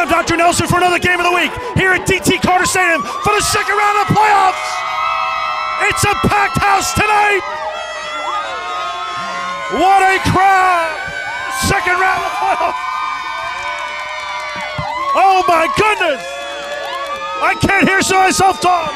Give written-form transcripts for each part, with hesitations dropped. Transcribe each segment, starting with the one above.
Dr. Nelson for another game of the week here at DT Carter Stadium for the second round of playoffs. It's a packed house tonight. What a crowd! Second round of playoffs. Oh my goodness! I can't hear myself talk.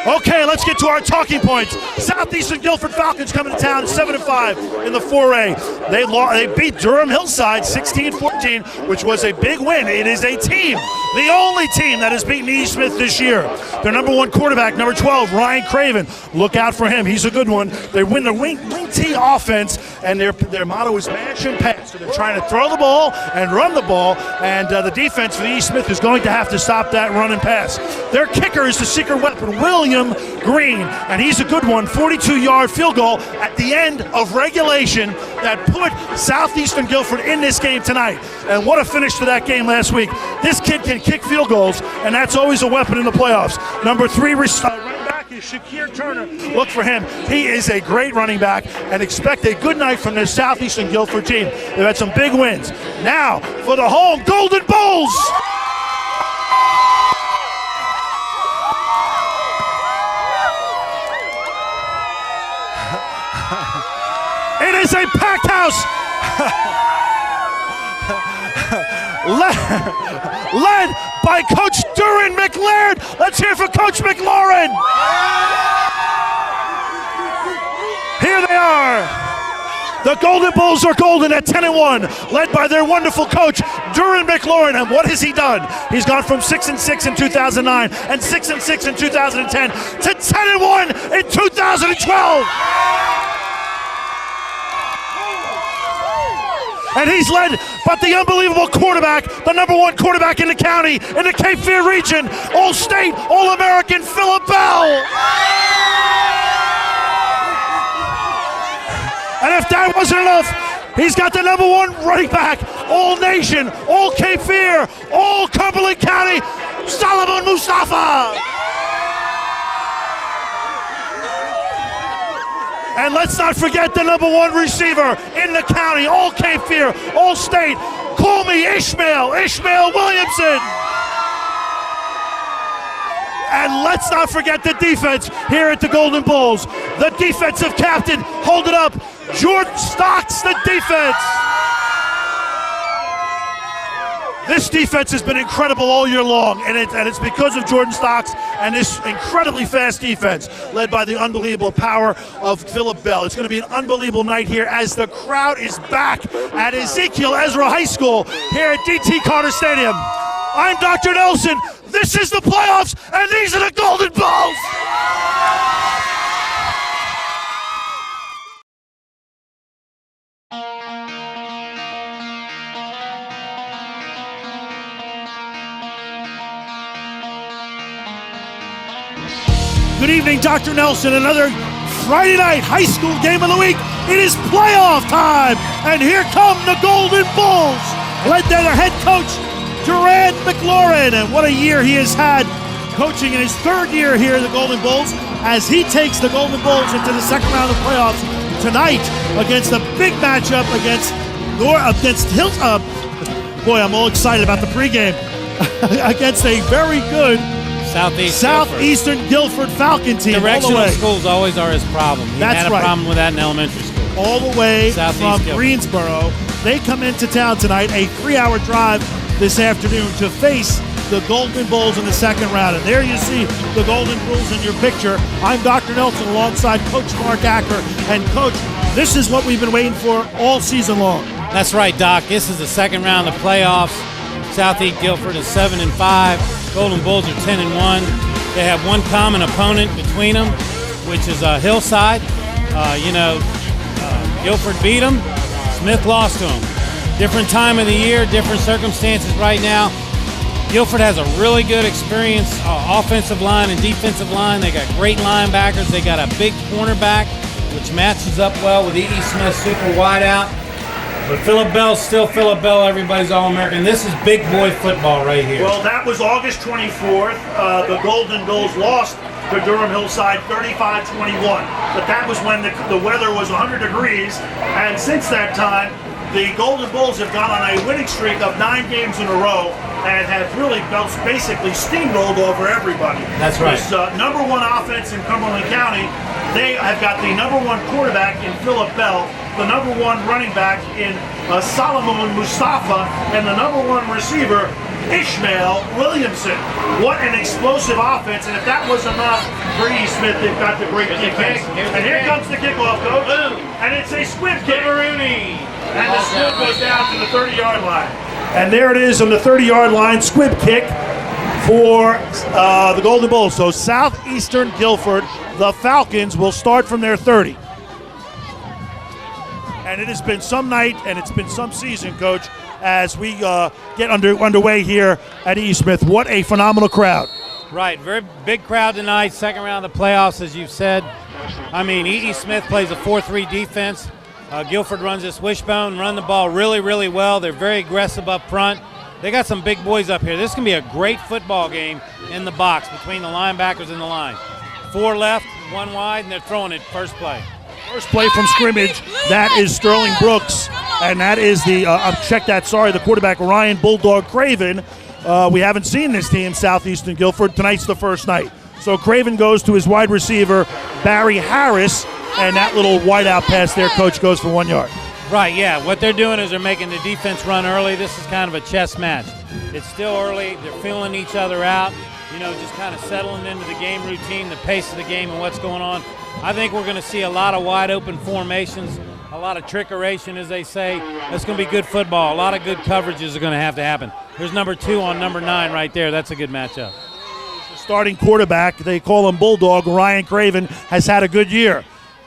Okay, let's get to our talking points. Southeastern Guilford Falcons coming to town 7-5 in the 4A. They beat Durham Hillside 16-14, which was a big win. It is a team, the only team that has beaten E. Smith this year. Their number one quarterback, number 12, Ryan Craven. Look out for him. He's a good one. They win the wing T offense, and their motto is match and pass. So they're trying to throw the ball and run the ball, and the defense for the E. Smith is going to have to stop that run and pass. Their kicker is the secret weapon, William Green, and he's a good one. 42-yard field goal at the end of regulation that put Southeastern Guilford in this game tonight. And what a finish to that game last week. This kid can kick field goals, and that's always a weapon in the playoffs. Number 3 running back is Shakir Turner. Look for him. He is a great running back, and expect a good night from this Southeastern Guilford team. They've had some big wins. Now for the home Golden Bulls. It is a packed house. Led by Coach Duran McLaren. Let's hear for Coach McLaurin. Here they are. The Golden Bulls are golden at 10-1, led by their wonderful coach, Duran McLaurin. And what has he done? He's gone from 6-6 in 2009 and 6-6 in 2010 to 10-1 in 2012. And he's led by the unbelievable quarterback, the number one quarterback in the county, in the Cape Fear region, All-State, All-American Phillip Bell. And if that wasn't enough, he's got the number one running back, All-Nation, All-Cape Fear, All-Cumberland County, Solomon Mustafa. And let's not forget the number one receiver in the county, all Cape Fear, all state. Call me Ishmael Williamson. And let's not forget the defense here at the Golden Bulls. The defensive captain, hold it up, Jordan Stocks, the defense. This defense has been incredible all year long, and it's because of Jordan Stocks and this incredibly fast defense led by the unbelievable power of Phillip Bell. It's going to be an unbelievable night here as the crowd is back at Ezekiel Ezra High School here at DT Carter Stadium. I'm Dr. Nelson. This is the playoffs, and these are the Golden Bulls. Good evening, Dr. Nelson. Another Friday night high school game of the week. It is playoff time, and here come the Golden Bulls, led by their head coach, Duran McLaurin. And what a year he has had coaching in his third year here at the Golden Bulls, as he takes the Golden Bulls into the second round of playoffs tonight against a big matchup against Hillside. Boy, I'm all excited about the pregame. Against a very good Southeastern Guilford Falcon team. Directional schools always are his problem. He had a problem with that in elementary school. All the way from Guilford. Greensboro. They come into town tonight, a 3-hour drive this afternoon to face the Golden Bulls in the second round. And there you see the Golden Bulls in your picture. I'm Dr. Nelson alongside Coach Mark Acker. And Coach, this is what we've been waiting for all season long. That's right, Doc. This is the second round of playoffs. Southeast Guilford is 7-5. Golden Bulls are 10-1. They have one common opponent between them, which is Hillside. Guilford beat them. Smith lost to them. Different time of the year, different circumstances right now. Guilford has a really good experienced offensive line and defensive line. They got great linebackers. They got a big cornerback, which matches up well with E.E. Smith, super wide out. But Philip Bell's still Philip Bell, everybody's All-American. This is big boy football right here. Well, that was August 24th. The Golden Bulls lost to Durham Hillside 35-21. But that was when the weather was 100 degrees. And since that time, the Golden Bulls have gone on a winning streak of 9 games in a row and have really basically steamrolled over everybody. That's right. This number 1 offense in Cumberland County. They have got the number 1 quarterback in Philip Bell, the number 1 running back in Solomon Mustafa, and the number 1 receiver, Ishmael Williamson. What an explosive offense, and if that wasn't enough for E. Smith, they've got the great defense. And here comes the kickoff, Coach. And it's a squib kick. And the squib goes down to the 30-yard line. And there it is on the 30-yard line, squib kick for the Golden Bulls. So Southeastern Guilford, the Falcons, will start from their 30. And it has been some night and it's been some season, Coach, as we get underway here at E. Smith. What a phenomenal crowd. Right, very big crowd tonight, second round of the playoffs, as you've said. I mean, E.E. Smith plays a 4-3 defense. Guilford runs this wishbone, run the ball really, really well. They're very aggressive up front. They got some big boys up here. This can be a great football game in the box between the linebackers and the line. 4 left, 1 wide, and they're throwing it first play. First play from scrimmage, that is Sterling Brooks, and that is the quarterback Ryan Bulldog Craven. We haven't seen this team, Southeastern Guilford. Tonight's the first night. So Craven goes to his wide receiver, Barry Harris, and that little wideout pass there, Coach, goes for 1 yard. Right, yeah. What they're doing is they're making the defense run early. This is kind of a chess match. It's still early. They're feeling each other out, just kind of settling into the game routine, the pace of the game and what's going on. I think we're going to see a lot of wide open formations, a lot of trickeration, as they say. It's going to be good football. A lot of good coverages are going to have to happen. There's number 2 on number 9 right there. That's a good matchup. Starting quarterback, they call him Bulldog, Ryan Craven, has had a good year.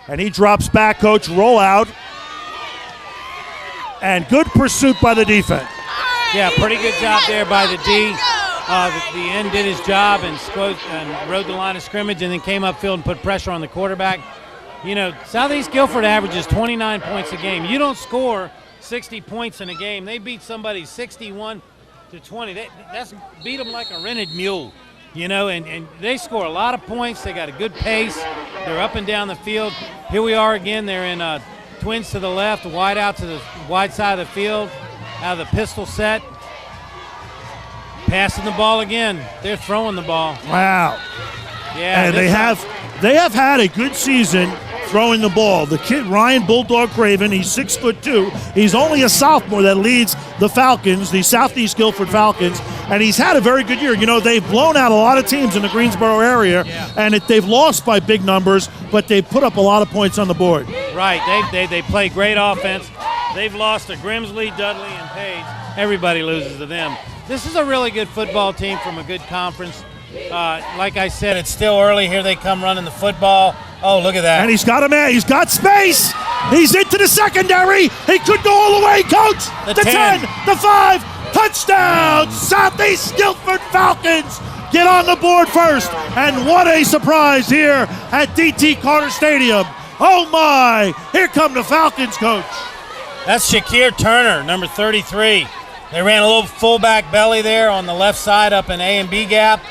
And he drops back, Coach, roll out. And good pursuit by the defense. Yeah, pretty good job there by the D. The end did his job and rode the line of scrimmage and then came upfield and put pressure on the quarterback. Southeast Guilford averages 29 points a game. You don't score 60 points in a game. They beat somebody 61-20. That's beat them like a rented mule, and they score a lot of points. They got a good pace. They're up and down the field. Here we are again. They're in twins to the left, wide out to the wide side of the field, out of the pistol set. Passing the ball again. They're throwing the ball. Wow. Yeah. And they have had a good season throwing the ball. The kid, Ryan Bulldog Craven, he's 6'2". He's only a sophomore that leads the Falcons, the Southeast Guilford Falcons, and he's had a very good year. They've blown out a lot of teams in the Greensboro area, and they've lost by big numbers, but they've put up a lot of points on the board. Right. They play great offense. They've lost to Grimsley, Dudley, and Page. Everybody loses to them. This is a really good football team from a good conference. Like I said, it's still early. Here they come running the football. Oh, look at that. And he's got a man. He's got space. He's into the secondary. He could go all the way, Coach. The 10, the 5, touchdown. Southeast Guilford Falcons get on the board first. And what a surprise here at D.T. Carter Stadium. Oh, my. Here come the Falcons, Coach. That's Shakir Turner, number 33. They ran a little fullback belly there on the left side up in A and B gap.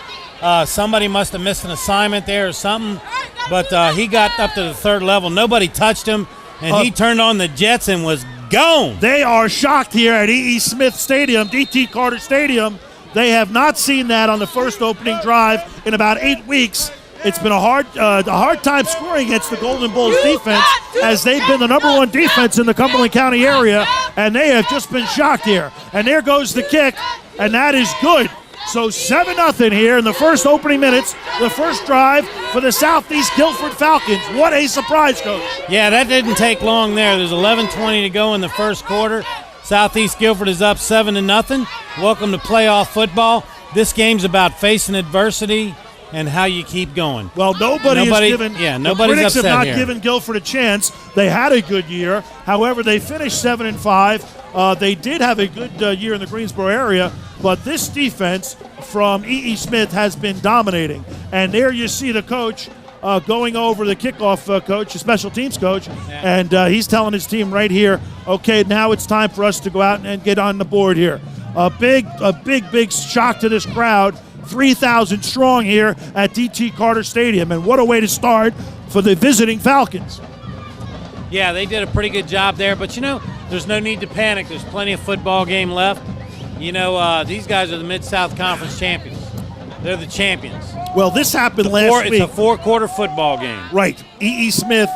Somebody must have missed an assignment there or something, but he got up to the 3rd level. Nobody touched him, and he turned on the jets and was gone. They are shocked here at E.E. Smith Stadium, D.T. Carter Stadium. They have not seen that on the first opening drive in about 8 weeks. It's been a hard time scoring against the Golden Bulls defense, as they've been the number 1 defense in the Cumberland County area, and they have just been shocked here. And there goes the kick, and that is good. So 7-0 here in the first opening minutes, the first drive for the Southeast Guilford Falcons. What a surprise, Coach. Yeah, that didn't take long there. There's 11:20 to go in the first quarter. Southeast Guilford is up 7-0. Welcome to playoff football. This game's about facing adversity and how you keep going. Well, nobody's nobody's critics upset have not here. given Guilford a chance. They had a good year. However, they finished 7-5. They did have a good year in the Greensboro area, but this defense from E.E. Smith has been dominating. And there you see the coach going over the kickoff coach, the special teams coach, and he's telling his team right here, okay, now it's time for us to go out and get on the board here. A big shock to this crowd. 3,000 strong here at D.T. Carter Stadium, and what a way to start for the visiting Falcons. Yeah, they did a pretty good job there, but there's no need to panic. There's plenty of football game left. These guys are the Mid-South Conference champions. They're the champions. Well, this happened last week. It's a 4-quarter football game. Right. E.E. Smith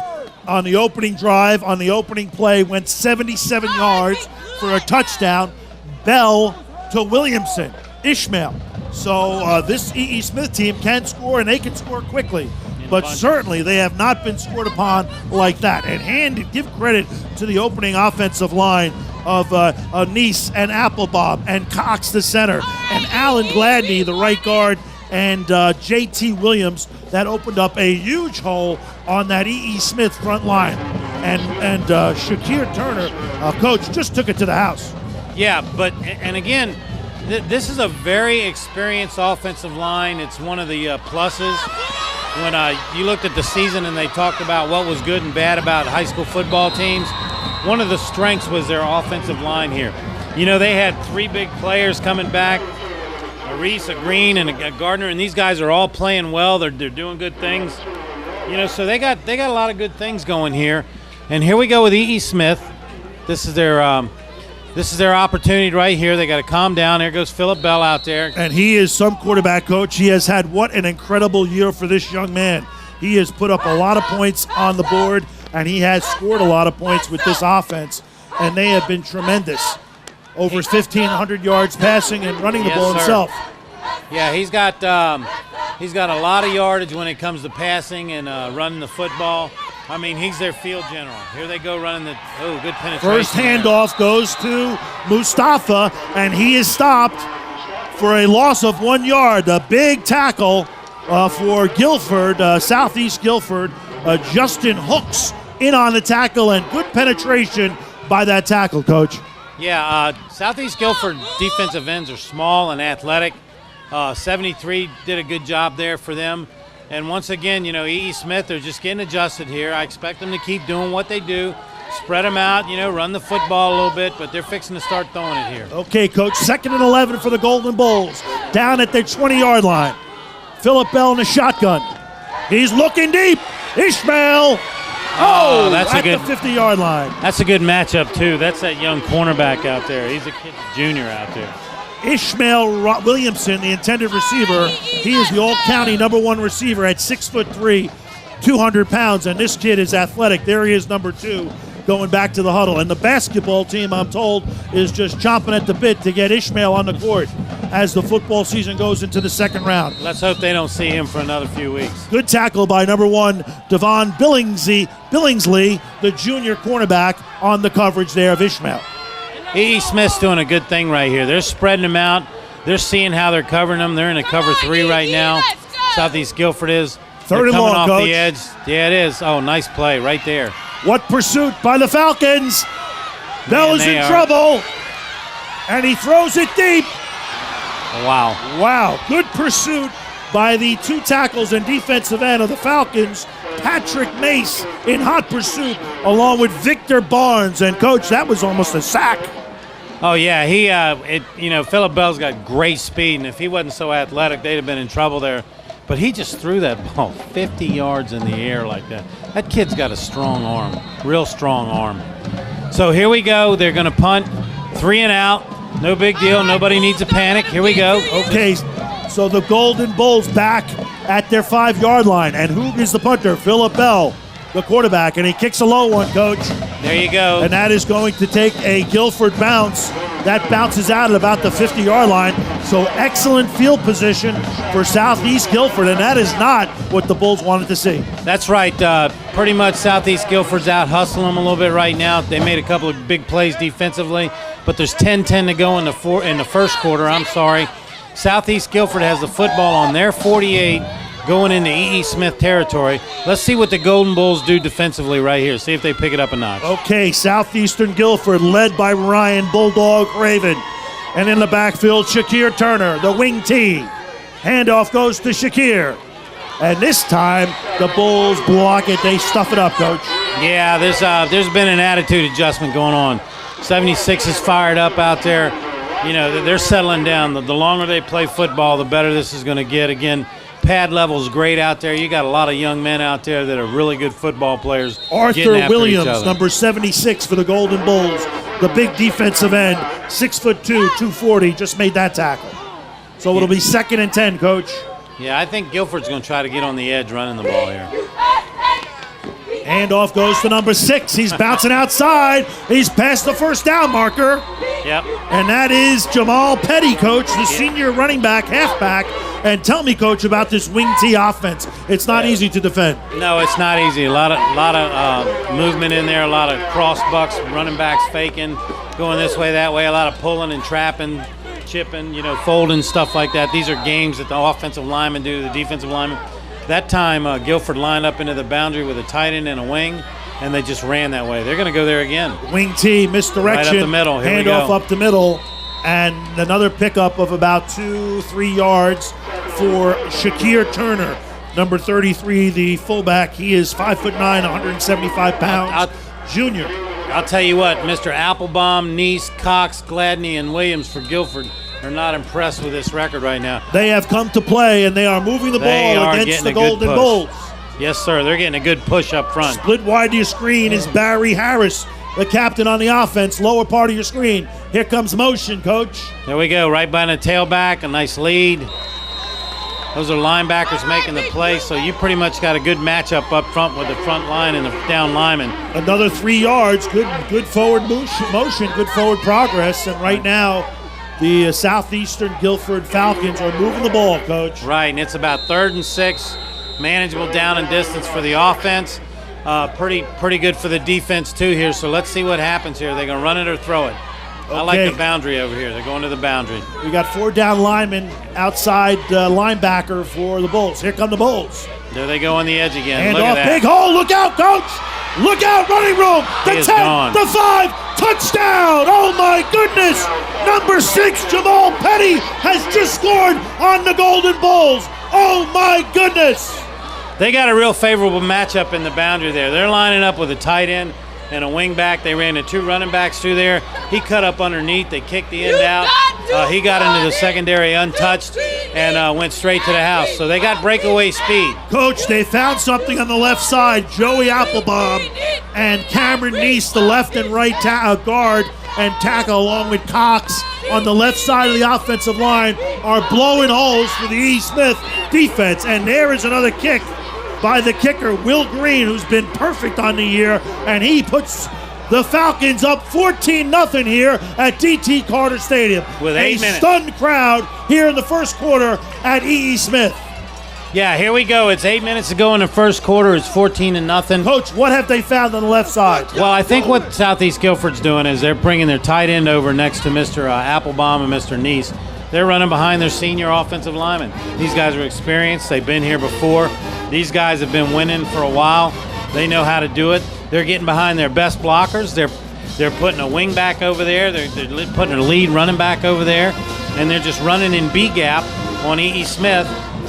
on the opening drive, on the opening play, went 77 yards for a touchdown. Bell to Williamson. Ishmael. So this E.E. Smith team can score, and they can score quickly. But certainly they have not been scored upon like that. And give credit to the opening offensive line of Neese and Applebaum and Cox, the center, and Alan Gladney, the right guard, and J.T. Williams. That opened up a huge hole on that E.E. Smith front line. And Shakir Turner, coach, just took it to the house. Yeah, and again, this is a very experienced offensive line. It's one of the pluses. When you looked at the season and they talked about what was good and bad about high school football teams, one of the strengths was their offensive line here. They had 3 big players coming back, a Reese, a Green, and a Gardner, and these guys are all playing well. They're doing good things. So they got a lot of good things going here. And here we go with E.E. Smith. This is their opportunity right here. They got to calm down. There goes Philip Bell out there. And he is some quarterback coach. He has had what an incredible year for this young man. He has put up a lot of points on the board, and he has scored a lot of points with this offense, and they have been tremendous. Over 1,500 yards passing and running the ball himself. Yeah, he's got a lot of yardage when it comes to passing and running the football. I mean, he's their field general. Here they go running good penetration. First handoff goes to Mustafa, and he is stopped for a loss of 1 yard. A big tackle for Guilford, Southeast Guilford. Justin Hooks in on the tackle, and good penetration by that tackle, Coach. Yeah, Southeast Guilford defensive ends are small and athletic. 73 did a good job there for them. And once again, E.E. Smith, they're just getting adjusted here. I expect them to keep doing what they do. Spread them out, run the football a little bit, but they're fixing to start throwing it here. Okay, Coach, 2nd and 11 for the Golden Bulls. Down at their 20-yard line. Philip Bell in the shotgun. He's looking deep. Ishmael. Oh, that's at the 50-yard line. That's a good matchup, too. That's that young cornerback out there. He's a kid, junior out there. Ishmael Williamson, the intended receiver, he is the all-county #1 receiver at 6'3", 200 pounds, and this kid is athletic. There he is, number 2, going back to the huddle. And the basketball team, I'm told, is just chomping at the bit to get Ishmael on the court as the football season goes into the 2nd round. Let's hope they don't see him for another few weeks. Good tackle by #1, Devon Billingsley, the junior cornerback, on the coverage there of Ishmael. E.E. Smith's doing a good thing right here. They're spreading them out. They're seeing how they're covering them. They're in a cover 3 right now. Southeast Guilford is. 3rd and long, off Coach. The edge. Yeah, it is. Oh, nice play right there. What pursuit by the Falcons. Bell is in trouble, and he throws it deep. Wow. Wow. Good pursuit by the 2 tackles and defensive end of the Falcons. Patrick Mace in hot pursuit, along with Victor Barnes. And, Coach, that was almost a sack. Oh, yeah. Philip Bell's got great speed, and if he wasn't so athletic, they'd have been in trouble there. But he just threw that ball 50 yards in the air like that. That kid's got a strong arm, real strong arm. So here we go. They're going to punt, 3 and out. No big deal. Nobody needs to panic. Here we go. Okay, so the Golden Bulls back at their 5-yard line. And who is the punter? Philip Bell, the quarterback. And he kicks a low one, Coach. There you go. And that is going to take a Guilford bounce. That bounces out at about the 50-yard line. So excellent field position for Southeast Guilford. And that is not what the Bulls wanted to see. That's right. Pretty much Southeast Guilford's out hustling them a little bit right now. They made a couple of big plays defensively. But there's 10-10 to go in the first quarter. Southeast Guilford has the football on their 48. going into E.E. Smith territory. Let's see what the Golden Bulls do defensively right here. See if they pick it up a notch. Okay, Southeastern Guilford led by Ryan Bulldog Raven. And in the backfield, Shakir Turner, the wing T. Handoff goes to Shakir. And this time, the Bulls block it. They stuff it up, Coach. Yeah, there's been an attitude adjustment going on. 76 is fired up out there. You know, they're settling down. The longer they play football, the better this is going to get. Again, pad level's great out there. You got a lot of young men out there that are really good football players. Arthur Williams, number 76 for the Golden Bulls, the big defensive end, 6'2", 240, just made that tackle. So it'll be 2nd and 10, Coach. Yeah, I think Guilford's going to try to get on the edge running the ball here. Handoff goes to number 6. He's bouncing outside. He's past the first down marker. Yep. And that is Jamal Petty, Coach, the senior running back, halfback. And tell me, Coach, about this wing T offense. It's not easy to defend. No, it's not easy. A lot of movement in there, a lot of cross bucks, running backs faking, going this way, that way, a lot of pulling and trapping, chipping, folding, stuff like that. These are games that the offensive linemen do to the defensive linemen. That time, Guilford lined up into the boundary with a tight end and a wing, and they just ran that way. They're going to go there again. Wing T, misdirection. Right up the middle. Here we go. Handoff up the middle. And another pickup of about 2-3 yards for Shakir Turner, number 33, the fullback. He is 5'9", 175 pounds, junior. I'll tell you what, Mr. Applebaum, Neese, Cox, Gladney, and Williams for Guilford are not impressed with this record right now. They have come to play, and they are moving the ball against the Golden Bulls. Yes, sir. They're getting a good push up front. Split wide to your screen is Barry Harris, the captain on the offense, lower part of your screen. Here comes motion, Coach. There we go, right by the tailback, a nice lead. Those are linebackers making the play, so you pretty much got a good matchup up front with the front line and the down lineman. Another 3 yards, good forward motion, good forward progress, and right now the Southeastern Guilford Falcons are moving the ball, Coach. Right, and it's about 3rd and 6, manageable down and distance for the offense. Pretty good for the defense too here. So let's see what happens here. Are they going to run it or throw it? Okay. I like the boundary over here. They're going to the boundary. We got 4 down linemen, outside linebacker for the Bulls. Here come the Bulls. There they go on the edge again. Hand Look off, at that. big hole. Look out, Coach. Look out, running room. The 10, gone. the 5, touchdown. Oh, my goodness. Number 6, Jamal Petty, has just scored on the Golden Bulls. Oh, my goodness. They got a real favorable matchup in the boundary there. They're lining up with a tight end and a wing back. They ran the 2 running backs through there. He cut up underneath. They kicked the end out. He got into the secondary untouched and went straight to the house. So they got breakaway speed. Coach, they found something on the left side. Joey Applebaum and Cameron Neese, the left and right guard and tackle, along with Cox on the left side of the offensive line, are blowing holes for the E. Smith defense. And there is another kick by the kicker, Will Green, who's been perfect on the year, and he puts the Falcons up 14-0 here at D.T. Carter Stadium. With 8 minutes. A stunned crowd here in the first quarter at E.E. Smith. Yeah, here we go. It's 8 minutes to go in the first quarter. It's 14-0. Coach, what have they found on the left side? Well, I think what Southeast Guilford's doing is they're bringing their tight end over next to Mr. Applebaum and Mr. Neese. They're running behind their senior offensive linemen. These guys are experienced. They've been here before. These guys have been winning for a while. They know how to do it. They're getting behind their best blockers. They're putting a wing back over there. They're putting a lead running back over there. And they're just running in B-gap on E.E. Smith.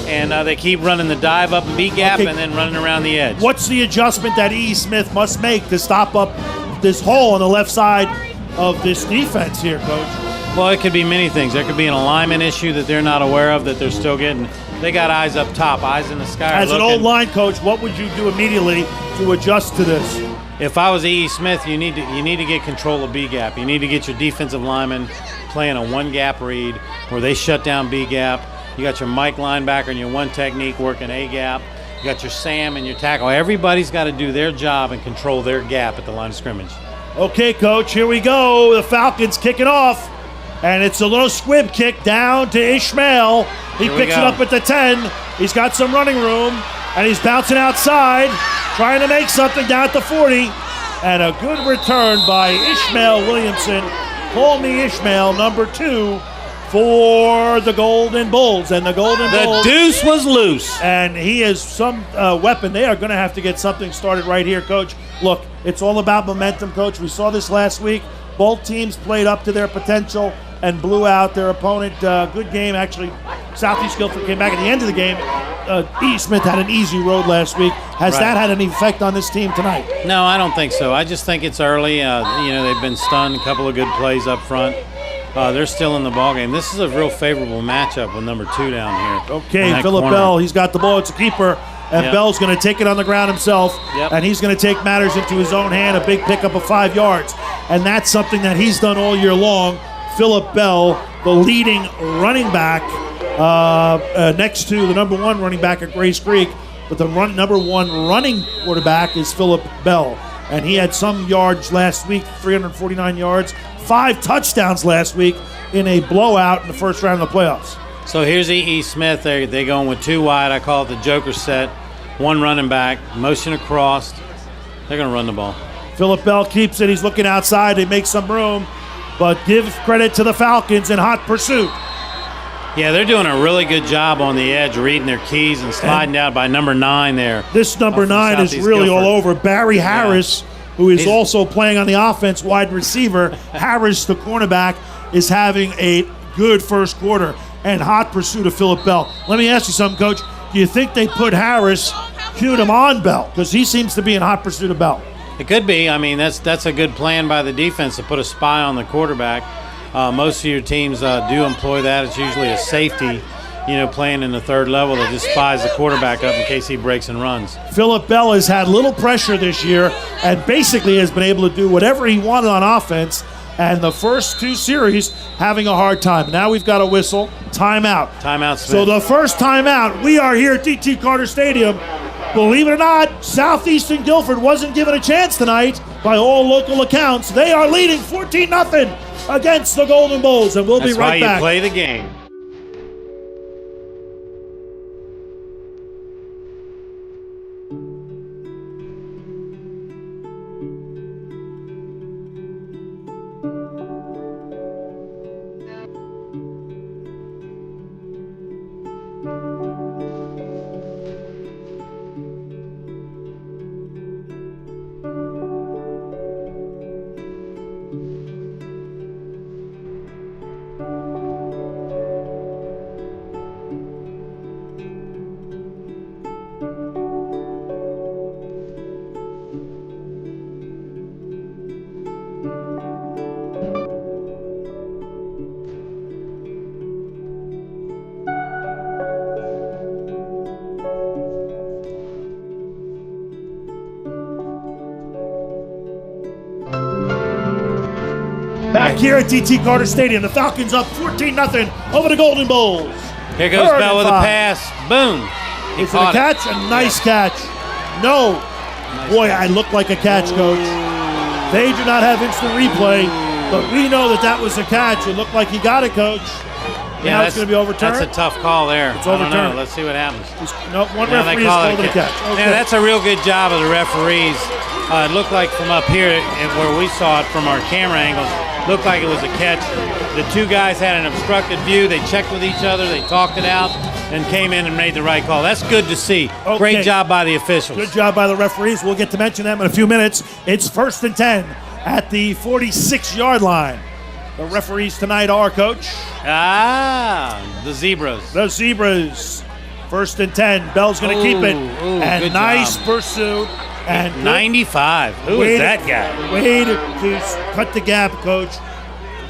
And they keep running the dive up in B-gap and then running around the edge. What's the adjustment that E.E. Smith must make to stop up this hole on the left side of this defense here, Coach? Well, it could be many things. There could be an alignment issue that they're not aware of that they're still getting. They got eyes up top, eyes in the sky. As an old line coach, what would you do immediately to adjust to this? If I was E.E. Smith, you need to get control of B-gap. You need to get your defensive linemen playing a one-gap read where they shut down B-gap. You got your Mike linebacker and your one technique working A-gap. You got your Sam and your tackle. Everybody's got to do their job and control their gap at the line of scrimmage. Okay, Coach, here we go. The Falcons kicking off. And it's a little squib kick down to Ishmael. He picks it up at the 10. He's got some running room, and he's bouncing outside, trying to make something down at the 40. And a good return by Ishmael Williamson. Call me Ishmael, number 2 for the Golden Bulls. And the Golden Bulls. The deuce was loose. And he is some weapon. They are going to have to get something started right here, Coach. Look, it's all about momentum, Coach. We saw this last week. Both teams played up to their potential and blew out their opponent. Good game, actually. Southeast Guilford came back at the end of the game. E. Smith had an easy road last week. Has that had any effect on this team tonight? No, I don't think so. I just think it's early. They've been stunned. A couple of good plays up front. They're still in the ballgame. This is a real favorable matchup with number 2 down here. Okay, Philip Bell, he's got the ball. It's a keeper. And Bell's going to take it on the ground himself, and he's going to take matters into his own hand, a big pickup of 5 yards. And that's something that he's done all year long. Philip Bell, the leading running back, next to the number 1 running back at Grace Creek, but the number 1 running quarterback is Philip Bell. And he had some yards last week, 349 yards, 5 touchdowns last week in a blowout in the first round of the playoffs. So here's E. Smith. They're going with 2 wide. I call it the Joker set. 1 running back, motion across. They're going to run the ball. Philip Bell keeps it. He's looking outside. They make some room. But give credit to the Falcons in hot pursuit. Yeah, they're doing a really good job on the edge, reading their keys and sliding out by number 9 there. This number 9 is really Guilford. all over. Barry Harris, who is also playing on the offense, wide receiver. Harris, the cornerback, is having a good first quarter. And hot pursuit of Philip Bell. Let me ask you something, Coach. Do you think they put Harris, cued him on Bell? Because he seems to be in hot pursuit of Bell. It could be. I mean, that's a good plan by the defense to put a spy on the quarterback. Most of your teams do employ that. It's usually a safety, playing in the 3rd level that just spies the quarterback up in case he breaks and runs. Philip Bell has had little pressure this year and basically has been able to do whatever he wanted on offense. And the first 2 series having a hard time. Now we've got a whistle. Timeout. Timeout, Smith. So the first timeout, we are here at D.T. Carter Stadium. Believe it or not, Southeastern Guilford wasn't given a chance tonight by all local accounts. They are leading 14-0 against the Golden Bulls, and we'll be right back. That's why you play the game. Back here at D.T. Carter Stadium, the Falcons up 14-0 over the Golden Bulls. Here goes Bell with a pass. Boom. He Is it a catch? A nice catch. No. Boy, I look like a catch, Coach. They do not have instant replay, but we know that was a catch. It looked like he got it, Coach. Yeah, now it's going to be overturned. That's a tough call there. It's overturned. I don't know. Let's see what happens. One referee is calling it a catch. Okay. Yeah, that's a real good job of the referees. It looked like from up here, where we saw it from our camera angles, looked like it was a catch. The 2 guys had an obstructed view. They checked with each other. They talked it out and came in and made the right call. That's good to see. Okay. Great job by the officials. Good job by the referees. We'll get to mention them in a few minutes. It's 1st and 10 at the 46-yard line. The referees tonight are, Coach? The Zebras. The Zebras. 1st and 10. Bell's going to keep it. And nice pursuit. And 95. Who is that guy? Way to cut the gap, Coach.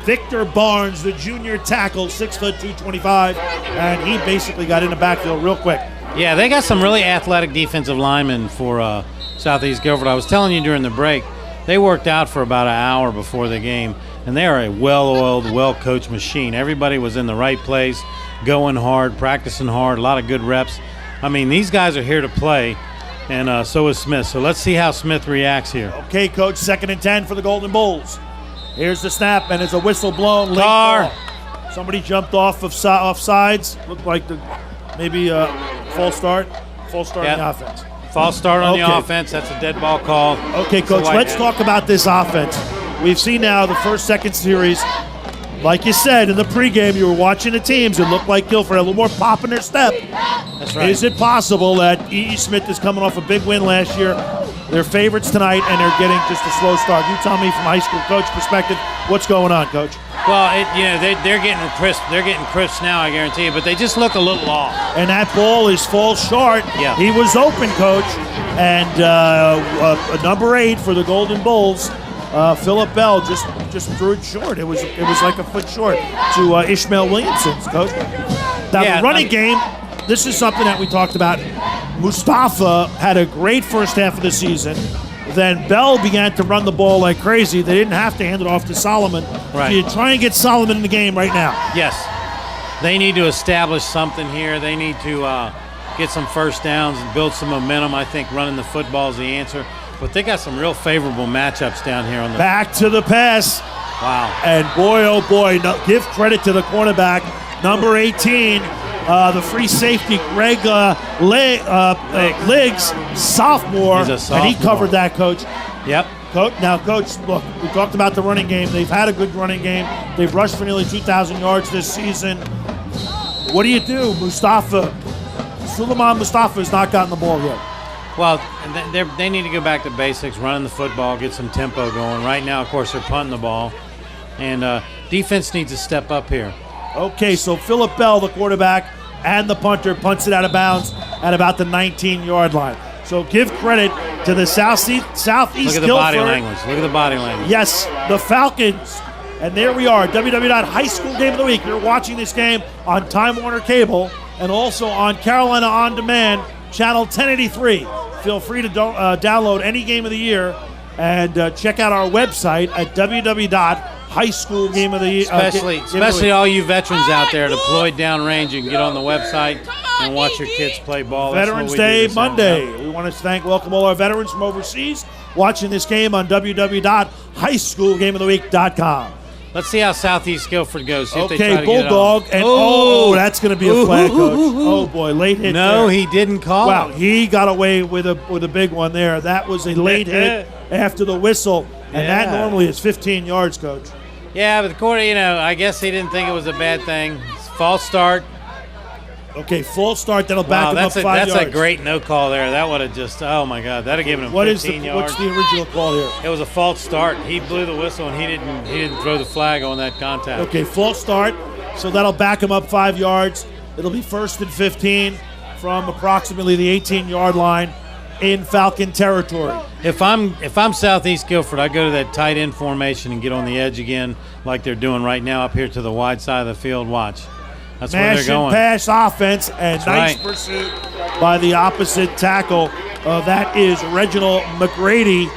Victor Barnes, the junior tackle, 6'2", 225, and he basically got in the backfield real quick. Yeah, they got some really athletic defensive linemen for Southeast Guilford. I was telling you during the break, they worked out for about an hour before the game, and they are a well-oiled, well-coached machine. Everybody was in the right place, going hard, practicing hard, a lot of good reps. I mean, these guys are here to play, and so is Smith. So let's see how Smith reacts here. Okay, Coach, 2nd and 10 for the Golden Bulls. Here's the snap, and it's a whistle blown. Car. Somebody jumped off sides. Looked like maybe a false start. False start on the offense. False start on the offense. That's a dead ball call. Okay, Coach, let's talk about this offense. We've seen now the first, second series. like you said in the pregame, you were watching the teams. It looked like Guilford had a little more pop in their step. That's right. Is it possible that E.E. Smith is coming off a big win last year? They're favorites tonight, and they're getting just a slow start. You tell me from a high school coach perspective, what's going on, Coach? Well, they're getting crisp. They're getting crisp now, I guarantee you. But they just look a little off. And that ball is falls short. Yeah. He was open, Coach. And number 8 for the Golden Bulls, Philip Bell just threw it short. It was like a foot short to Ishmael Williamson's, Coach. Now the running game. This is something that we talked about. Mustafa had a great first half of the season. Then Bell began to run the ball like crazy. They didn't have to hand it off to Solomon. Right. So you try and get Solomon in the game right now. Yes. They need to establish something here. They need to get some first downs and build some momentum. I think running the football is the answer. But they got some real favorable matchups down here on the back to the pass. Wow. And boy, oh boy, give credit to the cornerback, number 18, the free safety, Greg Liggs, sophomore. He's a sophomore. And he covered that, Coach. Yep. Now, Coach, look, we talked about the running game. They've had a good running game. They've rushed for nearly 2,000 yards this season. What do you do? Suleiman Mustafa has not gotten the ball yet. Well, they need to go back to basics, running the football, get some tempo going. Right now, of course, they're punting the ball. And defense needs to step up here. Okay, so Philip Bell, the quarterback, and the punter punts it out of bounds at about the 19-yard line. So give credit to the Southeast Look at the body language. Look at the body language. Yes, the Falcons. And there we are, High School Game of the Week. You're watching this game on Time Warner Cable and also on Carolina On Demand, channel 1083. Feel free to download any game of the year and check out our website at www.highschoolgameoftheyear. Especially all you veterans out there deployed downrange. You can get on the website and watch your kids play ball. Veterans Day Monday. We want to welcome all our veterans from overseas watching this game on www.highschoolgameoftheweek.com. Let's see how Southeast Guilford goes. See if they try to Bulldog. Get it and that's going to be a flag, Coach. Oh, boy, late hit there. He didn't call Wow, it. he got away with a big one there. That was a late hit after the whistle, and that normally is 15 yards, Coach. Yeah, but the quarter, I guess he didn't think it was a bad thing. It's false start. Okay, false start. That'll back him up 5 yards. That's a great no call there. That would have just, oh my God, that'd have given him 15 yards. What's the original call here? It was a false start. He blew the whistle and he didn't throw the flag on that contact. Okay, false start. So that'll back him up 5 yards. It'll be 1st and 15 from approximately the 18-yard line in Falcon territory. If I'm Southeast Guilford, I go to that tight end formation and get on the edge again, like they're doing right now up here to the wide side of the field. Watch. That's where they're going. Pass offense, and nice pursuit by the opposite tackle. That is Reginald McGrady.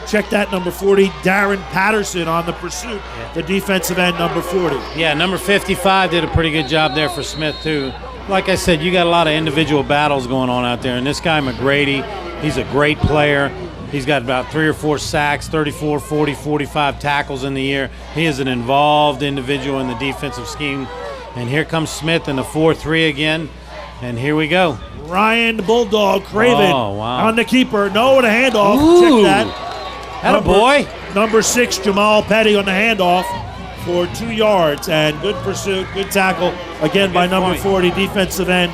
Check that, number 40, Darren Patterson on the pursuit, the defensive end, number 40. Yeah, number 55 did a pretty good job there for Smith, too. Like I said, you got a lot of individual battles going on out there, and this guy McGrady, he's a great player. He's got about 3 or 4 sacks, 34, 40, 45 tackles in the year. He is an involved individual in the defensive scheme. And here comes Smith in the 4-3 again. And here we go. Ryan Bulldog Craven on the keeper. No, the handoff. Ooh. Check that. Atta boy. Number 6, Jamal Petty on the handoff for 2 yards. And good pursuit, good tackle. Again by number 40, defensive end,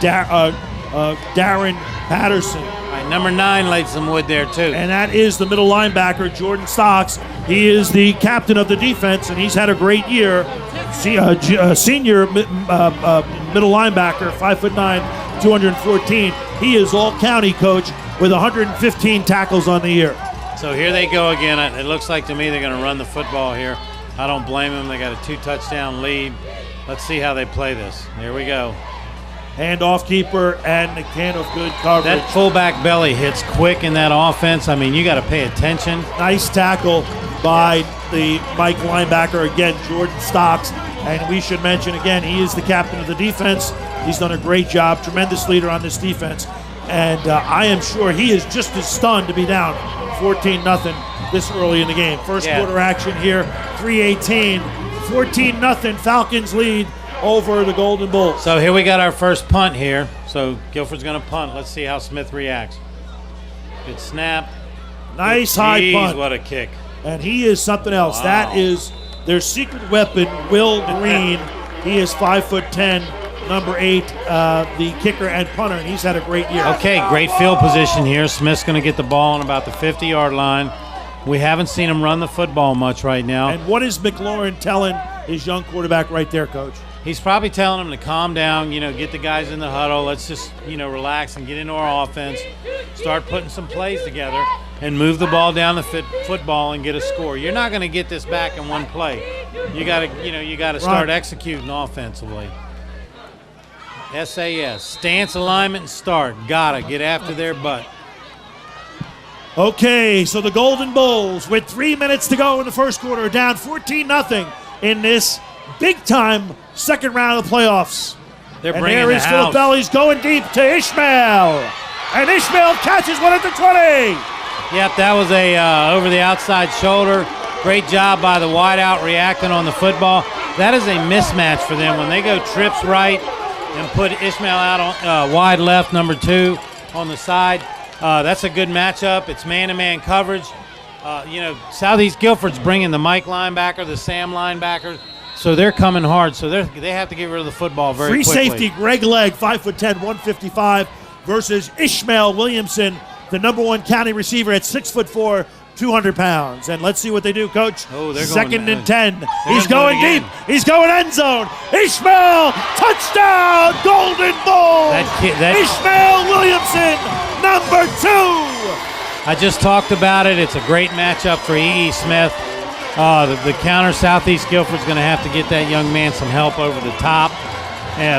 Darren Patterson. Number 9 laid some wood there, too. And that is the middle linebacker, Jordan Stocks. He is the captain of the defense, and he's had a great year. Senior middle linebacker, 5'9", 214. He is all-county coach with 115 tackles on the year. So here they go again. It looks like to me they're going to run the football here. I don't blame them. They got a 2-touchdown lead. Let's see how they play this. Here we go. Handoff keeper and again of good coverage. That fullback belly hits quick in that offense. I mean, you got to pay attention. Nice tackle by the Mike linebacker, again, Jordan Stocks. And we should mention, again, he is the captain of the defense. He's done a great job, tremendous leader on this defense. And I am sure he is just as stunned to be down 14-0 this early in the game. First quarter action here, 3:18, 14-0, Falcons lead over the Golden Bulls. So here we got our first punt here. So Guilford's going to punt. Let's see how Smith reacts. Good snap. Nice high punt. What a kick. And he is something else. Wow. That is their secret weapon, Will Green. He is 5'10", number 8, the kicker and punter, and he's had a great year. Okay, great field position here. Smith's going to get the ball on about the 50-yard line. We haven't seen him run the football much right now. And what is McLaurin telling his young quarterback right there, Coach? He's probably telling him to calm down, get the guys in the huddle. Let's just, relax and get into our offense. Start putting some plays together and move the ball down the football and get a score. You're not going to get this back in one play. You got to start executing offensively. SAS, stance, alignment, and start. Gotta get after their butt. Okay, so the Golden Bulls, with 3 minutes to go in the first quarter, are down 14-0 in this big-time second round of the playoffs. They're and bringing there the is house. Philip Bell. He's going deep to Ishmael. And Ishmael catches one at the 20. Yep, that was a over the outside shoulder. Great job by the wideout reacting on the football. That is a mismatch for them. When they go trips right and put Ishmael out on wide left, number 2 on the side, that's a good matchup. It's man-to-man coverage. Southeast Guilford's bringing the Mike linebacker, the Sam linebacker, so they're coming hard. So they have to get rid of the football very quickly. Free safety, Greg Legg, 5'10", 155, versus Ishmael Williamson, the number 1 county receiver at 6'4", 200 pounds. And let's see what they do, Coach. Oh, they're Second going, and 10. He's gonna going do it deep. He's going end zone. Ishmael, touchdown, Golden Bulls. Ishmael Williamson, number 2. I just talked about it. It's a great matchup for E.E. Smith. The counter, Southeast Guilford's going to have to get that young man some help over the top.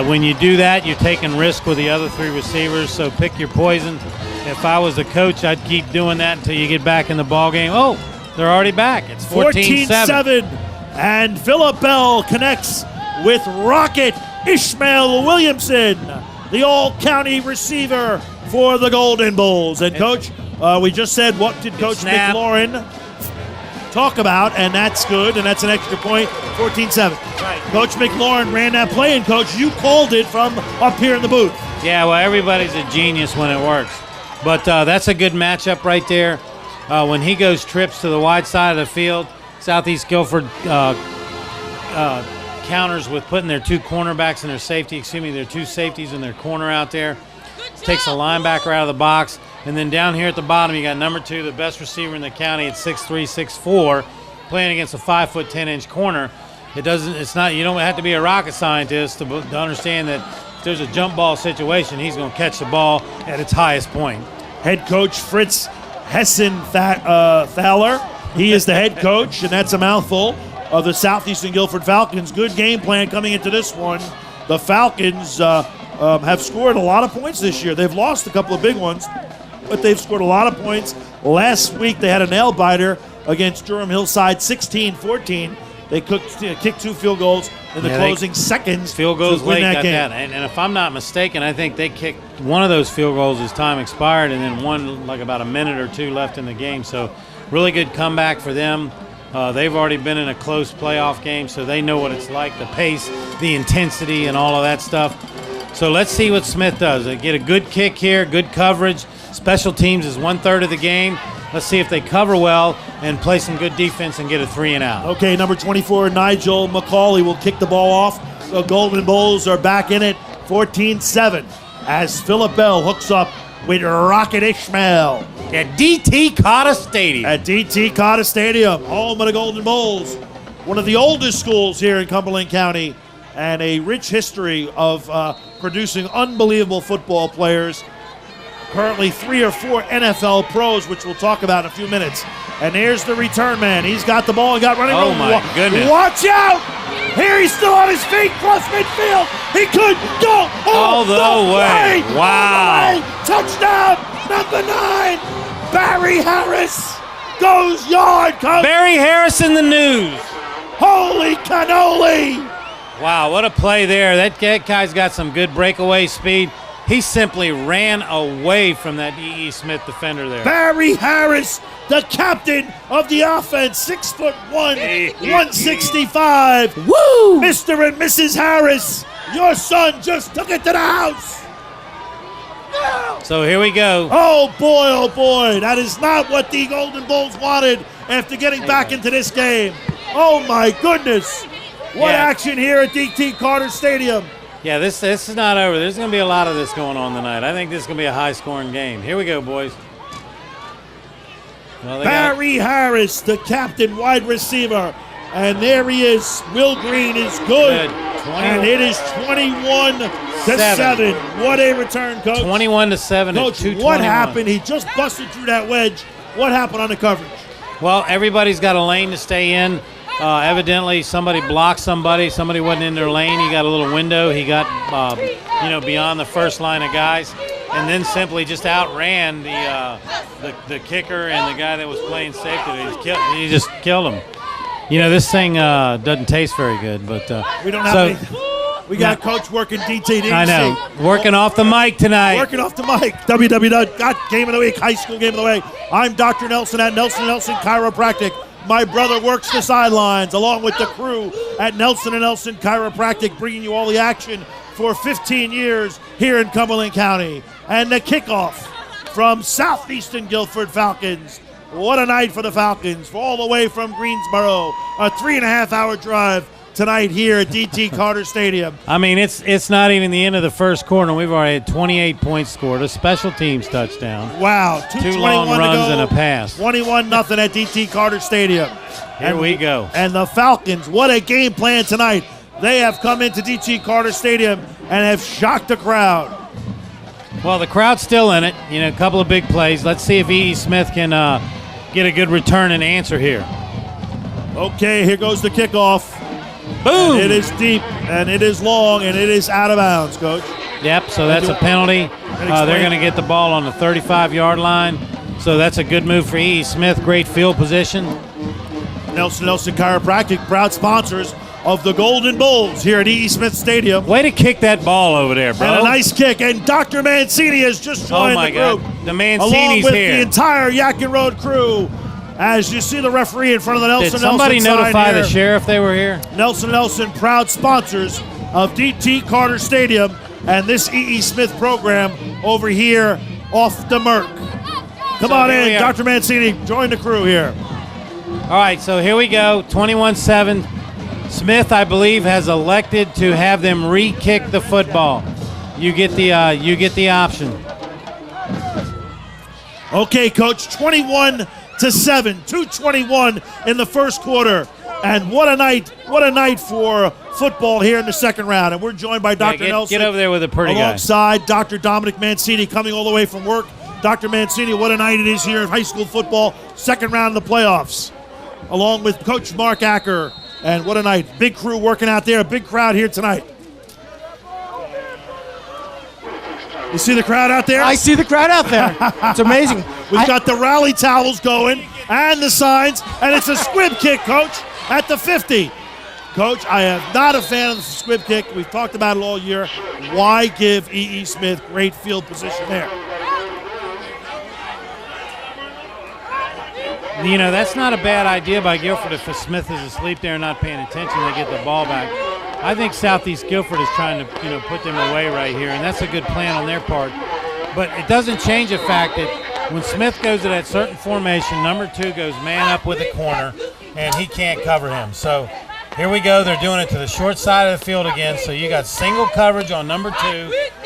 When you do that, you're taking risk with the other 3 receivers, so pick your poison. If I was the coach, I'd keep doing that until you get back in the ball game. Oh, they're already back. It's 14-7. And Philip Bell connects with Rocket Ishmael Williamson, the all-county receiver for the Golden Bulls. And Coach, we just said, what did Coach McLaurin talk about? And that's good, and that's an extra point, 14-7. Right. Coach McLaurin ran that play, and Coach, you called it from up here in the booth. Yeah, well, everybody's a genius when it works. But that's a good matchup right there. When he goes trips to the wide side of the field, Southeast Guilford counters with putting their 2 cornerbacks and their 2 safeties and their corner out there. Takes a linebacker out of the box. And then down here at the bottom, you got number 2, the best receiver in the county at 6'3", 6'4", playing against a 5', 10-inch corner. You don't have to be a rocket scientist to understand that if there's a jump ball situation, he's going to catch the ball at its highest point. Head coach Fritz Hessen-Thaler. He is the head coach, and that's a mouthful, of the Southeastern Guilford Falcons. Good game plan coming into this one. The Falcons have scored a lot of points this year. They've lost a couple of big ones, but they've scored a lot of points. Last week they had a nail-biter against Durham Hillside, 16-14. They kicked 2 field goals in the closing seconds. Field goals to win late, that got game. that. And if I'm not mistaken, I think they kicked one of those field goals as time expired, and then one like about a minute or 2 left in the game. So really good comeback for them. They've already been in a close playoff game, so they know what it's like, the pace, the intensity, and all of that stuff. So let's see what Smith does. They get a good kick here, good coverage. Special teams is 1/3 of the game. Let's see if they cover well and play some good defense and get a 3 and out. Okay, number 24, Nigel McCauley will kick the ball off. The Golden Bulls are back in it, 14-7, as Philip Bell hooks up with Rocket Ishmael. At D.T. Cotta Stadium. At D.T. Cotta Stadium, home of the Golden Bulls. One of the oldest schools here in Cumberland County, and a rich history of producing unbelievable football players. Currently 3 or 4 NFL pros, which we'll talk about in a few minutes. And here's the return man. He's got the ball. He got running. Oh, my goodness. Watch out. Here he's still on his feet. Cross midfield. He could go all the way. Wow. All the way. Touchdown. Number 9. Barry Harris goes yard. Barry Harris in the news. Holy cannoli. Wow, what a play there. That guy's got some good breakaway speed. He simply ran away from that E.E. Smith defender there. Barry Harris, the captain of the offense, 6'1", 165. Woo! Mr. and Mrs. Harris, your son just took it to the house. So here we go. Oh boy, that is not what the Golden Bulls wanted after getting back into this game. Oh, my goodness. What Yeah. action here at DT Carter Stadium. Yeah, this is not over. There's going to be a lot of this going on tonight. I think this is going to be a high-scoring game. Here we go, boys. Well, Barry Harris, the captain wide receiver. And there he is. Will Green is good. And it is 21-7. What a return, Coach. 21-7. Coach, what happened? He just busted through that wedge. What happened on the coverage? Well, everybody's got a lane to stay in. Evidently, somebody blocked somebody. Somebody wasn't in their lane. He got a little window. He got, beyond the first line of guys, and then simply just outran the kicker and the guy that was playing safety. He just killed him. This thing doesn't taste very good, but we don't have we got Coach working DT. I know. Working off the mic tonight. Working off the mic. www. Game of the Week, High School Game of the Week. I'm Dr. Nelson at Nelson Chiropractic. My brother works the sidelines along with the crew at Nelson & Nelson Chiropractic, bringing you all the action for 15 years here in Cumberland County. And the kickoff from Southeastern Guilford Falcons. What a night for the Falcons, all the way from Greensboro. A 3.5-hour drive tonight here at DT Carter Stadium. I mean, it's not even the end of the first quarter. We've already had 28 points scored, a special teams touchdown. Wow, 2 long runs and a pass. 21-0 at DT Carter Stadium. Here we go. And the Falcons, what a game plan tonight. They have come into DT Carter Stadium and have shocked the crowd. Well, the crowd's still in it. A couple of big plays. Let's see if E.E. Smith can get a good return and answer here. Okay, here goes the kickoff. Boom! And it is deep, and it is long, and it is out of bounds, Coach. Yep, so that's a penalty. They're going to get the ball on the 35-yard line. So that's a good move for E.E. Smith. Great field position. Nelson Chiropractic, proud sponsors of the Golden Bulls here at E.E. Smith Stadium. Way to kick that ball over there, bro. And a nice kick. And Dr. Mancini has just joined the group. God. The Mancini's along with here. The entire Yakin Road crew. As you see the referee in front of the Nelson Did somebody notify the sheriff they were here? Nelson, proud sponsors of DT Carter Stadium and this E.E. Smith program over here off the Merc. Come on in, Dr. Mancini, join the crew here. All right, so here we go, 21-7. Smith, I believe, has elected to have them re-kick the football. You get the option. Okay, Coach, 21-7, 2:21 in the first quarter. And what a night for football here in the second round. And we're joined by Dr. Nelson. Get over there with a pretty guy. Alongside Dr. Dominic Mancini coming all the way from work. Dr. Mancini, what a night it is here in high school football. Second round of the playoffs. Along with Coach Mark Acker. And what a night. Big crew working out there. A big crowd here tonight. You see the crowd out there? I see the crowd out there. It's amazing. We've got the rally towels going and the signs, and it's a squib kick, Coach, at the 50. Coach, I am not a fan of the squib kick. We've talked about it all year. Why give E.E. Smith great field position there? That's not a bad idea by Guilford. If Smith is asleep there and not paying attention, they get the ball back. I think Southeast Guilford is trying to, put them away right here, and that's a good plan on their part. But it doesn't change the fact that when Smith goes to that certain formation, number 2 goes man up with a corner, and he can't cover him. So here we go. They're doing it to the short side of the field again. So you got single coverage on number 2,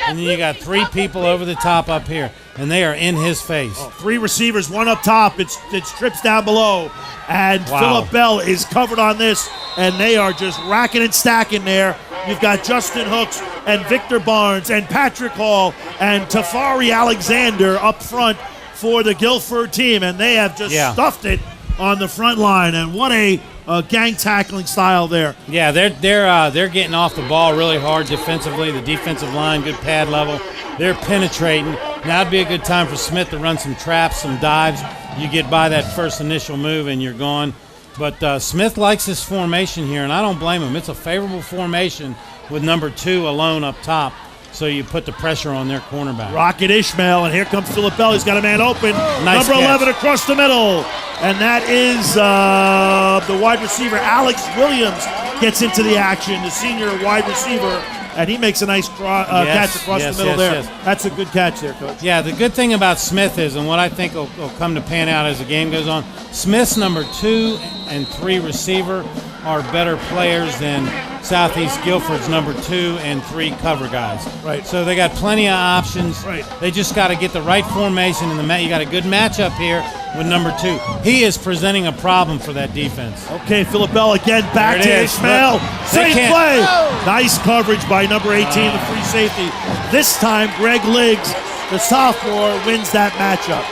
and then you got 3 people over the top up here, and they are in his face. 3 receivers, 1 up top. It strips down below. And wow. Phillip Bell is covered on this, and they are just racking and stacking there. You've got Justin Hooks and Victor Barnes and Patrick Hall and Tafari Alexander up front for the Guilford team, and they have just stuffed it on the front line. And what a gang tackling style there. Yeah, they're getting off the ball really hard defensively. The defensive line, good pad level. They're penetrating. Now would be a good time for Smith to run some traps, some dives. You get by that first initial move and you're gone. But Smith likes this formation here, and I don't blame him. It's a favorable formation with number 2 alone up top. So you put the pressure on their cornerback. Rocket Ishmael, and here comes Phillip Bell. He's got a man open. Nice number catch. 11 across the middle. And that is the wide receiver, Alex Williams, gets into the action, the senior wide receiver, and he makes a nice catch across the middle there. Yes. That's a good catch there, Coach. Yeah, the good thing about Smith is, and what I think will come to pan out as the game goes on, Smith's number 2 and 3 receiver are better players than Southeast Guilford's number 2 and 3 cover guys. Right. So they got plenty of options. Right. They just got to get the right formation in the you got a good matchup here with number 2. He is presenting a problem for that defense. Okay, Phillippell again back to Ishmael. Look, Same they play. Nice coverage by number 18, the free safety. This time, Greg Liggs, the sophomore, wins that matchup.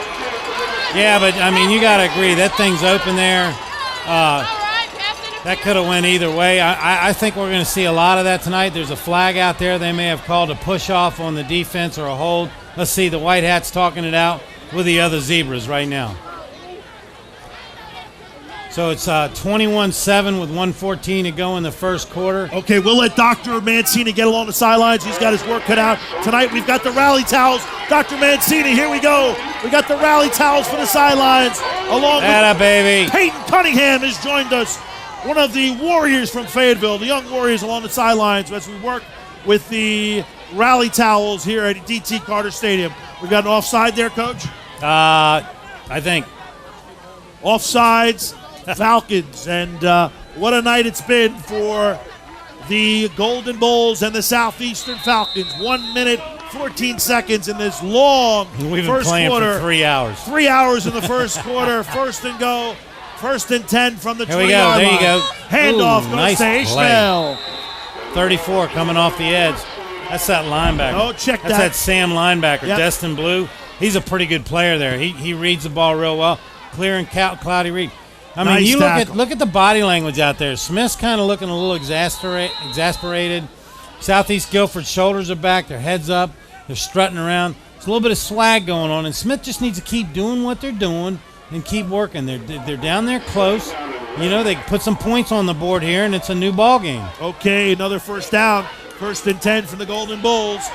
Yeah, but, I mean, you got to agree. That thing's open there. That could have went either way. I think we're going to see a lot of that tonight. There's a flag out there. They may have called a push-off on the defense or a hold. Let's see, the White Hats talking it out with the other Zebras right now. So it's 21-7 with 1:14 to go in the first quarter. Okay, we'll let Dr. Mancini get along the sidelines. He's got his work cut out. Tonight we've got the rally towels. Dr. Mancini, here we go. We got the rally towels for the sidelines. Along with baby. Peyton Cunningham has joined us. One of the Warriors from Fayetteville, the young Warriors along the sidelines as we work with the rally towels here at D.T. Carter Stadium. We got an offside there, Coach? I think. Offsides, Falcons. And what a night it's been for the Golden Bulls and the Southeastern Falcons. 1 minute, 14 seconds in this long We've been first playing quarter. for 3 hours. 3 hours in the first quarter. First and go. First and 10 from the 20-yard line. There you go. Handoff goes nice to Ishmael. 34 coming off the edge. That's that linebacker. Oh, check That's that Sam linebacker, Yep. Destin Blue. He's a pretty good player there. He reads the ball real well. Clear and cloudy read. I mean, Nice you tackle. look at the body language out there. Smith's kind of looking a little exasperated. Southeast Guilford's shoulders are back. Their heads up. They're strutting around. There's a little bit of swag going on, and Smith just needs to keep doing what they're doing and keep working. They're down there close. You know, they put some points on the board here, and it's a new ball game. Okay, another first down. First and 10 from the Golden Bulls.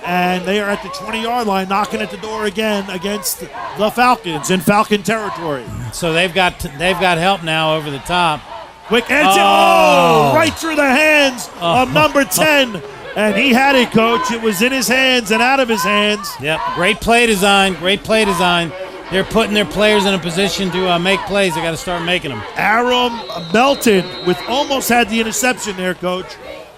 And they are at the 20-yard line, knocking at the door again against the Falcons in Falcon territory. So they've got help now over the top. Quick answer. Oh, right through the hands of number 10. And he had it, Coach. It was in his hands and out of his hands. Yep, great play design, great play design. They're putting their players in a position to make plays. They got to start making them. Aram Melton with almost had the interception there, Coach.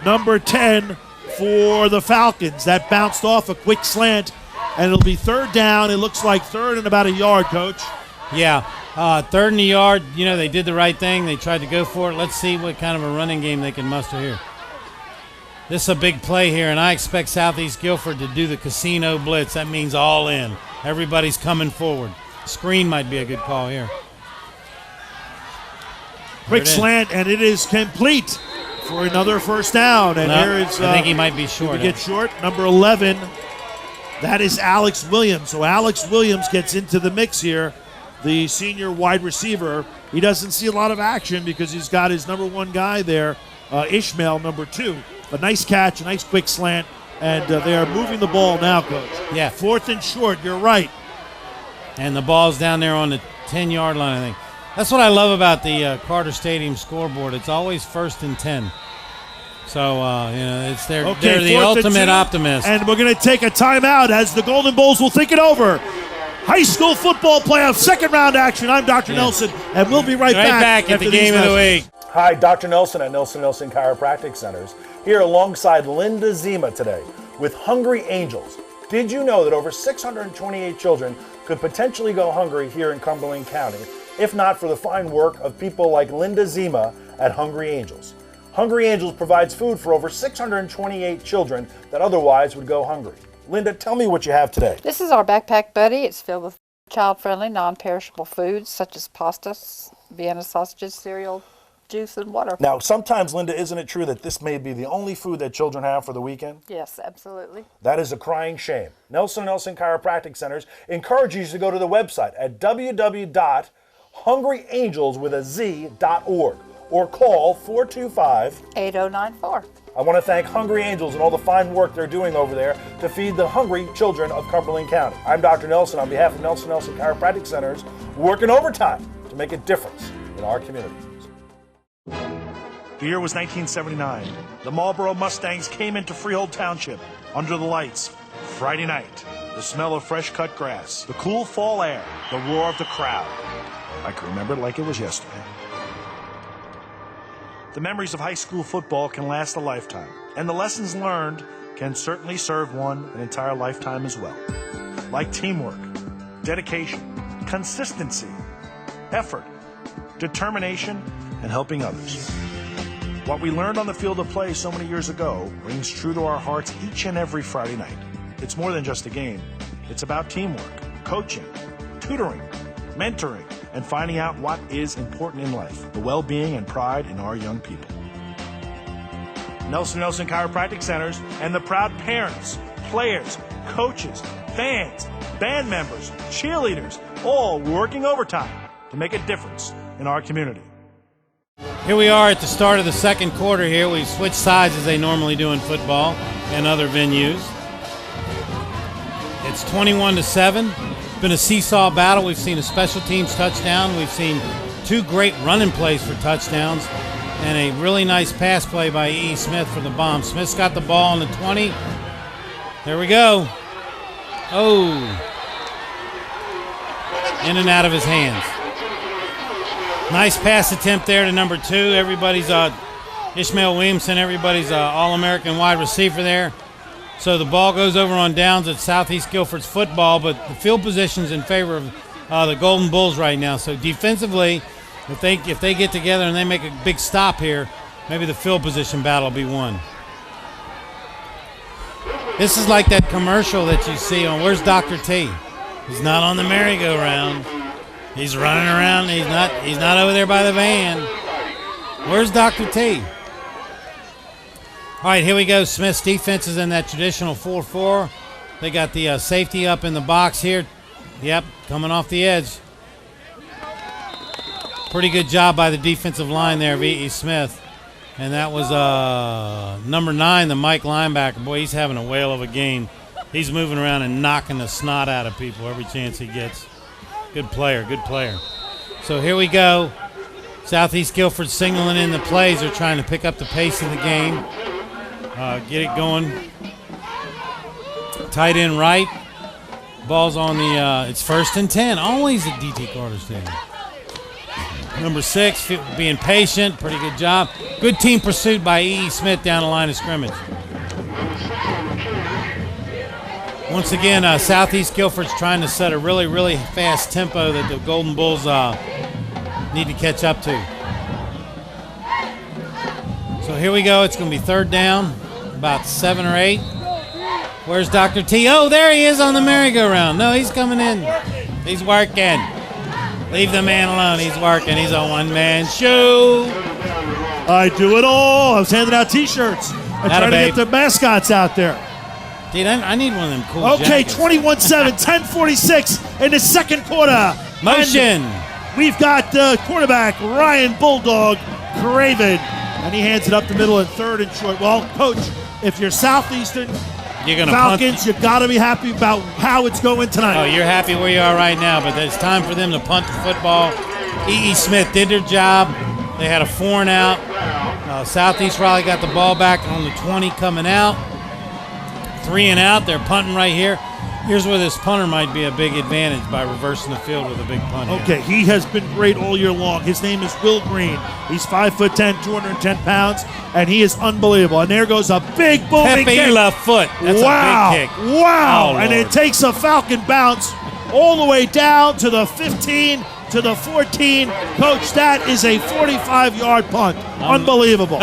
Number 10 for the Falcons. That bounced off a quick slant, and it'll be third down. It looks like third and about a yard, Coach. Yeah, third and a yard. You know, they did the right thing. They tried to go for it. Let's see what kind of a running game they can muster here. This is a big play here, and I expect Southeast Guilford to do the casino blitz. That means all in. Everybody's coming forward. Screen might be a good call here. Quick slant, and it is complete for another first down. And there is, I think he might be short. Did we get short? Number 11, that is Alex Williams. So Alex Williams gets into the mix here, the senior wide receiver. He doesn't see a lot of action because he's got his number one guy there, Ishmael, number 2. A nice catch, a nice quick slant, and they are moving the ball now, Coach. Yeah. Fourth and short, you're right. And the ball's down there on the 10-yard line, I think. That's what I love about the Carter Stadium scoreboard. It's always first and 10. So, it's they're the ultimate optimist. And we're going to take a timeout as the Golden Bulls will think it over. High school football playoff, second round action. I'm Dr. Nelson, and we'll be right back at the game of the week. Hi, Dr. Nelson at Nelson Chiropractic Centers, here alongside Linda Zima today with Hungry Angels. Did you know that over 628 children could potentially go hungry here in Cumberland County, if not for the fine work of people like Linda Zima at Hungry Angels? Hungry Angels provides food for over 628 children that otherwise would go hungry. Linda, tell me what you have today. This is our backpack buddy. It's filled with child-friendly, non-perishable foods such as pasta, Vienna sausages, cereal, juice, and water. Now, sometimes, Linda, isn't it true that this may be the only food that children have for the weekend? Yes, absolutely. That is a crying shame. Nelson Chiropractic Centers encourages you to go to the website at www.hungryangels.org or call 425-8094. I want to thank Hungry Angels and all the fine work they're doing over there to feed the hungry children of Cumberland County. I'm Dr. Nelson on behalf of Nelson Chiropractic Centers, working overtime to make a difference in our community. The year was 1979. The Marlboro Mustangs came into Freehold Township under the lights. Friday night, the smell of fresh cut grass, the cool fall air, the roar of the crowd. I can remember it like it was yesterday. The memories of high school football can last a lifetime, and the lessons learned can certainly serve one an entire lifetime as well. Like teamwork, dedication, consistency, effort, determination, and helping others. What we learned on the field of play so many years ago rings true to our hearts each and every Friday night. It's more than just a game. It's about teamwork, coaching, tutoring, mentoring, and finding out what is important in life, the well-being and pride in our young people. Nelson Chiropractic Centers and the proud parents, players, coaches, fans, band members, cheerleaders, all working overtime to make a difference in our community. Here we are at the start of the second quarter here. We've switched sides as they normally do in football and other venues. It's 21-7. It's been a seesaw battle. We've seen a special teams touchdown. We've seen two great running plays for touchdowns and a really nice pass play by E. Smith for the bomb. Smith's got the ball on the 20. There we go. Oh. In and out of his hands. Nice pass attempt there to number 2. Everybody's Ishmael Williamson, everybody's All-American wide receiver there. So the ball goes over on downs at Southeast Guilford's football, but the field position's in favor of the Golden Bulls right now. So defensively, if they get together and they make a big stop here, maybe the field position battle will be won. This is like that commercial that you see on Where's Dr. T? He's not on the merry-go-round. He's running around. He's not over there by the van. Where's Dr. T? All right, here we go. Smith's defense is in that traditional 4-4. They got the safety up in the box here. Yep, coming off the edge. Pretty good job by the defensive line there of E. Smith. And that was number 9, the Mike linebacker. Boy, he's having a whale of a game. He's moving around and knocking the snot out of people every chance he gets. Good player, good player. So here we go. Southeast Guilford signaling in the plays. They're trying to pick up the pace of the game. Get it going. Tight end right. Ball's on the, it's 1st and 10. Always at DT Carter Stadium. Number 6, being patient. Pretty good job. Good team pursuit by E. Smith down the line of scrimmage. Once again, Southeast Guilford's trying to set a really, really fast tempo that the Golden Bulls need to catch up to. So here we go. It's going to be 3rd down, about 7 or 8. Where's Dr. T? Oh, there he is on the merry-go-round. No, he's coming in. He's working. Leave the man alone. He's working. He's a one-man show. I do it all. I was handing out T-shirts. I try to get the mascots out there. Dude, I need one of them cool Okay, jackets. 21-7, 10:46 in the second quarter. Motion. And we've got quarterback Ryan Bulldog Craven, and he hands it up the middle in 3rd and short. Well, Coach, if you're Southeastern Falcons, you got to be happy about how it's going tonight. Oh, you're happy where you are right now, but it's time for them to punt the football. E. Smith did their job. They had a 4 and out. Southeast Raleigh got the ball back on the 20 coming out. 3 and out. They're punting right here. Here's where this punter might be a big advantage by reversing the field with a big punt. Okay, he has been great all year long. His name is Will Green. He's 5'10", 210 pounds, and he is unbelievable. And there goes a big booming Pepe kick. left foot. That's a big kick. Wow! Oh, and it takes a Falcon bounce all the way down to the 15, to the 14. Coach, that is a 45-yard punt. Unbelievable.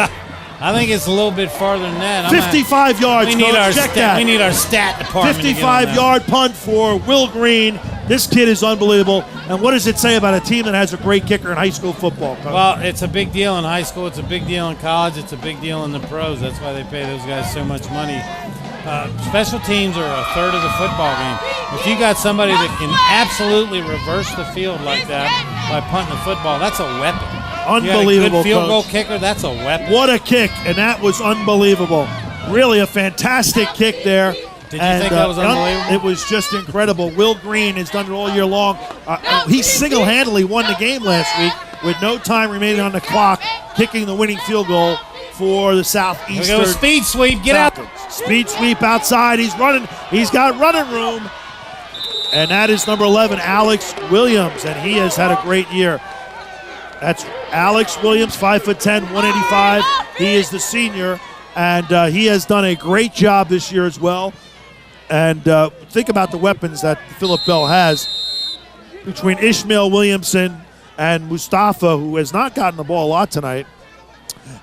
I think it's a little bit farther than that. 55 yards, we need Coach. our Check that. We need our stat department. 55-yard punt for Will Green. This kid is unbelievable. And what does it say about a team that has a great kicker in high school football, Coach? Well, it's a big deal in high school. It's a big deal in college. It's a big deal in the pros. That's why they pay those guys so much money. Special teams are a third of the football game. If you got somebody that can absolutely reverse the field like that by punting the football, that's a weapon. Unbelievable, you got a good field goal Coach. kicker, that's a weapon. What a kick, and that was unbelievable. Really a fantastic kick there. Did you think that was unbelievable? It was just incredible. Will Green has done it all year long. He single-handedly won the game last week. with no time remaining on the clock, kicking the winning field goal for the Southeastern. Here we go, speed sweep. Get Falcons. out. Speed sweep outside. He's running. He's got running room. And that is number 11, Alex Williams, and he has had a great year. That's Alex Williams, 5'10", 185. He is the senior, and he has done a great job this year as well. And think about the weapons that Philip Bell has between Ishmael Williamson and Mustafa, who has not gotten the ball a lot tonight,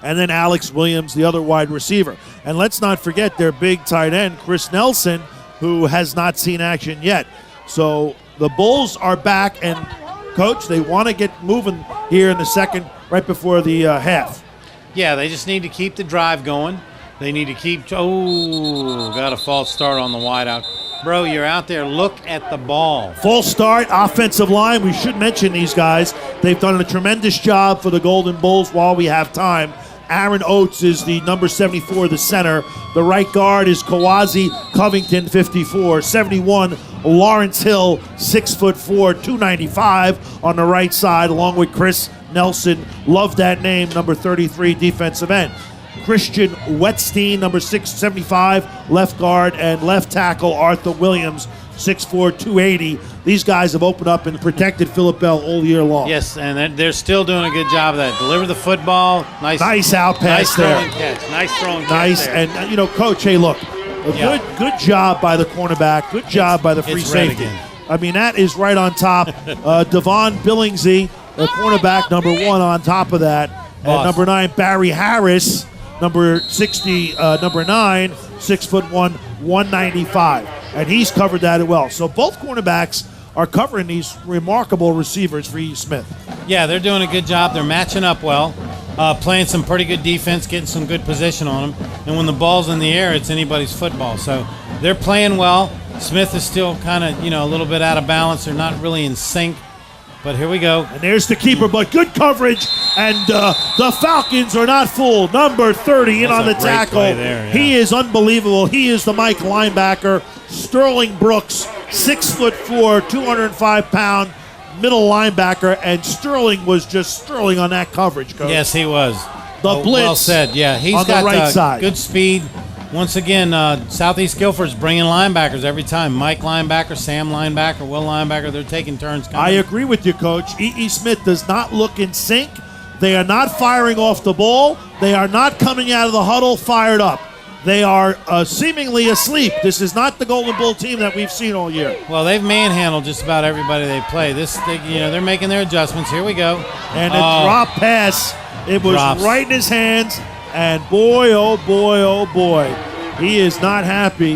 and then Alex Williams, the other wide receiver. And let's not forget their big tight end, Chris Nelson, who has not seen action yet. So the Bulls are back, and, Coach, they want to get moving here in the second, right before the half. Yeah, they just need to keep the drive going. They need to keep – got a false start on the wideout. Bro, you're out there. Look at the ball. Full start, offensive line. We should mention these guys. They've done a tremendous job for the Golden Bulls while we have time. Aaron Oates is the number 74, the center. The right guard is Kawazi Covington, 54. 71, Lawrence Hill, 6'4", 295 on the right side, along with Chris Nelson. Love that name, number 33, defensive end. Christian Wetstein, number 675, left guard, and left tackle Arthur Williams, 6'4", 280. These guys have opened up and protected Philip Bell all year long. Yes, and they're still doing a good job of that. Deliver the football. Nice out pass there. Nice throwing catch. Nice, there. and Coach, hey, look, good job by the cornerback. Good job by the free safety. I mean, that is right on top. Devon Billingsley, the cornerback, number 1 on top of that. And number 9, Barry Harris, number 60, number 9, 6'1", 195. And he's covered that as well. So both cornerbacks are covering these remarkable receivers for E. Smith. Yeah, they're doing a good job. They're matching up well, playing some pretty good defense, getting some good position on them. And when the ball's in the air, it's anybody's football. So they're playing well. Smith is still kind of, a little bit out of balance. They're not really in sync. But here we go. And there's the keeper, but good coverage. And the Falcons are not fooled. Number 30 in on the tackle. There, yeah. He is unbelievable. He is the Mike linebacker. Sterling Brooks, 6'4", 205-pound middle linebacker. And Sterling was just Sterling on that coverage, Coach. Yes, he was. The blitz. Well said. Yeah, he's on got the right side. Good speed. Once again, Southeast Guilford's bringing linebackers every time. Mike linebacker, Sam linebacker, Will linebacker. They're taking turns coming. I agree with you, Coach. E. Smith does not look in sync. They are not firing off the ball. They are not coming out of the huddle fired up. They are seemingly asleep. This is not the Golden Bull team that we've seen all year. Well, they've manhandled just about everybody they play. They're making their adjustments. Here we go. And a drop pass. It was right in his hands. And boy, oh boy, oh boy, he is not happy.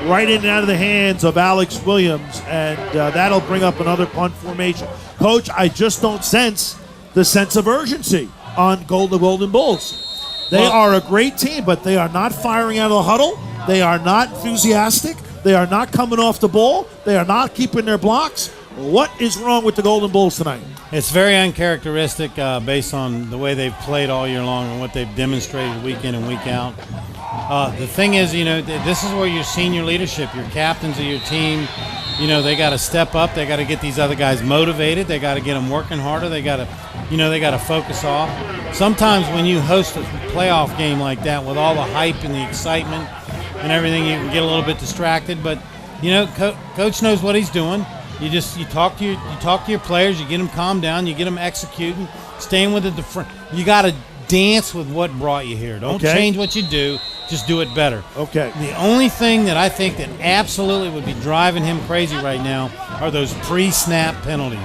Right in and out of the hands of Alex Williams, and that'll bring up another punt formation. Coach, I just don't sense the sense of urgency on Golden Bulls. They are a great team, but they are not firing out of the huddle. They are not enthusiastic. They are not coming off the ball. They are not keeping their blocks. What is wrong with the Golden Bulls tonight? It's very uncharacteristic based on the way they've played all year long and what they've demonstrated week in and week out. The thing is, this is where your senior leadership, your captains of your team, they got to step up. They got to get these other guys motivated. They got to get them working harder. They got to focus off. Sometimes when you host a playoff game like that with all the hype and the excitement and everything, you can get a little bit distracted. But Coach knows what he's doing. You talk to your players. You get them calmed down. You get them executing, staying with the front. You got to dance with what brought you here. Don't change what you do. Just do it better. Okay. The only thing that I think that absolutely would be driving him crazy right now are those pre-snap penalties.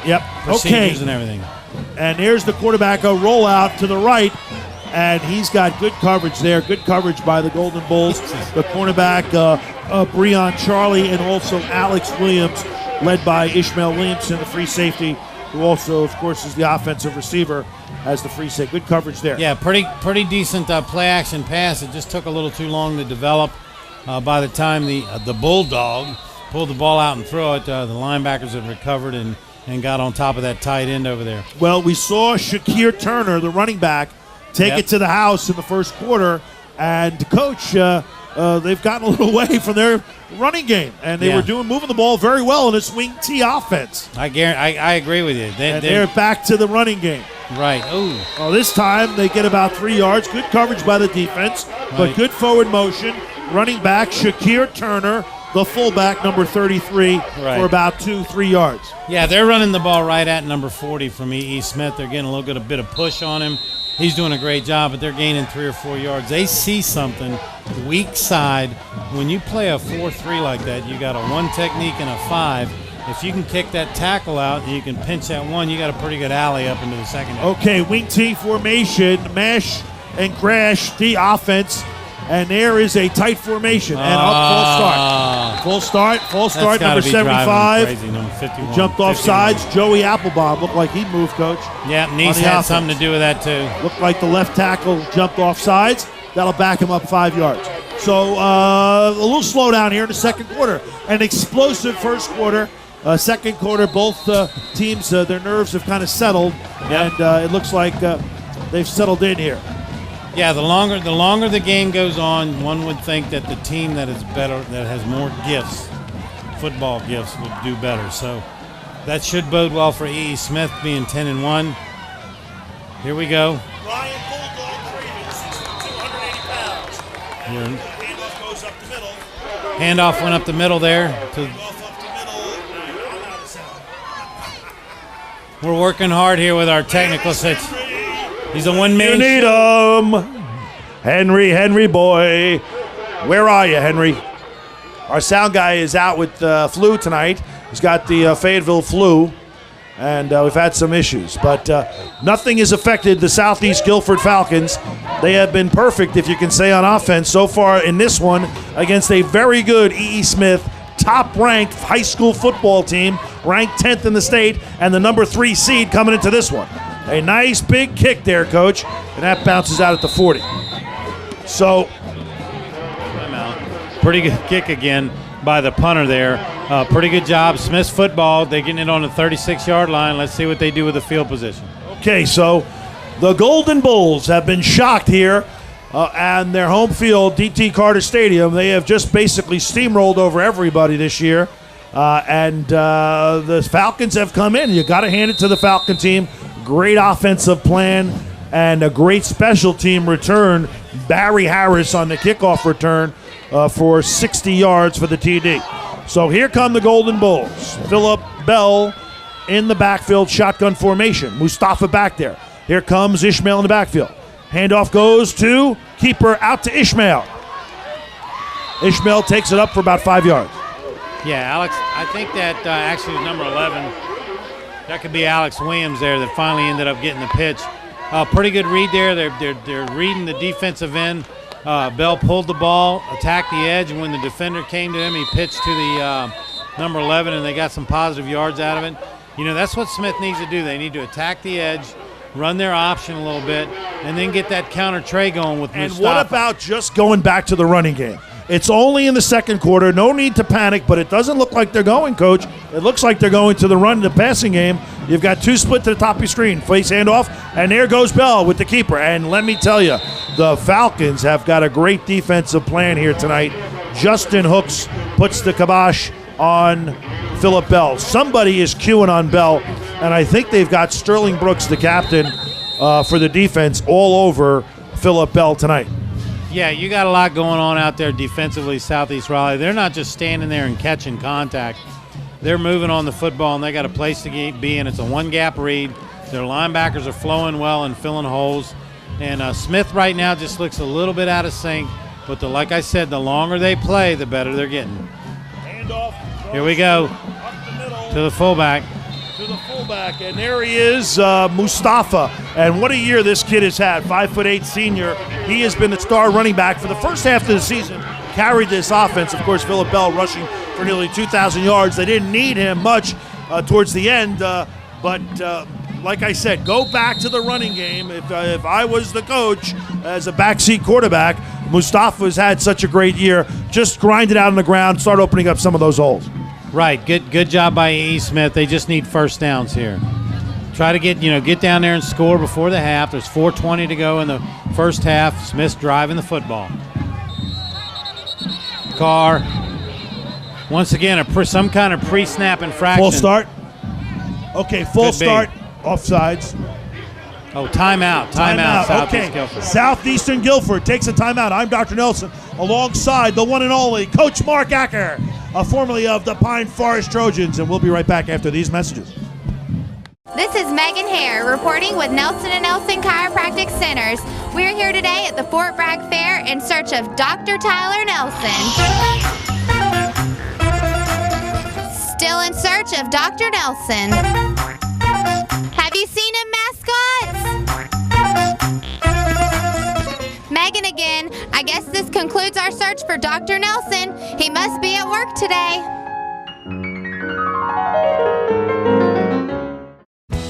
Yep. Procedures and everything. And here's the quarterback, a rollout to the right, and he's got good coverage there. Good coverage by the Golden Bulls. The cornerback, Breon Charlie, and also Alex Williams, led by Ishmael Williamson, the free safety, who also, of course, is the offensive receiver as the free safety. Good coverage there. Yeah, pretty decent play-action pass. It just took a little too long to develop. By the time the Bulldog pulled the ball out and threw it, the linebackers had recovered and got on top of that tight end over there. Well, we saw Shakir Turner, the running back, take it to the house in the first quarter. And, Coach, they've gotten a little away from their running game, and they were moving the ball very well in this wing T offense. I agree with you. They're back to the running game. Right. Ooh. Well, this time they get about 3 yards. Good coverage by the defense, but good forward motion. Running back Shakir Turner, the fullback, number 33, for about 2-3 yards. Yeah, they're running the ball right at number 40 from E.E. Smith. They're getting a bit of push on him. He's doing a great job, but they're gaining 3 or 4 yards. They see something weak side. When you play a 4-3 like that, you got a 1 technique and a 5. If you can kick that tackle out and you can pinch that 1, you got a pretty good alley up into the second. Okay, wing T formation, mash and crash the offense. And there is a tight formation and up full start. Number 75. Crazy, number 51. Jumped off 51. sides. Joey Applebaum looked like he moved, Coach. Yeah, Nice had something to do with that too. Looked like the left tackle jumped off sides. That'll back him up 5 yards. So a little slowdown here in the second quarter. An explosive first quarter. Second quarter, both teams, their nerves have kind of settled, and it looks like they've settled in here. Yeah, the longer the game goes on, one would think that the team that is better, that has more gifts, football gifts, would do better. So that should bode well for E.E. Smith being 10-1. Here we go. Ryan Bulldog Craven, 6'2", 180 pounds. Handoff goes up the middle. Handoff went up the middle there. We're working hard here with our technical sets. He's a one-man. You need him. Henry boy. Where are you, Henry? Our sound guy is out with flu tonight. He's got the Fayetteville flu, and we've had some issues. But nothing has affected the Southeast Guilford Falcons. They have been perfect, if you can say, on offense so far in this one against a very good E.E. Smith, top-ranked high school football team, ranked 10th in the state, and the number 3 seed coming into this one. A nice big kick there, Coach, and that bounces out at the 40. So, pretty good kick again by the punter there. Pretty good job. Smith's football. They're getting it on the 36-yard line. Let's see what they do with the field position. Okay, so the Golden Bulls have been shocked here and their home field, D.T. Carter Stadium. They have just basically steamrolled over everybody this year. And the Falcons have come in. You got to hand it to the Falcon team. Great offensive plan and a great special team return. Barry Harris on the kickoff return for 60 yards for the TD. So here come the Golden Bulls. Philip Bell in the backfield, shotgun formation. Mustafa back there. Here comes Ishmael in the backfield. Handoff goes to keeper, out to Ishmael. Ishmael takes it up for about 5 yards. Yeah, Alex, I think that actually was number 11. That could be Alex Williams there that finally ended up getting the pitch. Pretty good read there. They're reading the defensive end. Bell pulled the ball, attacked the edge, and when the defender came to him, he pitched to the number 11, and they got some positive yards out of it. You know, that's what Smith needs to do. They need to attack the edge, run their option a little bit, and then get that counter tray going with Mustafa. And what about just going back to the running game? It's only in the second quarter. No need to panic, but it doesn't look like they're going, Coach. It looks like they're going to the run, the passing game. You've got 2 split to the top of your screen. Face handoff, and there goes Bell with the keeper. And let me tell you, the Falcons have got a great defensive plan here tonight. Justin Hooks puts the kibosh on Philip Bell. Somebody is queuing on Bell, and I think they've got Sterling Brooks, the captain, for the defense, all over Philip Bell tonight. Yeah, you got a lot going on out there defensively, Southeast Raleigh. They're not just standing there and catching contact. They're moving on the football, and they got a place to be in. It's a one-gap read. Their linebackers are flowing well and filling holes. And Smith right now just looks a little bit out of sync. But like I said, the longer they play, the better they're getting. Handoff. Here we go to the fullback. And there he is, Mustafa. And what a year this kid has had. 5'8" senior. He has been the star running back for the first half of the season. Carried this offense. Of course, Philip Bell rushing for nearly 2,000 yards. They didn't need him much towards the end. But like I said, go back to the running game. If I was the coach as a backseat quarterback, Mustafa's had such a great year. Just grind it out on the ground, start opening up some of those holes. Right, good job by E. Smith. They just need first downs here. Try to get down there and score before the half. There's 4:20 to go in the first half. Smith's driving the football. car. Once again, some kind of pre-snap infraction. Full start. Okay, full Could be. start. Offsides. Oh, timeout. Southeast Guilford. Southeastern Guilford takes a timeout. I'm Dr. Nelson, alongside the one and only Coach Mark Acker, formerly of the Pine Forest Trojans, and we'll be right back after these messages. This is Megan Hare reporting with Nelson & Nelson Chiropractic Centers. We're here today at the Fort Bragg Fair in search of Dr. Tyler Nelson. Still in search of Dr. Nelson. Have you seen him, mascots? Megan again. I guess this concludes our search for Dr. Nelson. He must be at work today.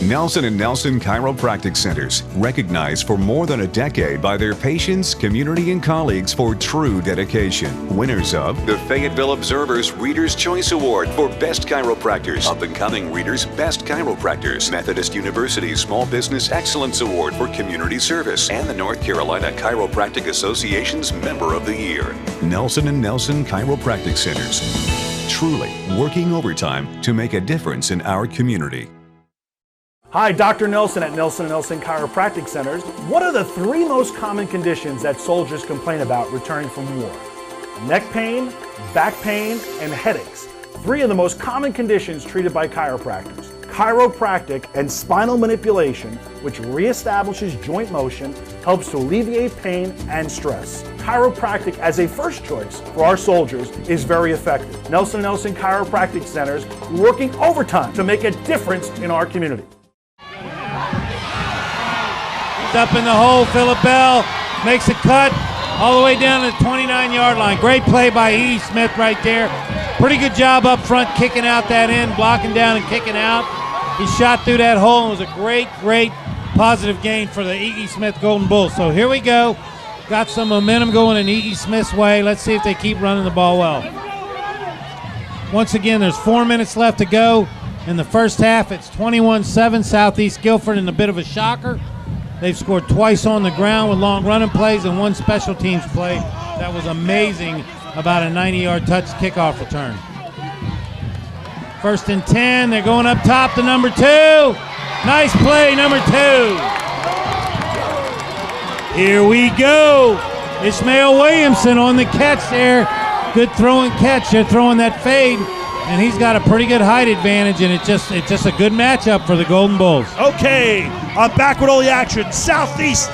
Nelson & Nelson Chiropractic Centers, recognized for more than a decade by their patients, community, and colleagues for true dedication. Winners of the Fayetteville Observer's Reader's Choice Award for Best Chiropractors, Up-and-Coming Readers' Best Chiropractors, Methodist University's Small Business Excellence Award for Community Service, and the North Carolina Chiropractic Association's Member of the Year. Nelson & Nelson Chiropractic Centers, truly working overtime to make a difference in our community. Hi, Dr. Nelson at Nelson & Nelson Chiropractic Centers. What are the 3 most common conditions that soldiers complain about returning from war? Neck pain, back pain, and headaches. 3 of the most common conditions treated by chiropractors. Chiropractic and spinal manipulation, which reestablishes joint motion, helps to alleviate pain and stress. Chiropractic as a first choice for our soldiers is very effective. Nelson & Nelson Chiropractic Centers working overtime to make a difference in our community. Up in the hole, Philip Bell makes a cut all the way down to the 29-yard line. Great play by E. Smith right there. Pretty good job up front, kicking out that end, blocking down and kicking out. He shot through that hole and was a great positive gain for the E. Smith Golden Bulls. So here we go. Got some momentum going in E. Smith's way. Let's see if they keep running the ball well. Once again, there's 4 minutes left to go in the first half. It's 21-7 Southeast Guilford in a bit of a shocker. They've scored twice on the ground with long running plays and 1 special teams play that was amazing, about a 90-yard touch kickoff return. 1st and 10, they're going up top to number 2. Nice play, number 2. Here we go. Ishmael Williamson on the catch there. Good throwing catch. They're throwing that fade, and he's got a pretty good height advantage, and it's just a good matchup for the Golden Bulls. Okay, I'm back with all the action. Southeast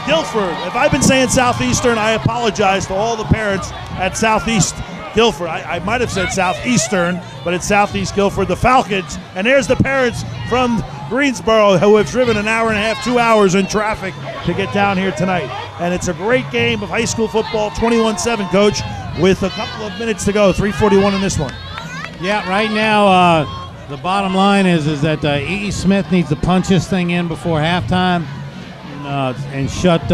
Guilford. If I've been saying Southeastern, I apologize to all the parents at Southeast Guilford. I might have said Southeastern, but it's Southeast Guilford, the Falcons. And there's the parents from Greensboro who have driven an hour and a half, 2 hours in traffic to get down here tonight. And it's a great game of high school football, 21-7, Coach, with a couple of minutes to go, 3:41 in this one. Yeah, right now the bottom line is that E. Smith needs to punch this thing in before halftime and shut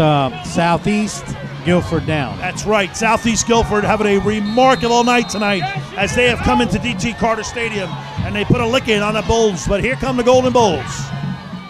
Southeast Guilford down. That's right. Southeast Guilford having a remarkable night tonight as they have come into D.G. Carter Stadium and they put a licking on the Bulls. But here come the Golden Bulls.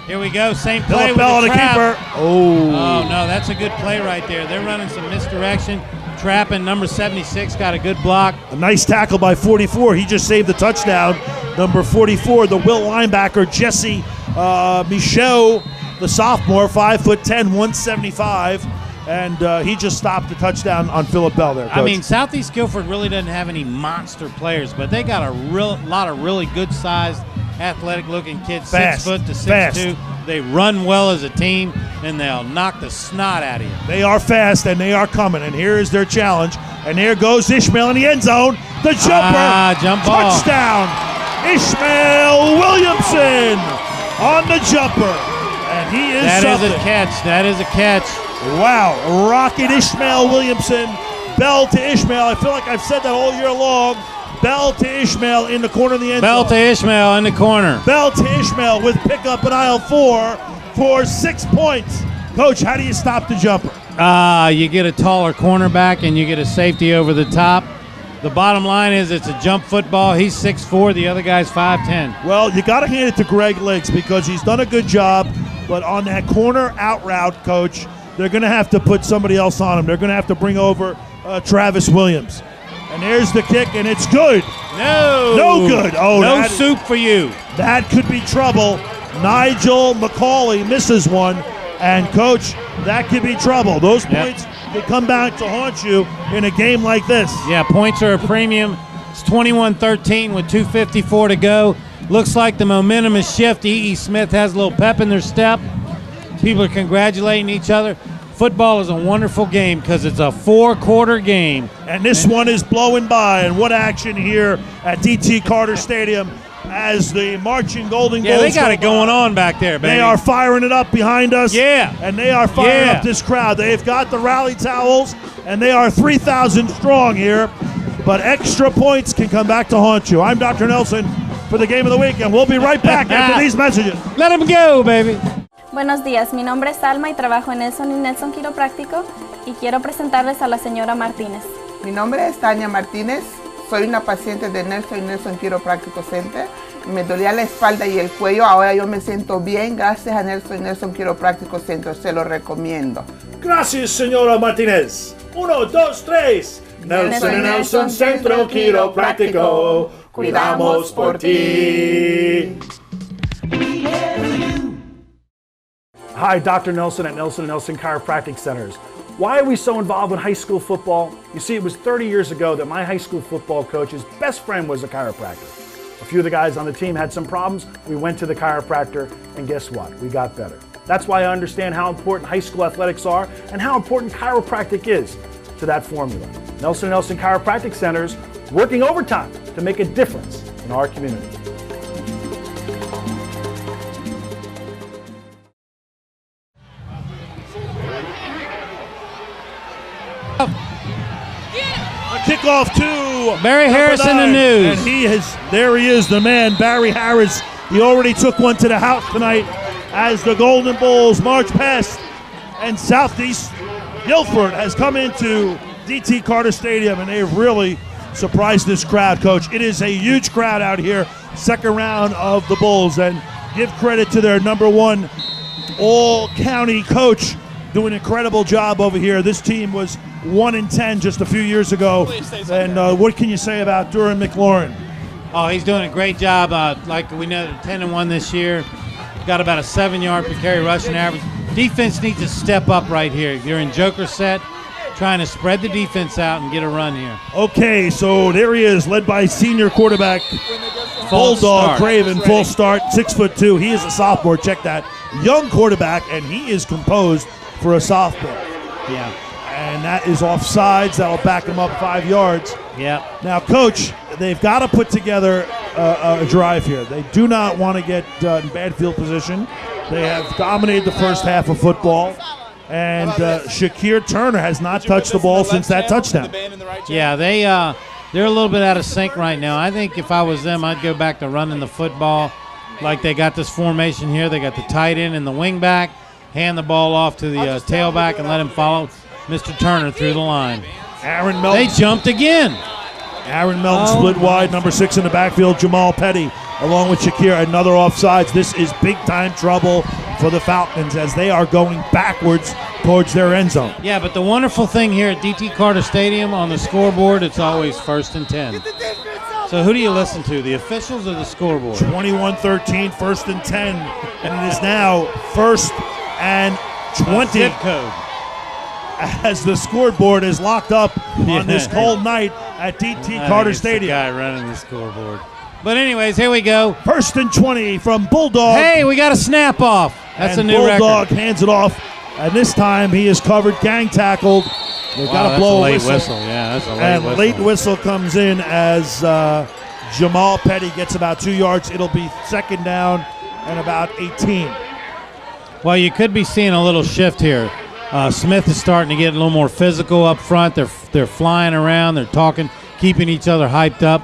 Here we go. Same play Philip with Bell the and a trap. keeper. Oh, no, that's a good play right there. They're running some misdirection. Trap, and number 76 got a good block. A nice tackle by 44. He just saved the touchdown. Number 44, the Will linebacker, Jesse Michaud, the sophomore, 5'10", 175. And he just stopped the touchdown on Philip Bell there, Coach. I mean, Southeast Guilford really doesn't have any monster players, but they got a lot of really good-sized, athletic-looking kids, Fast, 6 foot to 6'2". fast. They run well as a team, and they'll knock the snot out of you. They are fast, and they are coming. And here is their challenge. And there goes Ishmael in the end zone. The jumper. Jump ball. Touchdown. Ishmael Williamson on the jumper. And he is something. That is a catch. Wow. Rocket Ishmael Williamson. Bell to Ishmael. I feel like I've said that all year long. Bell to Ishmael in the corner of the end zone. Bell to Ishmael in the corner. Bell to Ishmael with pickup in aisle 4 for 6 points. Coach, how do you stop the jumper? You get a taller cornerback and you get a safety over the top. The bottom line is it's a jump football. He's 6'4", the other guy's 5'10". Well, you got to hand it to Greg Liggs because he's done a good job. But on that corner out route, Coach, they're going to have to put somebody else on him. They're going to have to bring over Travis Williams. And there's the kick, and it's good. No good. Oh, no soup for you. That could be trouble. Nigel McCauley misses one. And, Coach, that could be trouble. Those points could come back to haunt you in a game like this. Yeah, points are a premium. It's 21-13 with 2:54 to go. Looks like the momentum is shifting. E.E. Smith has a little pep in their step. People are congratulating each other. Football is a wonderful game because it's a 4-quarter game. And this one is blowing by. And what action here at D.T. Carter Stadium as the marching Golden Goals. Yeah, they got it going on back there, baby. They are firing it up behind us. Yeah. And they are firing up this crowd. They've got the rally towels, and they are 3,000 strong here. But extra points can come back to haunt you. I'm Dr. Nelson for the Game of the Week, and we'll be right back after these messages. Let them go, baby. Buenos días, mi nombre es Alma y trabajo en Nelson Quiropráctico y quiero presentarles a la señora Martínez. Mi nombre es Tania Martínez, soy una paciente de Nelson Quiropráctico Center. Me dolía la espalda y el cuello, ahora yo me siento bien gracias a Nelson Quiropráctico Center, se lo recomiendo. Gracias, señora Martínez. 1, 2, 3. Nelson Centro Quiropráctico. Cuidamos por ti. Hi, Dr. Nelson at Nelson Chiropractic Centers. Why are we so involved in high school football? You see, it was 30 years ago that my high school football coach's best friend was a chiropractor. A few of the guys on the team had some problems. We went to the chiropractor, and guess what? We got better. That's why I understand how important high school athletics are and how important chiropractic is to that formula. Nelson Chiropractic Centers working overtime to make a difference in our community. Kickoff to Barry Harris in the news. And there he is, the man, Barry Harris. He already took one to the house tonight as the Golden Bulls march past, and Southeast Guilford has come into D.T. Carter Stadium, and they've really surprised this crowd, Coach. It is a huge crowd out here, second round of the Bulls, and give credit to their number one all-county coach, doing an incredible job over here. This team was 1-10 just a few years ago. And what can you say about Duran McLaurin? Oh, he's doing a great job. Like we know, they're 10-1 this year. Got about a 7-yard per carry rushing average. Defense needs to step up right here. You're in joker set, trying to spread the defense out and get a run here. Okay, so there he is, led by senior quarterback Bulldog Craven, full start, 6'2". He is a sophomore. Check that. Young quarterback, and he is composed for a sophomore. Yeah. And that is offsides. That'll back him up 5 yards. Yeah. Now, Coach, they've got to put together a drive here. They do not want to get in bad field position. They have dominated the first half of football. And Shakir Turner has not touched the ball since that touchdown. Yeah, they're a little bit out of sync right now. I think if I was them, I'd go back to running the football like they got this formation here. They got the tight end and the wing back. Hand the ball off to the tailback and let him follow Mr. Turner through the line. Aaron Melton. They jumped again. Aaron Melton split wide, number 6 in the backfield, Jamal Petty, along with Shakir, another offsides. This is big-time trouble for the Falcons as they are going backwards towards their end zone. Yeah, but the wonderful thing here at D.T. Carter Stadium, on the scoreboard, it's always 1st and 10. So who do you listen to, the officials or the scoreboard? 21-13, 1st and 10, and it is now 1st and 20. Zip code. As the scoreboard is locked up on this cold night at D.T. Carter Stadium. The guy running the scoreboard. But anyways, here we go. 1st and 20 from Bulldog. Hey, we got a snap off. That's a new record. Bulldog hands it off, and this time he is covered, gang tackled. They've got to blow a late whistle. Yeah, that's a late whistle. And late whistle comes in as Jamal Petty gets about 2 yards. It'll be 2nd down and about 18. Well, you could be seeing a little shift here. Smith is starting to get a little more physical up front. They're flying around. They're talking, keeping each other hyped up.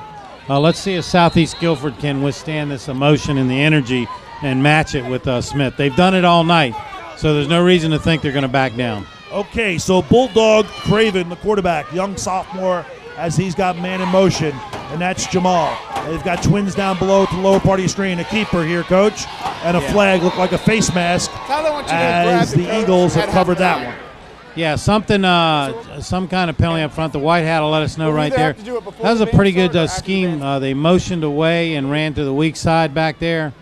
Let's see if Southeast Guilford can withstand this emotion and the energy and match it with Smith. They've done it all night, so there's no reason to think they're going to back down. Okay, so Bulldog Craven, the quarterback, young sophomore, as he's got man in motion, and that's Jamal. They've got twins down below to the lower part of your screen. A keeper here, Coach, and a flag, look like a face mask, as the Eagles have covered that one. Yeah, something, some kind of penalty up front. The white hat will let us know right there. That was a pretty good scheme. They motioned away and ran to the weak side back there.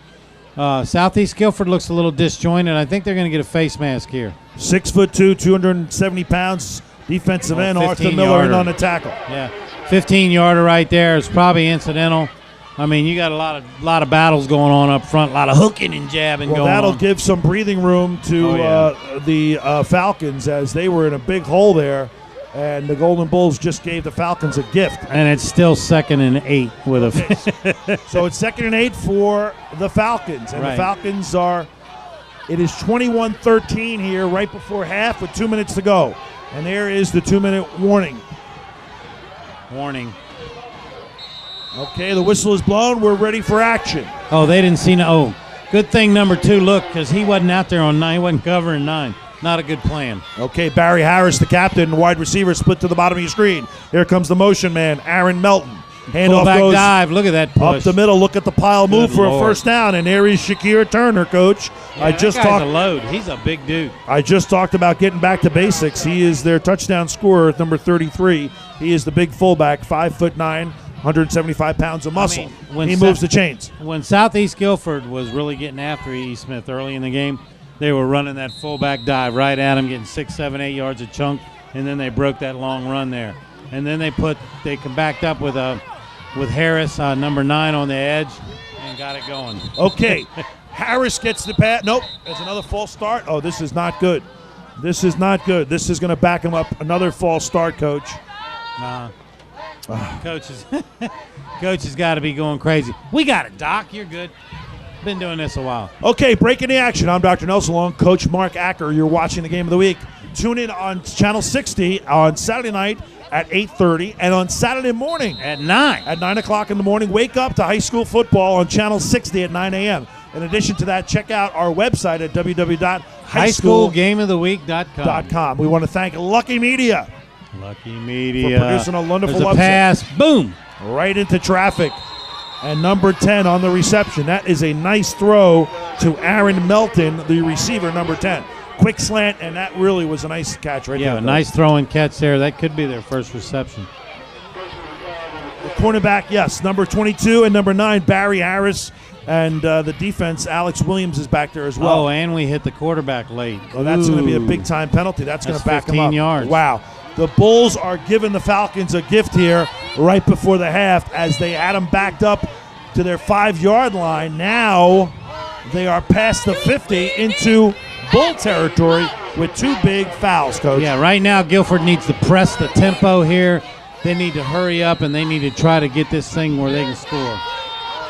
Southeast Guilford looks a little disjointed. I think they're going to get a face mask here. 6'2", 270 pounds, defensive end Arthur Miller in on the tackle. Yeah, 15-yarder right there is probably incidental. I mean, you got a lot of battles going on up front, a lot of hooking and jabbing going on. That'll give some breathing room to the Falcons as they were in a big hole there, and the Golden Bulls just gave the Falcons a gift. And it's still 2nd and 8 with a. So it's 2nd and 8 for the Falcons, and the Falcons are. It is 21-13 here, right before half, with 2 minutes to go, and there is the 2-minute warning. Warning. Okay, the whistle is blown. We're ready for action. Oh, they didn't see no. Oh, good thing number 2 looked, because he wasn't out there on 9. He wasn't covering 9. Not a good plan. Okay, Barry Harris, the captain, wide receiver, split to the bottom of your screen. Here comes the motion man, Aaron Melton. Handoff goes dive. Look at that push. Up the middle. Look at the pile move for a first down, and there is Shakir Turner, coach. Yeah, that guy's a load. He's a big dude. I just talked about getting back to basics. He is their touchdown scorer, number 33. He is the big fullback, 5'9", 175 pounds of muscle. I mean, he moves the chains. When Southeast Guilford was really getting after E.E. Smith early in the game, they were running that fullback dive right at him, getting 6, 7, 8 yards a chunk, and then they broke that long run there. And then they come backed up with Harris, number 9, on the edge, and got it going. Okay, Harris gets the pass. Nope, there's another false start. Oh, this is not good. This is not good. This is going to back him up. Another false start, coach. Nah. Coach has got to be going crazy. We got it, Doc. You're good. Been doing this a while. Okay, breaking the action. I'm Dr. Nelson, along Coach Mark Acker. You're watching the game of the week. Tune in on Channel 60 on Saturday night at 8:30, and on Saturday morning at 9. At 9 o'clock in the morning, wake up to high school football on Channel 60 at 9 a.m. In addition to that, check out our website at www.highschoolgameoftheweek.com. We want to thank Lucky Media. Lucky Media. For producing a wonderful upset. Pass. Boom. Right into traffic. And number 10 on the reception. That is a nice throw to Aaron Melton, the receiver, number 10. Quick slant, and that really was a nice catch right there. Yeah, a nice throw and catch there. That could be their first reception. The cornerback, yes, number 22 and number 9, Barry Harris. And the defense, Alex Williams, is back there as well. Oh, and we hit the quarterback late. Oh, that's going to be a big-time penalty. That's going to back them up. 15 yards. Wow. The Bulls are giving the Falcons a gift here right before the half as they had them backed up to their 5-yard line. Now they are past the 50 into Bull territory with 2 big fouls, Coach. Yeah, right now Guilford needs to press the tempo here. They need to hurry up, and they need to try to get this thing where they can score.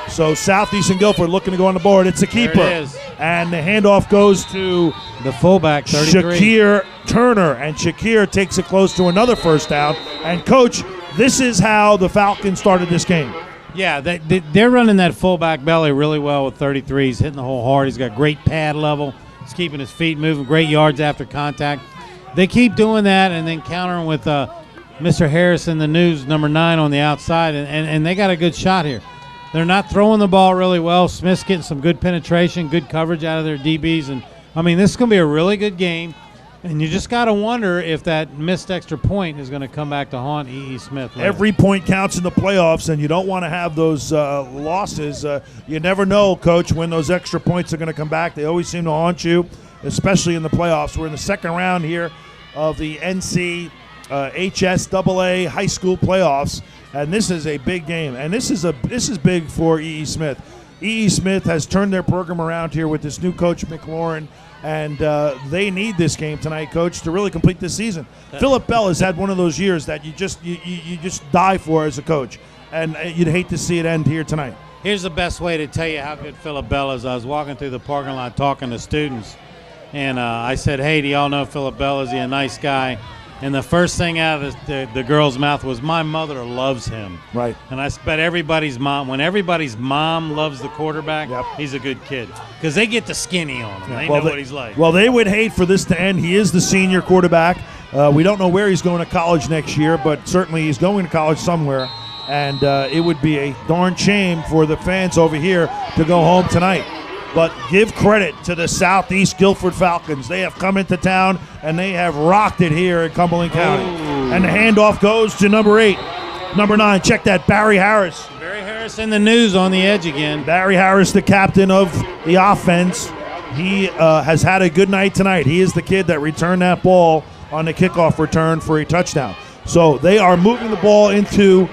So Southeastern Guilford looking to go on the board. It's a keeper. There it is. And the handoff goes to the fullback, 33. Shakir Turner. And Shakir takes it close to another first down. And, Coach, this is how the Falcons started this game. Yeah, they're running that fullback belly really well with 33. He's hitting the hole hard. He's got great pad level. He's keeping his feet moving, great yards after contact. They keep doing that and then countering with Mr. Harrison, the news, number 9 on the outside, and they got a good shot here. They're not throwing the ball really well. Smith's getting some good penetration, good coverage out of their DBs. And, I mean, this is going to be a really good game. And you just got to wonder if that missed extra point is going to come back to haunt E.E. Smith later. Every point counts in the playoffs, and you don't want to have those losses. You never know, Coach, when those extra points are going to come back. They always seem to haunt you, especially in the playoffs. We're in the second round here of the NCHSAA high school playoffs. And this is a big game, and this is big for E.E. Smith. E.E. Smith has turned their program around here with this new coach, McLaurin, and they need this game tonight, Coach, to really complete this season. Philip Bell has had one of those years that you just die for as a coach, and you'd hate to see it end here tonight. Here's the best way to tell you how good Philip Bell is. I was walking through the parking lot talking to students, and I said, hey, do y'all know Philip Bell? Is he a nice guy? And the first thing out of the girl's mouth was, my mother loves him. Right. And I bet everybody's mom, when everybody's mom loves the quarterback, he's a good kid. Because they get the skinny on him. They know what he's like. Well, they would hate for this to end. He is the senior quarterback. We don't know where he's going to college next year, but certainly he's going to college somewhere. And it would be a darn shame for the fans over here to go home tonight. But give credit to the Southeast Guilford Falcons. They have come into town, and they have rocked it here in Cumberland County. And the handoff goes to number 8. Number 9, check that, Barry Harris. Barry Harris in the news on the edge again. Barry Harris, the captain of the offense. He has had a good night tonight. He is the kid that returned that ball on the kickoff return for a touchdown. So they are moving the ball into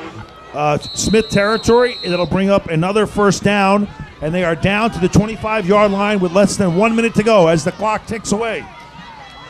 Smith territory. It'll bring up another first down, and they are down to the 25-yard line with less than 1 minute to go as the clock ticks away.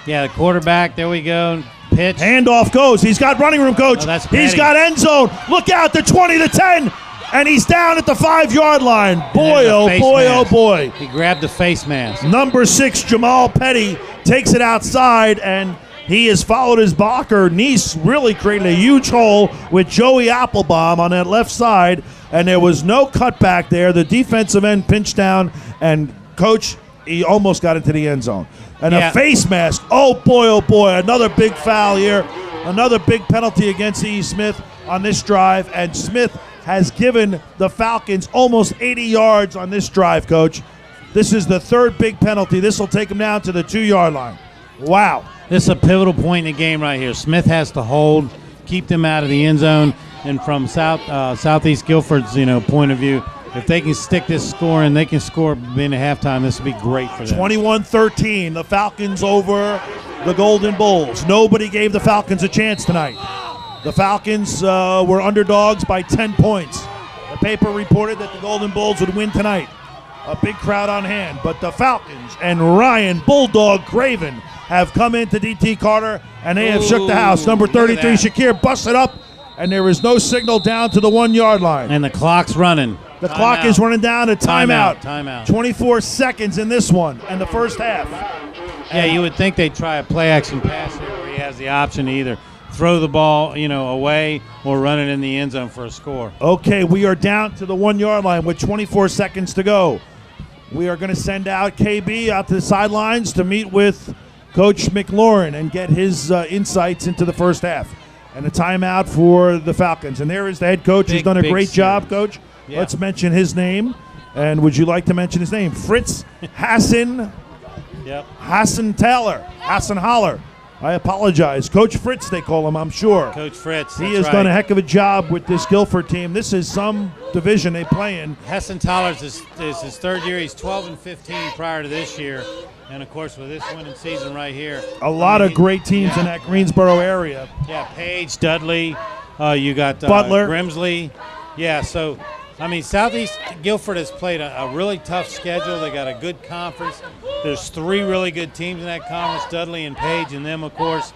Yeah, the quarterback, there we go. Pitch. Handoff goes. He's got running room, coach. Oh, that's he's Petty. got end zone. Look out, the 20 to 10, and he's down at the 5-yard line. Boy, There's a oh face boy, mask. oh boy. He grabbed the face mask. Number 6, Jamal Petty, takes it outside, and he has followed his blocker. Nice really created a huge hole with Joey Applebaum on that left side, and there was no cutback there. The defensive end pinched down, and coach, he almost got into the end zone. And Yeah. a face mask. Oh boy, another big foul here. Another big penalty against E. Smith on this drive, and Smith has given the Falcons almost 80 yards on this drive, coach. This is the third big penalty. This will take him down to the 2-yard line. Wow. This is a pivotal point in the game right here. Smith has to hold, keep them out of the end zone, and from Southeast Guilford's point of view, if they can stick this score and they can score in a halftime, this would be great for them. 21-13, the Falcons over the Golden Bulls. Nobody gave the Falcons a chance tonight. The Falcons were underdogs by 10 points. The paper reported that the Golden Bulls would win tonight. A big crowd on hand, but the Falcons and Ryan Bulldog Craven have come into DT Carter, and they have shook the house. Number 33, Shakir, busted up, and there is no signal down to the 1-yard line. And the clock's running. The clock is running down to timeout. Timeout. 24 seconds in this one, and the first half. Yeah, you would think they'd try a play-action pass here where he has the option to either throw the ball, away or run it in the end zone for a score. Okay, we are down to the 1-yard line with 24 seconds to go. We are going to send out KB out to the sidelines to meet with Coach McLaurin and get his insights into the first half. And a timeout for the Falcons. And there is the head coach who's done a great job, Coach. Yeah. Let's mention his name. And would you like to mention his name? Fritz Hassan. Yep. Hassan Taylor. Hassan Holler. I apologize. Coach Fritz, they call him, I'm sure. Coach Fritz. He has done a heck of a job with this Guilford team. This is some division they play in. Hesson Tyler's is his third year. He's 12-15 prior to this year. And, of course, with this winning season right here. A lot of great teams in that Greensboro area. Yeah, Page, Dudley. You got Butler. Grimsley. Yeah, so, Southeast Guilford has played a really tough schedule. They got a good conference. There's 3 really good teams in that conference, Dudley and Page and them, of course.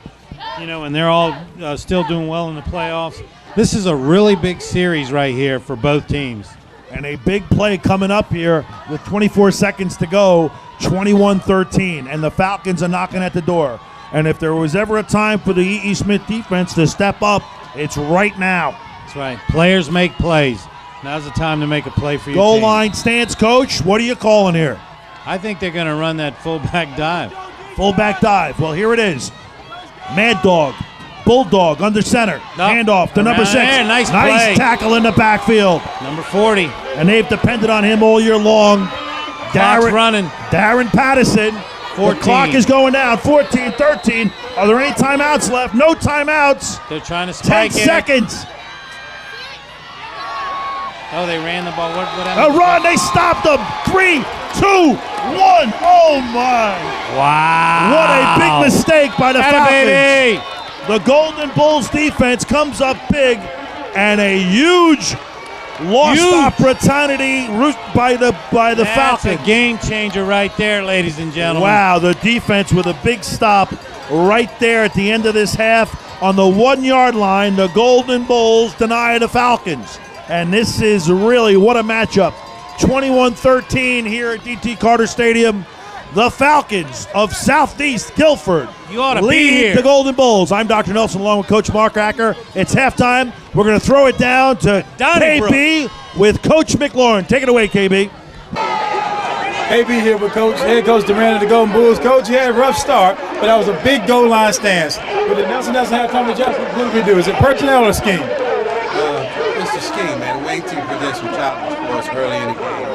And they're all still doing well in the playoffs. This is a really big series right here for both teams. And a big play coming up here with 24 seconds to go, 21-13. And the Falcons are knocking at the door. And if there was ever a time for the E.E. Smith defense to step up, it's right now. That's right. Players make plays. Now's the time to make a play for your Goal team. line stance, Coach. What are you calling here? I think they're going to run that fullback dive. Fullback dive. Well, here it is. Mad Dog. Bulldog under center. Handoff to number 6. Nice play. Tackle in the backfield. Number 40. And they've depended on him all year long. Clock's running. Darren Patterson. 14. The clock is going down. 14-13. Are there any timeouts left? No timeouts. They're trying to spike 10 it. seconds. Oh, they ran the ball. What happened? A run. They stopped them. 3, 2, 1. Oh, my. Wow. What a big mistake by the Falcons. Baby. The Golden Bulls defense comes up big, and a huge lost opportunity by the Falcons. That's a game changer right there, ladies and gentlemen. Wow, the defense with a big stop right there at the end of this half on the 1-yard line. The Golden Bulls deny the Falcons. And this is really, what a matchup. 21-13 here at DT Carter Stadium. The Falcons of Southeast Guilford lead the Golden Bulls. I'm Dr. Nelson along with Coach Mark Acker. It's halftime. We're going to throw it down to KB with Coach McLaurin. Take it away, KB. KB here with head coach Durant of the Golden Bulls. Coach, you had a rough start, but that was a big goal line stance. With the Nelson halftime adjustment, what do we do? Is it personnel or scheme? It's the scheme, man. Way too position challenge for us early in the game.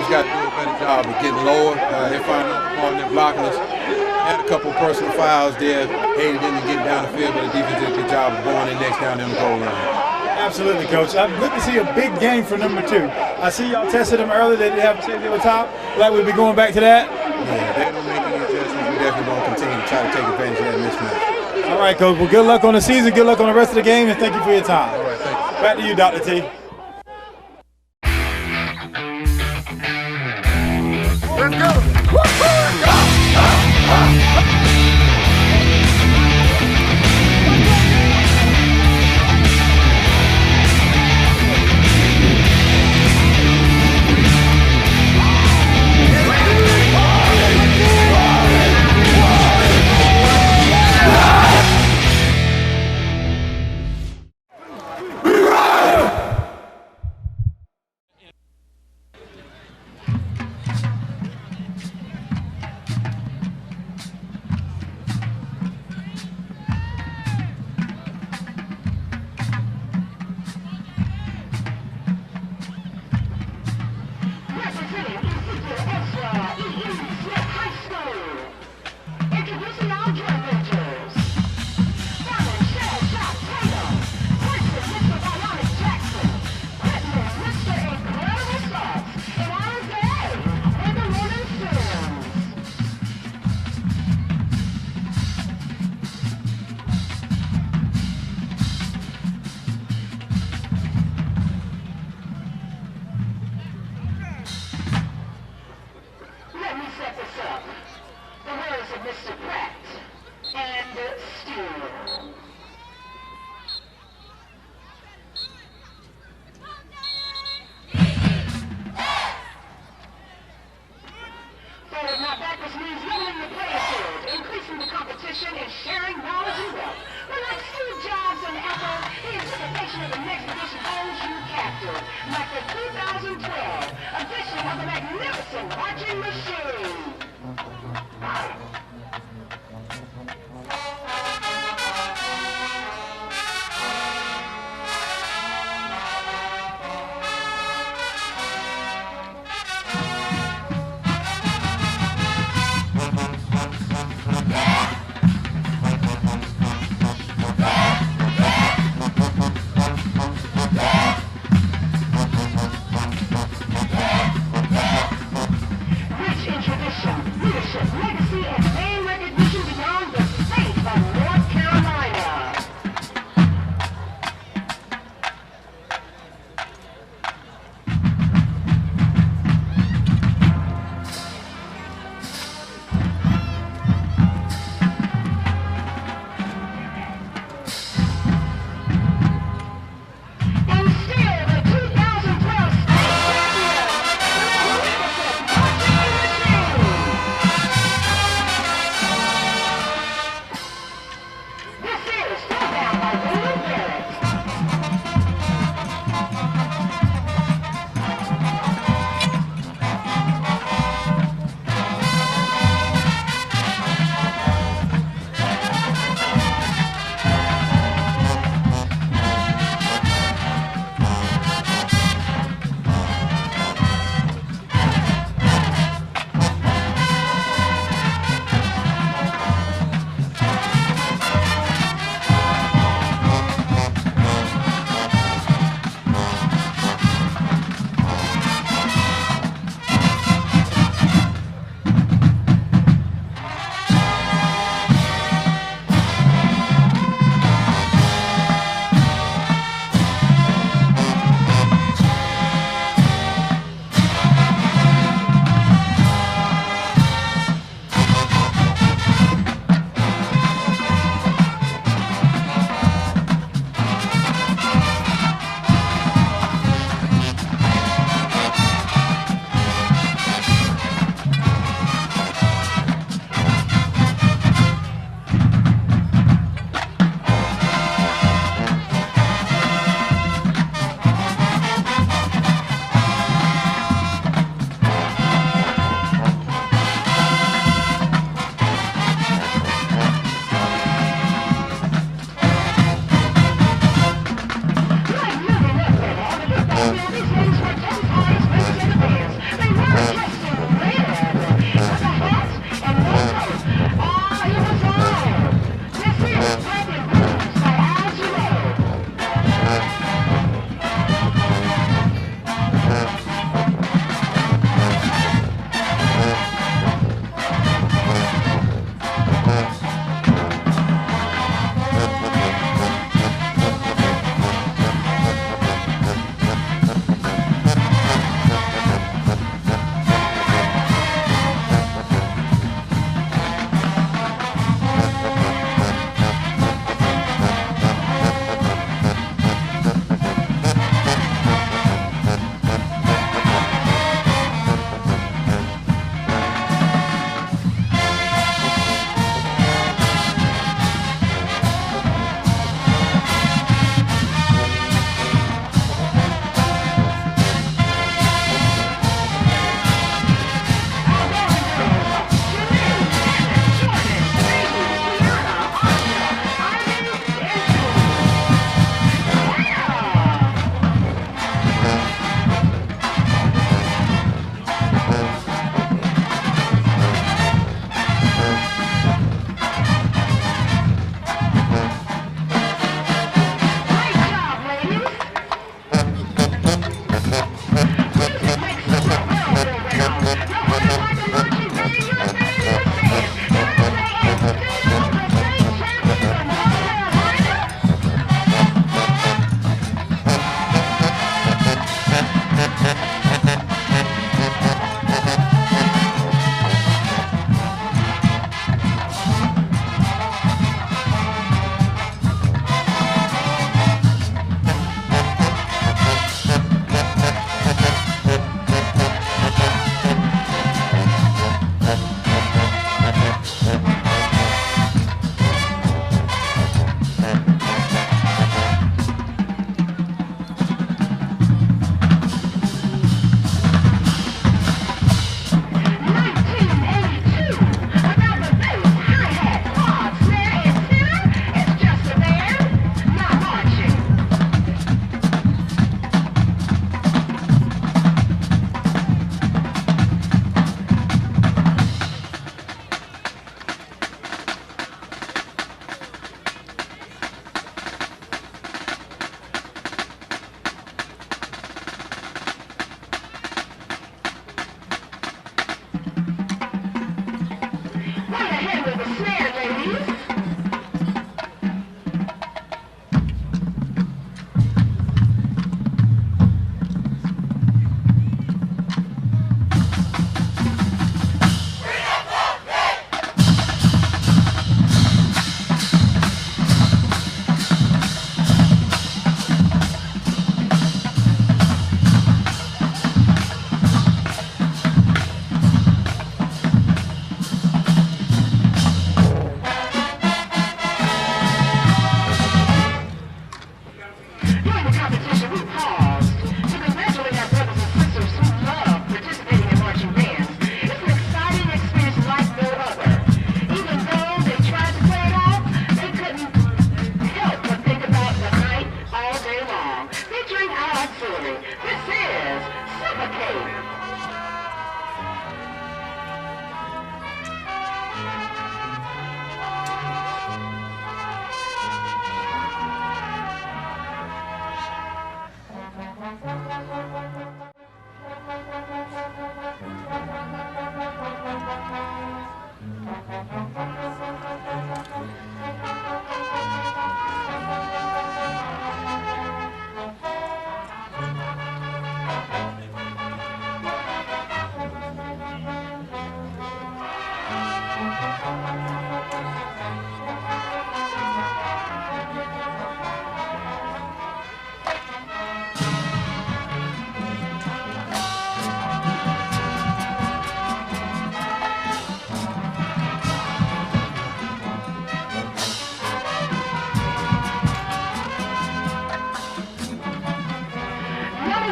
just got to do a better job of getting lower. They found on their blocking us. Had a couple of personal fouls there, aided them to get down the field, but the defense did a good job of going in next down in the goal line. Absolutely, Coach. Good to see a big game for number 2. I see y'all tested them earlier. They have safety over top. Like we'll be going back to that. Yeah, they don't make any adjustments. We definitely going to continue to try to take advantage of that mismatch. All right, Coach. Well, good luck on the season. Good luck on the rest of the game, and thank you for your time. All right, thank you. Back to you, Dr. T. Let's go.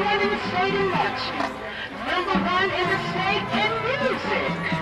one in the state in marching. Number one in the state in music.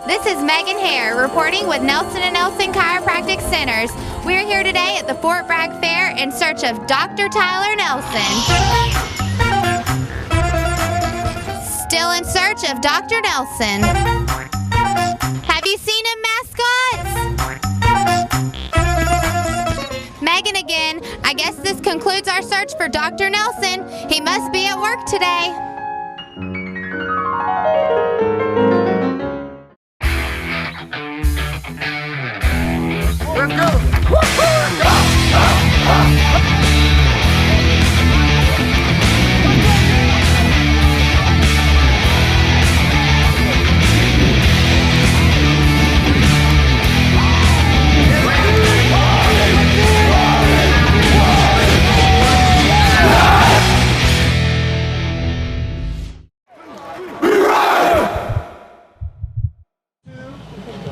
This is Megan Hare reporting with Nelson and Nelson Chiropractic Centers. We're here today at the Fort Bragg Fair in search of Dr. Tyler Nelson. Still in search of Dr. Nelson. Have you seen him, mascots? Megan again. I guess this concludes our search for Dr. Nelson. He must be at work today. Let's go!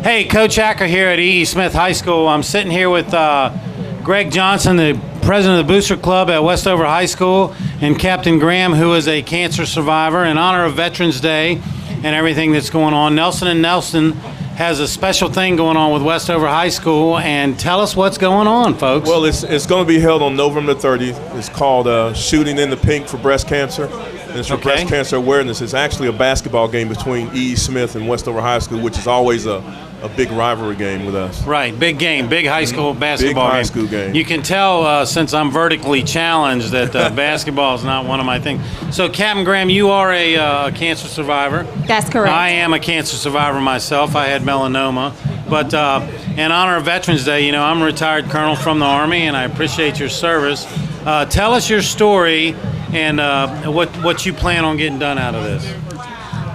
Hey, Coach Acker here at E.E. Smith High School. I'm sitting here with Greg Johnson, the president of the Booster Club at Westover High School, and Captain Graham, who is a cancer survivor. In honor of Veterans Day and everything that's going on, Nelson and Nelson has a special thing going on with Westover High School, and tell us what's going on, folks. Well, it's going to be held on November 30th. It's called Shooting in the Pink for Breast Cancer. And it's for breast cancer awareness. It's actually a basketball game between E.E. Smith and Westover High School, which is always a big rivalry game with us. Right, big game, big high school basketball big high school game. You can tell since I'm vertically challenged that basketball is not one of my things. So, Captain Graham, you are a cancer survivor. That's correct. I am a cancer survivor myself. I had melanoma. But in honor of Veterans Day, you know, I'm a retired colonel from the Army, and I appreciate your service. Tell us your story and what you plan on getting done out of this.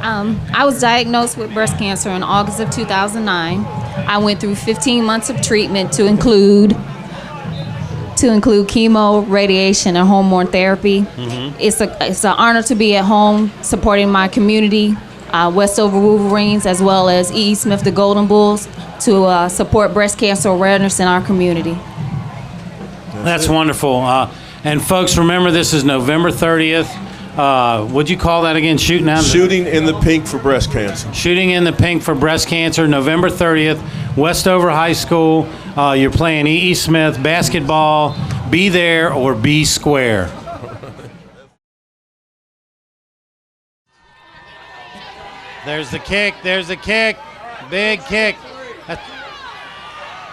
I was diagnosed with breast cancer in August of 2009. I went through 15 months of treatment to include chemo, radiation, and hormone therapy. Mm-hmm. It's an honor to be at home supporting my community, Westover Wolverines, as well as E.E. Smith, the Golden Bulls, to support breast cancer awareness in our community. That's wonderful. And folks, remember, this is November 30th. What'd you call that again? Shooting in the Pink for breast cancer. Shooting in the Pink for breast cancer, November 30th, Westover High School. You're playing E.E. Smith basketball. Be there or be square. There's the kick. There's the kick. Big kick.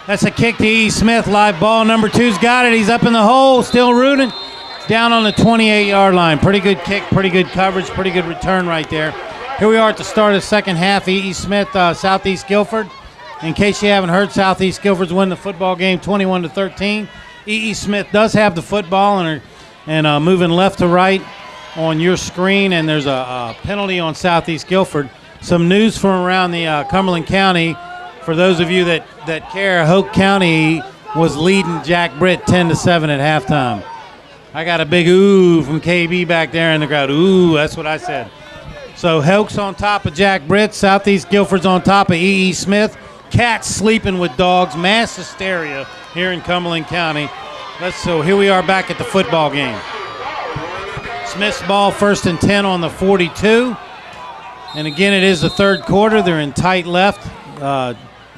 That's a kick to E.E. Smith. Live ball. Number 2's got it. He's up in the hole. Still rooting. Down on the 28-yard line. Pretty good kick, pretty good coverage, pretty good return right there. Here we are at the start of the second half. E.E. Smith, Southeast Guilford. In case you haven't heard, Southeast Guilford's winning the football game 21-13. E.E. Smith does have the football and moving left to right on your screen, and there's a penalty on Southeast Guilford. Some news from around the Cumberland County. For those of you that care, Hoke County was leading Jack Britt 10-7 at halftime. I got a big ooh from KB back there in the crowd. Ooh, that's what I said. So Hoke's on top of Jack Britt. Southeast Guilford's on top of E.E. Smith. Cats sleeping with dogs. Mass hysteria here in Cumberland County. So here we are back at the football game. Smith's ball, 1st and 10 on the 42. And again, it is the third quarter. They're in tight left.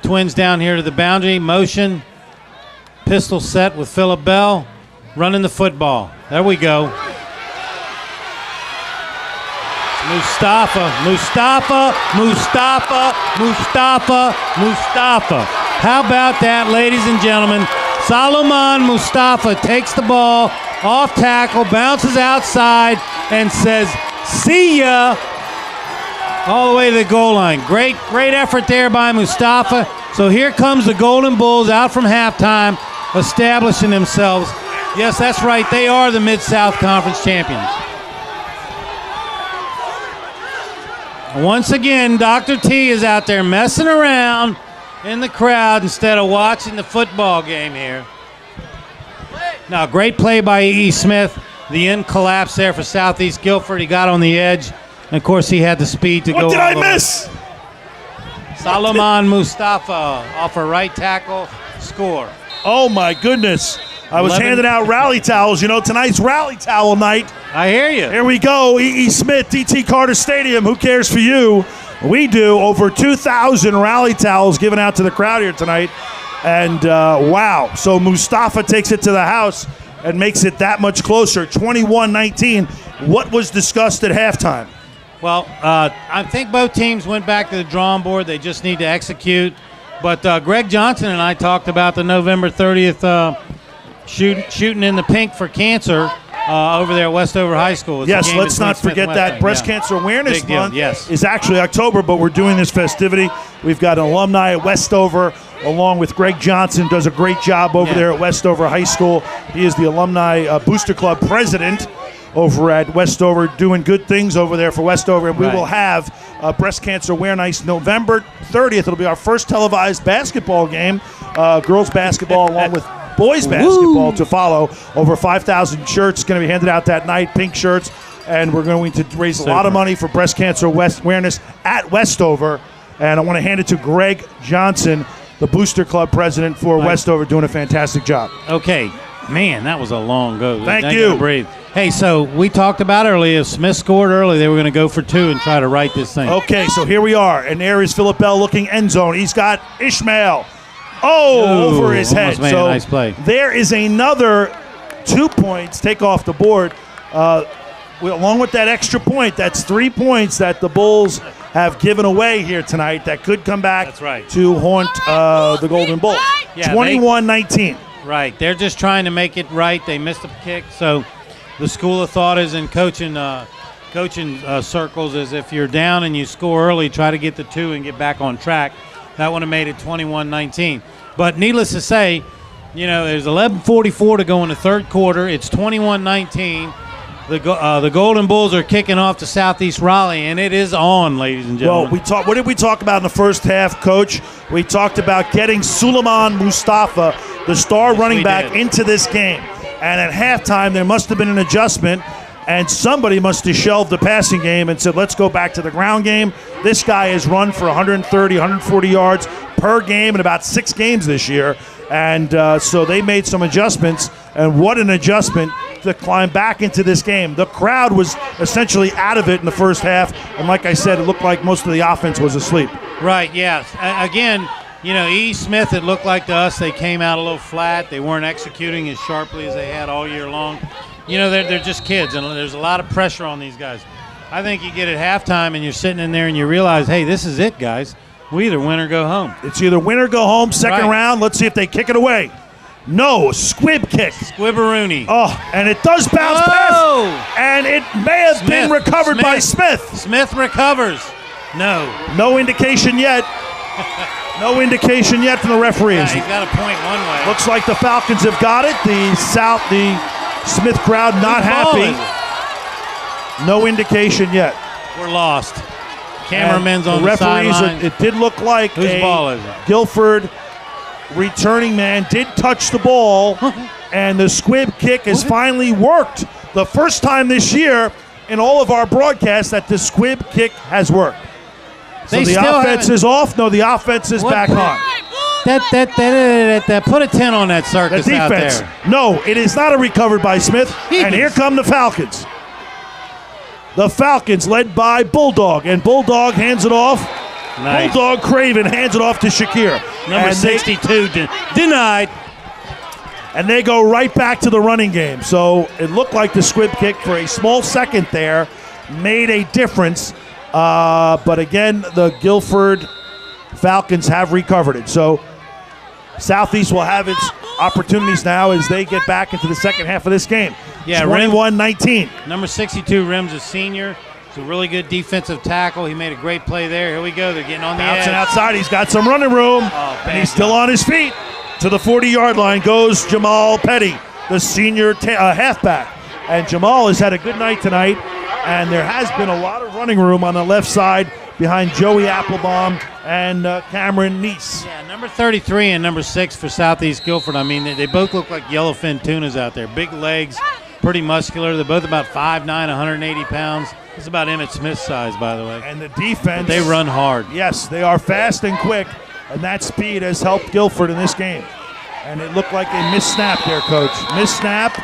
Twins down here to the boundary. Motion. Pistol set with Phillip Bell. Running the football. There we go. Mustafa. How about that, ladies and gentlemen? Solomon Mustafa takes the ball off tackle, bounces outside, and says, "See ya," all the way to the goal line. Great effort there by Mustafa. So here comes the Golden Bulls out from halftime, establishing themselves. Yes, that's right. They are the Mid-South Conference champions. Once again, Dr. T is out there messing around in the crowd instead of watching the football game here. Now, great play by E.E. Smith. The end collapse there for Southeast Guilford. He got on the edge. And, of course, he had the speed to go. What did I miss? Solomon Mustafa off a right tackle, score. Oh, my goodness. I was handing out rally towels. You know, tonight's rally towel night. I hear you. Here we go. E.E. Smith, D.T. Carter Stadium. Who cares for you? We do. Over 2,000 rally towels given out to the crowd here tonight. And wow. So Mustafa takes it to the house and makes it that much closer. 21-19. What was discussed at halftime? Well, I think both teams went back to the drawing board. They just need to execute. But Greg Johnson and I talked about the November 30th shooting in the pink for cancer over there at Westover High School. Yes, let's not forget that Breast Cancer Awareness Month is actually October, but we're doing this festivity. We've got an alumni at Westover, along with Greg Johnson, does a great job over there at Westover High School. He is the Alumni Booster Club president over at Westover, doing good things over there for Westover. And we will have Breast Cancer Awareness November 30th. It'll be our first televised basketball game, girls basketball along with boys basketball to follow. Over 5,000 shirts going to be handed out that night, pink shirts. And we're going to raise a lot of money for breast cancer awareness at Westover. And I want to hand it to Greg Johnson, the Booster Club president for Westover, doing a fantastic job. Okay. Man, that was a long go. Thank you. Breathe. Hey, so we talked about earlier, if Smith scored early, they were going to go for 2 and try to right this thing. Okay, so here we are. And there is Phillip Bell looking end zone. He's got Ishmael. Over his head. Made so a nice play. There is another 2 points take off the board. Along with that extra point, that's 3 points that the Bulls have given away here tonight that could come back to haunt the Golden Bulls. 21-19. Right. They're just trying to make it right. They missed a kick. So the school of thought is in coaching circles is if you're down and you score early, try to get the 2 and get back on track. That would have made it 21-19. But needless to say, there's 11:44 to go in the third quarter. It's 21-19. The Golden Bulls are kicking off to Southeast Raleigh, and it is on, ladies and gentlemen. Well, what did we talk about in the first half, Coach? We talked about getting Suleiman Mustafa, the star running back, into this game. And at halftime, there must have been an adjustment, and somebody must have shelved the passing game and said, let's go back to the ground game. This guy has run for 130, 140 yards per game in about 6 games this year. And so they made some adjustments, and what an adjustment to climb back into this game. The crowd was essentially out of it in the first half, and like I said, it looked like most of the offense was asleep. Right, yes. Again, E. Smith, it looked like to us they came out a little flat. They weren't executing as sharply as they had all year long. They're just kids, and there's a lot of pressure on these guys. I think you get at halftime and you're sitting in there and you realize, hey, this is it, guys. We either win or go home. It's either win or go home, second round. Let's see if they kick it away. No, squib kick. Squibberoonie. Oh, and it does bounce past. And it may have been recovered by Smith. Smith recovers. No indication yet. No indication yet from the referees. Yeah, he's got a point one way. Looks like the Falcons have got it. The Smith crowd not happy. No indication yet. We're lost. Cameraman's on the sideline. It did look like whose ball is it? Guilford returning man did touch the ball, and the squib kick has finally worked. The first time this year in all of our broadcasts that the squib kick has worked. So the offense is off. No, the offense is back on. Put a 10 on that circus out there. No, it is not a recovered by Smith. And here come the Falcons. The Falcons led by Bulldog, and Bulldog hands it off. Nice. Bulldog Craven hands it off to Shakir. Number 62 denied. And they go right back to the running game. So it looked like the squib kick for a small second there made a difference. But again, the Guilford Falcons have recovered it. So Southeast will have its opportunities now as they get back into the second half of this game. Yeah, 21-19. Number 62, Rims, a senior. It's a really good defensive tackle. He made a great play there. Here we go. They're getting on the edge. Bouncing outside. He's got some running room. And he's still on his feet. To the 40-yard line goes Jamal Petty, the senior halfback. And Jamal has had a good night tonight. And there has been a lot of running room on the left side behind Joey Applebaum and Cameron Neese. Yeah, number 33 and number 6 for Southeast Guilford. I mean, they both look like yellowfin tunas out there. Big legs, pretty muscular. They're both about 5'9", 180 pounds. It's about Emmett Smith's size, by the way. And the defense. But they run hard. Yes, they are fast and quick, and that speed has helped Guilford in this game. And it looked like a missed snap there, Coach. Missed snap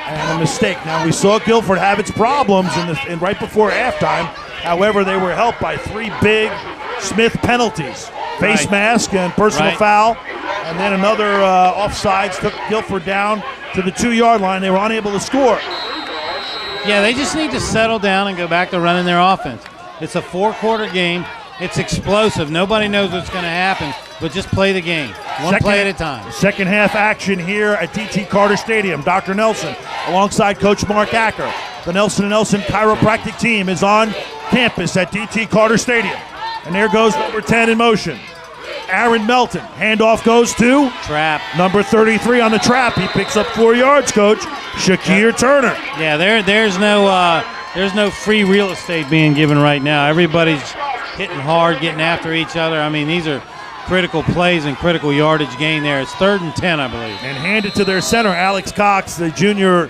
and a mistake. Now, we saw Guilford have its problems in right before halftime. However, they were helped by 3 big Smith penalties. Face mask and personal foul. And then another offsides took Guilford down to the 2-yard line. They were unable to score. Yeah, they just need to settle down and go back to running their offense. It's a 4-quarter game. It's explosive. Nobody knows what's going to happen, but just play the game. One play at a time. Second half action here at D.T. Carter Stadium. Dr. Nelson alongside Coach Mark Acker. The Nelson & Nelson chiropractic team is on campus at D.T. Carter Stadium. And there goes number 10 in motion. Aaron Melton. Handoff goes to Trap. Number 33 on the trap. He picks up 4 yards, Coach. Shakir Turner. Yeah, there's no free real estate being given right now. Everybody's hitting hard, getting after each other. I mean, these are critical plays and critical yardage gain there. It's 3rd and 10, I believe. And handed to their center, Alex Cox, the junior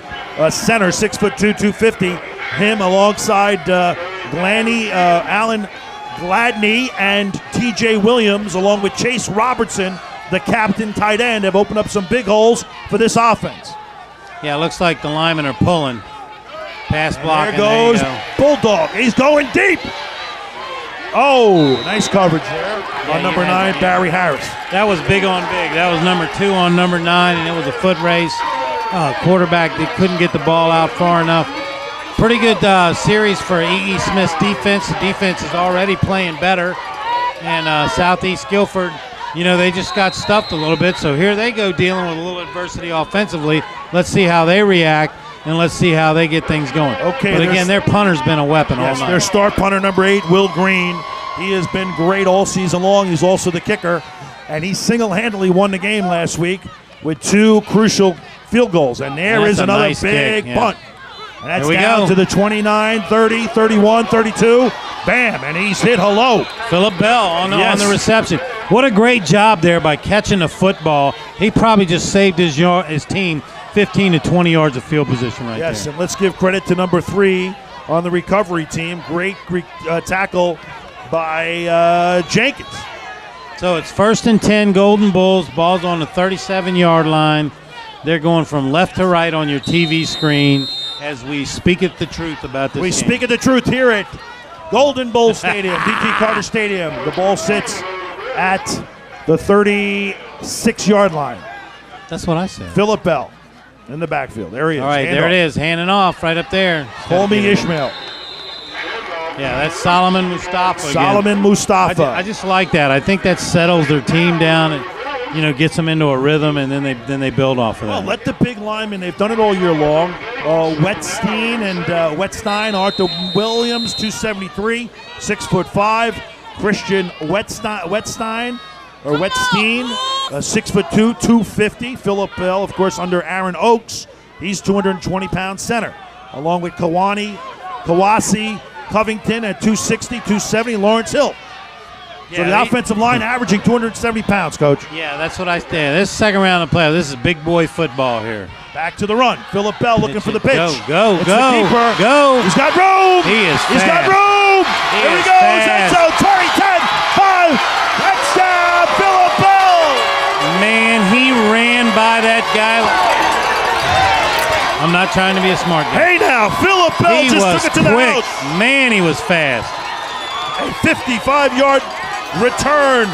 center, 6'2", 250. Him alongside Alan Gladney and T.J. Williams, along with Chase Robertson, the captain tight end, have opened up some big holes for this offense. Yeah, it looks like the linemen are pulling. Pass block. There goes Bulldog. He's going deep. Oh, nice coverage there on number 9, Barry Harris. That was big on big. That was number 2 on number 9, and it was a foot race. Quarterback, they couldn't get the ball out far enough. Pretty good series for E.E. Smith's defense. The defense is already playing better. And Southeast Guilford, they just got stuffed a little bit. So here they go dealing with a little adversity offensively. Let's see how they react, and let's see how they get things going. Okay. But again, their punter's been a weapon all night. Their star punter, number 8, Will Green. He has been great all season long. He's also the kicker. And he single-handedly won the game last week with 2 crucial field goals. And there is another nice big kick, punt. And that's Here we down go. to the 29, 30, 31, 32. Bam, and he's hit hello. Phillip Bell on the reception. What a great job there by catching the football. He probably just saved his team 15 to 20 yards of field position right there. Yes, and let's give credit to number 3 on the recovery team. Great tackle by Jenkins. So it's 1st and 10, Golden Bulls. Ball's on the 37-yard line. They're going from left to right on your TV screen as we speak the truth about this We game. speak the truth here at Golden Bowl Stadium, D.T. Carter Stadium. The ball sits at the 36-yard line. That's what I said. Phillip Bell in the backfield. There he is. All right, there it is. Handing off right up there. Colby Ishmael. Yeah, that's Solomon Mustafa again. Solomon Mustafa. I just like that. I think that settles their team down and gets them into a rhythm, and then they build off of that. Well, let the big linemen, they've done it all year long. Wetstein and Wetstein, Arthur Williams, 273, 6'5". Christian Wetstein, 6'2", 250. Phillip Bell, of course, under Aaron Oakes. He's 220-pound center, along with Kawasi Covington at 260, 270. Lawrence Hill. So the offensive line averaging 270 pounds, Coach. Yeah, that's what I stand. This is second round of play. This is big boy football here. Back to the run. Phillip Bell looking for the pitch. Go. He's got room. He is fast. He's got room. Here he goes. End zone. 20, 10, 5. Touchdown, Phillip Bell. Man, he ran by that guy. I'm not trying to be a smart guy. Hey now, Phillip Bell just took it to quick. the house. Man, he was fast. A 55-yard return,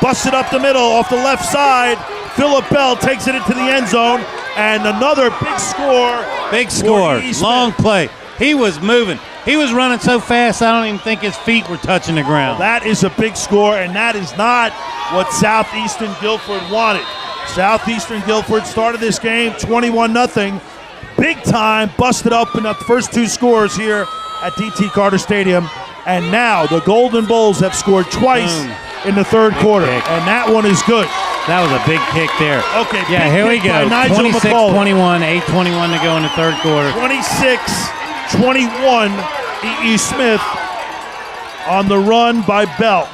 busted up the middle off the left side. Phillip Bell takes it into the end zone, and another big score. Big score, long play. He was moving. He was running so fast, I don't even think his feet were touching the ground. That is a big score, and that is not what Southeastern Guilford wanted. Southeastern Guilford started this game 21-0. Big time, busted up in the first 2 scores here at D.T. Carter Stadium. And now the Golden Bulls have scored twice in the third quarter, and that one is good. That was a big kick there. Okay, yeah, here we go. 26-21, 8:21 to go in the third quarter. 26-21, E.E. Smith on the run by Bell.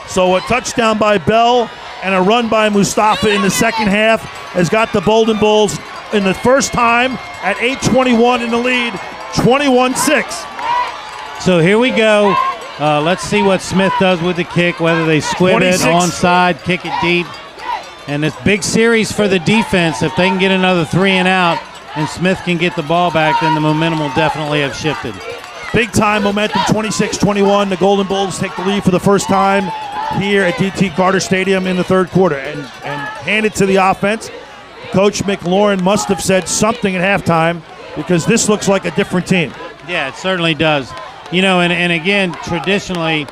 So a touchdown by Bell and a run by Mustafa in the second half has got the Golden Bulls in the first time at 8:21 in the lead, 21-6. So here we go. Let's see what Smith does with the kick, whether they squib it, onside, kick it deep. And this big series for the defense, if they can get another 3 and out and Smith can get the ball back, then the momentum will definitely have shifted. Big time momentum, 26-21. The Golden Bulls take the lead for the first time here at D.T. Carter Stadium in the third quarter. And hand it to the offense. Coach McLaurin must have said something at halftime because this looks like a different team. Yeah, it certainly does. You know, and again, traditionally,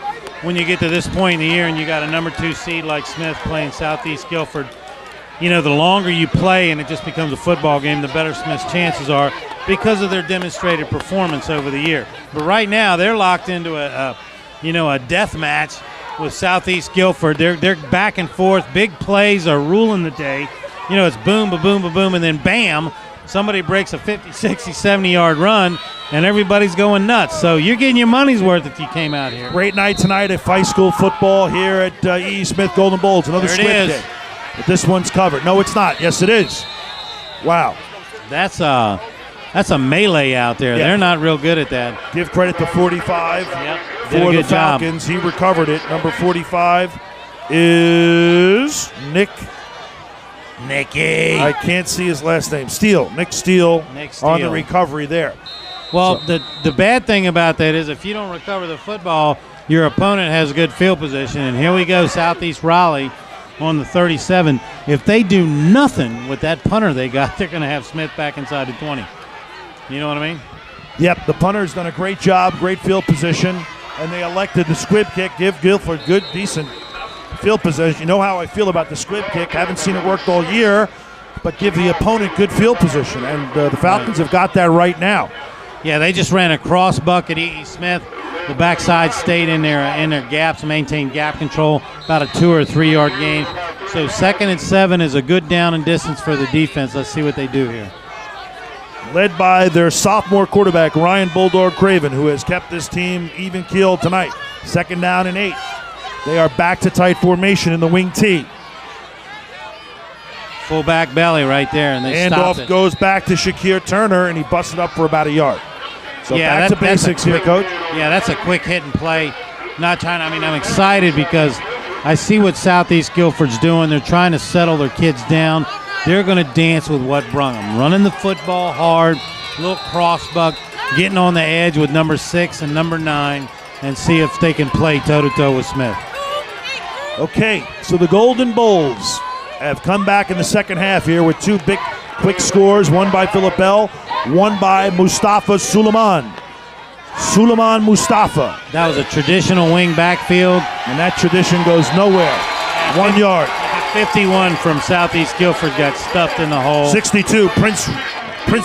when you get to this point in the year and you got a number 2 seed like Smith playing Southeast Guilford, you know, the longer you play and it just becomes a football game, the better Smith's chances are because of their demonstrated performance over the year. But right now, they're locked into a death match with Southeast Guilford. They're back and forth. Big plays are ruling the day. You know, it's boom, ba-boom, ba-boom, and then bam, somebody breaks a 50, 60, 70-yard run, and everybody's going nuts. So you're getting your money's worth if you came out here. Great night tonight at High School football here at E.E. Smith Golden Bulls. Another squib kick. But this one's covered. No, it's not. Yes, it is. Wow. That's a melee out there. Yeah. They're not real good at that. Give credit to 45 Did for a the good job. Falcons. He recovered it. Number 45 is Nicky. I can't see his last name. Steele. Nick Steele on the recovery there. Well, the bad thing about that is if you don't recover the football, your opponent has good field position. And here we go, Southeast Raleigh on the 37. If they do nothing with that punter they got, they're going to have Smith back inside the 20. You know what I mean? Yep, the punter's done a great job, great field position, and they elected the squib kick. Give Guilford good, decent field position. You know how I feel about the squib kick. Haven't seen it worked all year, but give the opponent good field position, and the Falcons have got that right now. Yeah, they just ran a cross bucket. E.E. Smith, the backside stayed in their gaps, maintained gap control, about a 2 or 3 yard gain. So 2nd and 7 is a good down and distance for the defense. Let's see what they do here. Led by their sophomore quarterback, Ryan Bulldog Craven, who has kept this team even-keeled tonight. 2nd down and 8. They are back to tight formation in the wing T. Fullback belly right there, and they stopped Handoff it. goes back to Shakir Turner, and he busted up for about a yard. So back to basics here, Coach. Yeah, that's a quick hit and play. I'm excited because I see what Southeast Guilford's doing. They're trying to settle their kids down. They're going to dance with what brung them. Running the football hard, little cross buck, getting on the edge with number 6 and number 9, and see if they can play toe-to-toe with Smith. Okay, so the Golden Bulls have come back in the second half here with 2 big, quick scores, one by Philip Bell, one by Mustafa Suleiman. Suleiman Mustafa. That was a traditional wing backfield. And that tradition goes nowhere. 1 yard. 51 from Southeast Guilford got stuffed in the hole. 62, Prince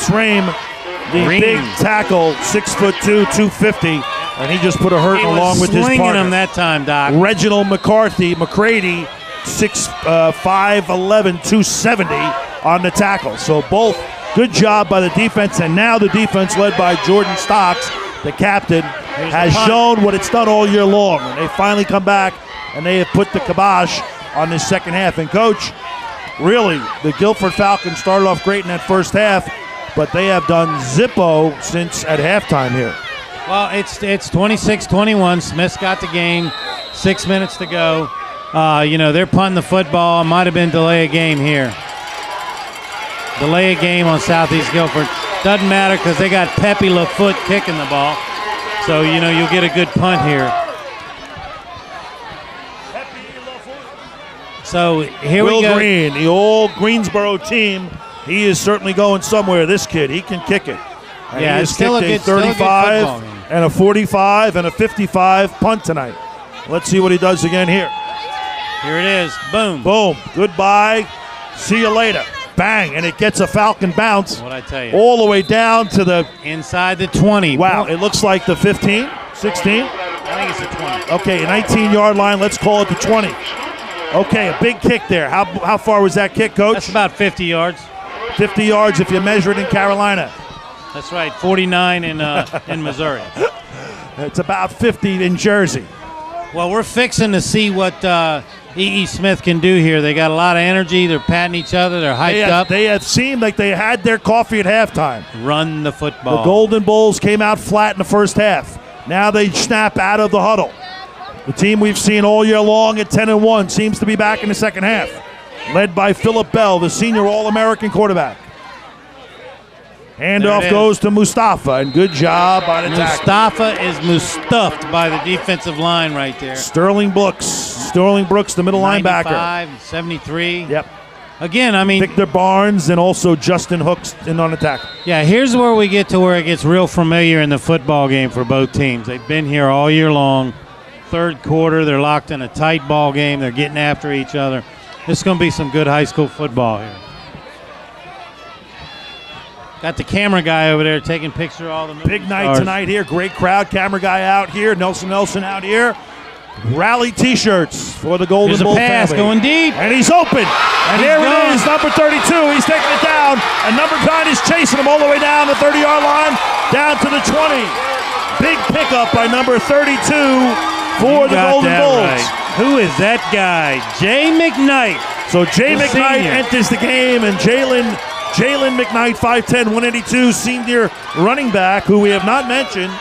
Rame, the big tackle, 6'2", 250, and he just put a hurt along with his partner. Slinging him that time, Doc. Reginald McCarthy, 6'5", 11", 270 on the tackle. So both good job by the defense, and now the defense led by Jordan Stocks, the captain, has shown what it's done all year long. And they finally come back, and they have put the kibosh on this second half. And Coach, really, the Guilford Falcons started off great in that first half, but they have done zippo since at halftime here. Well, it's 26-21. Smith's got the game. 6 minutes to go. They're punting the football. Might have been delay a game here. Delay a game on Southeast Guilford. Doesn't matter because they got Pepe LaFoot kicking the ball. So, you'll get a good punt here. So here we go. Will Green, the old Greensboro team, he is certainly going somewhere. This kid, he can kick it. And yeah, he it's has still kicked a 35 and a 45 and a 55 punt tonight. Let's see what he does again here. Here it is. Boom. Boom. Goodbye. See you later. Bang. And it gets a Falcon bounce. What I tell you. All the way down to the inside the 20. Wow. It looks like the 15, 16. I think it's the 20. Okay, a 19-yard line. Let's call it the 20. Okay, a big kick there. How far was that kick, Coach? That's about 50 yards. 50 yards if you measure it in Carolina. That's right, 49 in Missouri. It's about 50 in Jersey. Well, we're fixing to see what E.E. Smith can do here. They got a lot of energy. They're patting each other. They're hyped up. They have seemed like they had their coffee at halftime. Run the football. The Golden Bulls came out flat in the first half. Now they snap out of the huddle. The team we've seen all year long at 10-1 seems to be back in the second half, led by Philip Bell, the senior All-American quarterback. Handoff goes to Mustafa, and good job on attack. Mustafa is Mustafed by the defensive line right there. Sterling Brooks, the middle 95, linebacker. 73. Yep. Again, I mean, Victor Barnes and also Justin Hooks in on attack. Yeah, here's where we get to where it gets real familiar in the football game for both teams. They've been here all year long. Third quarter, they're locked in a tight ball game. They're getting after each other. This is going to be some good high school football here. Got the camera guy over there taking picture of all the big night tonight here. Great crowd. Camera guy out here. Nelson out here. Rally T-shirts for the Golden Bull pass family. going deep. And he's open. And there it is, number 32. He's taking it down. And number 9 is chasing him all the way down the 30-yard line, down to the 20. Big pickup by number 32 for the Golden Bulls. Right. Who is that guy? Jay McKnight. So Jay McKnight enters the game, and Jalen McKnight, 5'10", 182, senior running back, who we have not mentioned,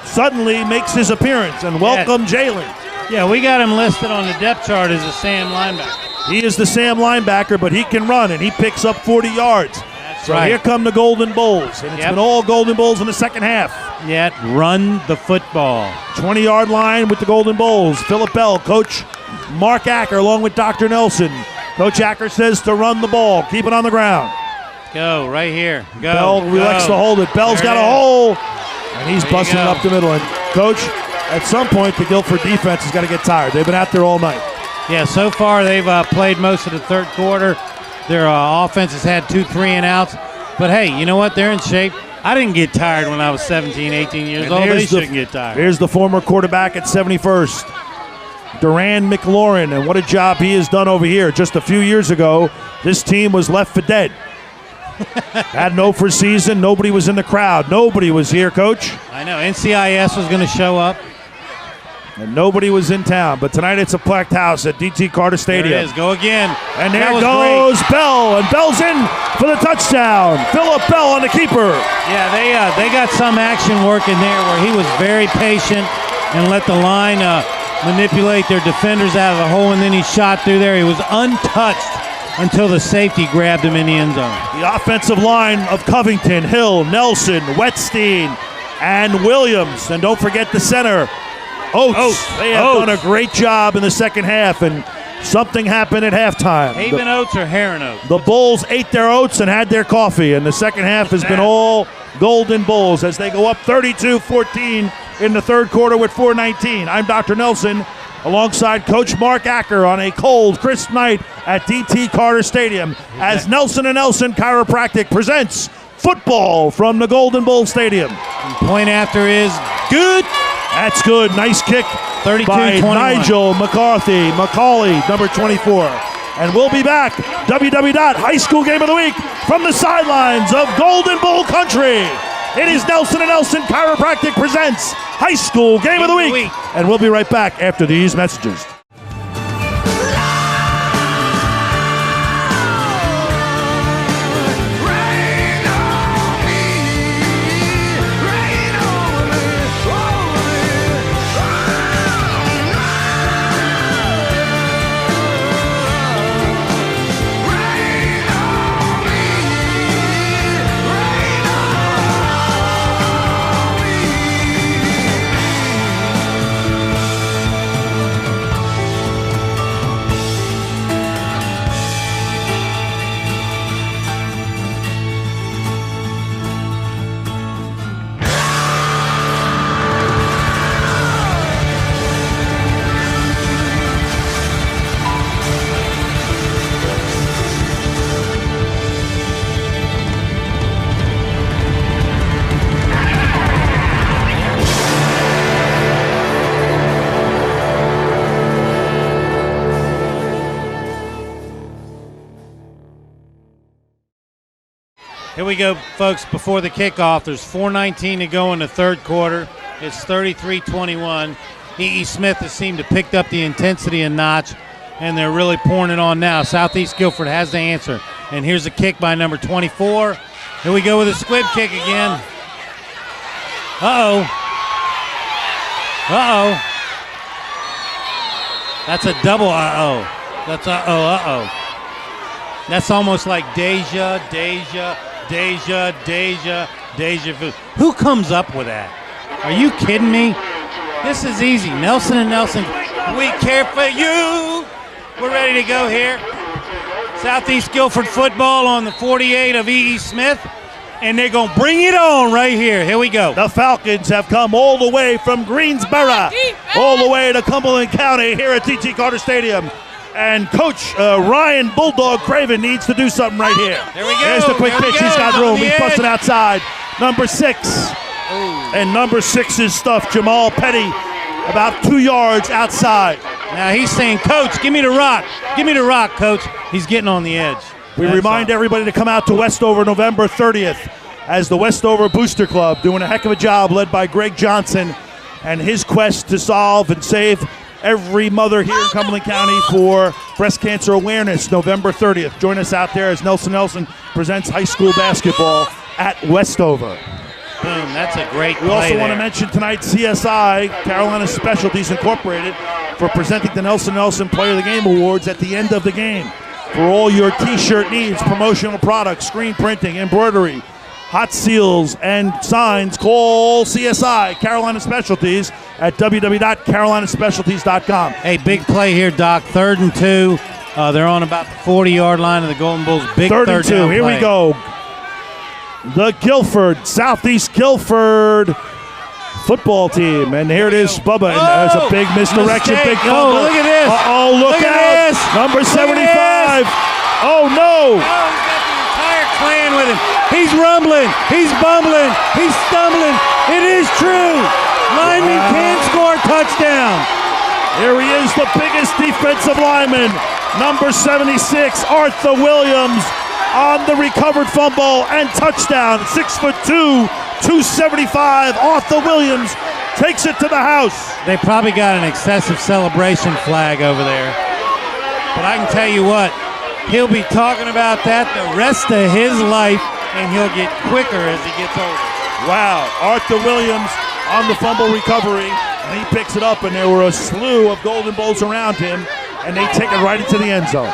suddenly makes his appearance. And welcome, Jalen. Yeah, we got him listed on the depth chart as a Sam linebacker. He is the Sam linebacker, but he can run, and he picks up 40 yards. That's so right. Here come the Golden Bulls, and it's been all Golden Bulls in the second half. Yet run the football. 20-yard line with the Golden Bulls. Philip Bell, Coach Mark Acker, along with Dr. Nelson. Coach Acker says to run the ball. Keep it on the ground. Go, right here. Go. Bell elects to hold it. Bell's got a hole, and he's busting it up the middle. And, Coach, at some point, the Guilford defense has got to get tired. They've been out there all night. Yeah, so far they've played most of the third quarter. Their offense has had 2 3-and-outs. But, hey, you know what? They're in shape. I didn't get tired when I was 17, 18 years old. They shouldn't get tired. Here's the former quarterback at 71st, Duran McLaurin, and what a job he has done over here. Just a few years ago, this team was left for dead. Had no for season. Nobody was in the crowd. Nobody was here, Coach. I know. NCIS was going to show up. And nobody was in town. But tonight it's a packed house at D.T. Carter Stadium. There it is. Go again. And there goes Bell. And Bell's in for the touchdown. Philip Bell on the keeper. Yeah, they got some action working there where he was very patient and let the line manipulate their defenders out of the hole, and then he shot through there. He was untouched until the safety grabbed him in the end zone. The offensive line of Covington, Hill, Nelson, Wetstein, and Williams. And don't forget the center, Oates. They have done a great job in the second half, and something happened at halftime. Haven Oates or Heron Oates? The Bulls ate their oats and had their coffee, and the second half has been all Golden Bulls as they go up 32-14 in the third quarter with 4:19. I'm Dr. Nelson, alongside Coach Mark Acker on a cold, crisp night at D.T. Carter Stadium as Nelson & Nelson Chiropractic presents football from the Golden Bull Stadium. And point after is good. That's good. Nice kick 32-21. by Nigel McCauley, number 24. And we'll be back, High School Game of the Week, from the sidelines of Golden Bull Country. It is Nelson & Nelson Chiropractic presents High School Game of the Week. And we'll be right back after these messages. Here we go, folks, before the kickoff. There's 4:19 to go in the third quarter. It's 33-21. E.E. Smith has seemed to pick up the intensity a notch, and they're really pouring it on now. Southeast Guilford has the answer. And here's a kick by number 24. Here we go with a squib kick again. Uh-oh. Uh-oh. That's a double uh-oh. That's uh-oh, uh-oh. That's almost like Deja deja vu. Who comes up with that? Are you kidding me? This is easy. Nelson and Nelson, we care for you. We're ready to go here. Southeast Guilford football on the 48 of E.E. Smith, and they're going to bring it on right here. Here we go. The Falcons have come all the way from Greensboro, all the way to Cumberland County here at T.T. Carter Stadium. And Coach Ryan Bulldog Craven needs to do something right here. There we go. There's the quick pitch. He's got room. He's busting outside. Number 6. And number 6's stuff, Jamal Petty, about 2 yards outside. Now he's saying, Coach, give me the rock. Give me the rock, Coach. He's getting on the edge. We remind everybody to come out to Westover November 30th as the Westover Booster Club, doing a heck of a job led by Greg Johnson and his quest to solve and save every mother here in Cumberland County for breast cancer awareness, November 30th. Join us out there as Nelson presents high school basketball at Westover. Boom, that's a great play. We also there. want to mention tonight CSI, Carolina Specialties Incorporated, for presenting the Nelson Player of the Game Awards at the end of the game. For all your t-shirt needs, promotional products, screen printing, embroidery, hot seals, and signs, call CSI, Carolina Specialties, at www.carolinaspecialties.com. Hey, big play here, Doc. 3rd and 2. They're on about the 40-yard line of the Golden Bulls. Big 3rd and 2. down Here play. we go. The Southeast Guilford football team. And here it is, Bubba. And there's a big misdirection. Mistake. Big fumble. Look at this. Look out. This. Number 75. Oh, Oh, no. he's got the entire clan with him. He's rumbling. He's bumbling. He's stumbling. It is true. Lineman can't score a touchdown. Here he is, the biggest defensive lineman. Number 76, Arthur Williams, on the recovered fumble and touchdown. 6'2", 275. Arthur Williams takes it to the house. They probably got an excessive celebration flag over there. But I can tell you what, he'll be talking about that the rest of his life, and he'll get quicker as he gets older. Wow, Arthur Williams on the fumble recovery, and he picks it up, and there were a slew of Golden Bulls around him, and they take it right into the end zone.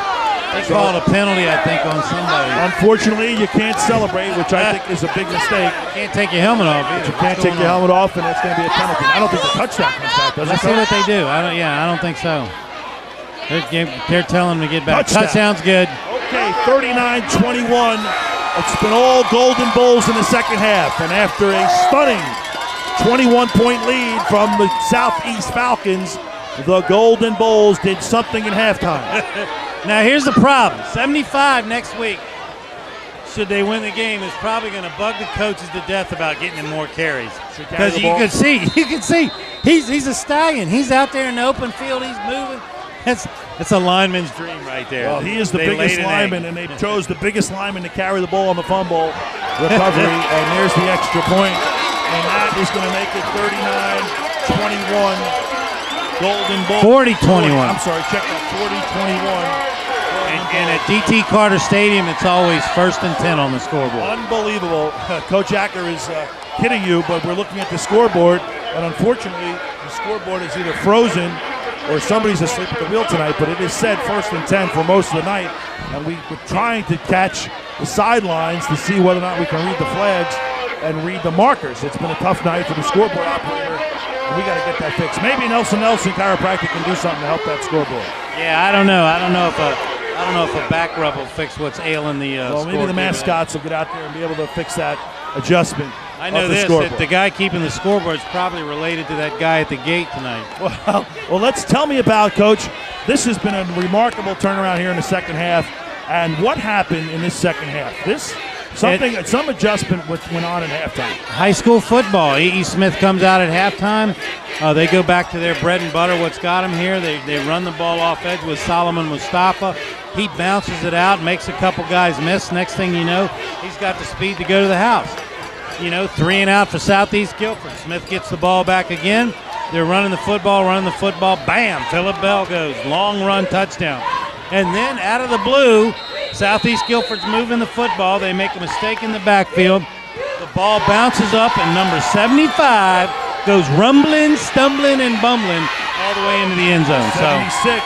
They called a penalty, I think, on somebody. Unfortunately, you can't celebrate, which I think is a big mistake. You can't take your helmet off either. You can't take your helmet off, and that's going to be a penalty. I don't think the touchdown comes back, does it? Let's see what they do. I don't think so. They're telling them to get back. Touchdown's good. Okay, 39-21. It's been all Golden Bulls in the second half, and after a stunning 21-point lead from the Southeast Falcons, the Golden Bulls did something in halftime. Now here's the problem. 75 next week, should they win the game, is probably going to bug the coaches to death about getting them more carries. Because you can see, he's a stallion. He's out there in the open field. He's moving. That's a lineman's dream right there. Well, he is the biggest lineman, and they chose the biggest lineman to carry the ball on the fumble recovery, and there's the extra point. And that is going to make it 39-21. Golden Bulls. 40-21. I'm sorry, check that. 40-21. And at DT Carter Stadium, it's always 1st and 10 on the scoreboard. Unbelievable. Coach Acker is kidding you, but we're looking at the scoreboard, and unfortunately, the scoreboard is either frozen or somebody's asleep at the wheel tonight, but it is said 1st and 10 for most of the night, and we were trying to catch the sidelines to see whether or not we can read the flags and read the markers. It's been a tough night for the scoreboard operator, and we got to get that fixed. Maybe Nelson Chiropractic can do something to help that scoreboard. Yeah, I don't know. I don't know if a back rub will fix what's ailing the well, maybe the mascots will get out there and be able to fix that adjustment. I know this, that the guy keeping the scoreboard is probably related to that guy at the gate tonight. Well, let's tell me about, Coach. This has been a remarkable turnaround here in the second half. And what happened in this second half? Some adjustment went on in halftime. High school football. E.E. Smith comes out at halftime. They go back to their bread and butter, what's got them here. They run the ball off edge with Solomon Mustafa. He bounces it out, makes a couple guys miss. Next thing you know, he's got the speed to go to the house. 3 and out for Southeast Guilford. Smith gets the ball back again. They're running the football. Bam! Phillip Bell goes. Long run, touchdown. And then out of the blue, Southeast Guilford's moving the football. They make a mistake in the backfield. The ball bounces up, and number 75 goes rumbling, stumbling, and bumbling all the way into the end zone. 76.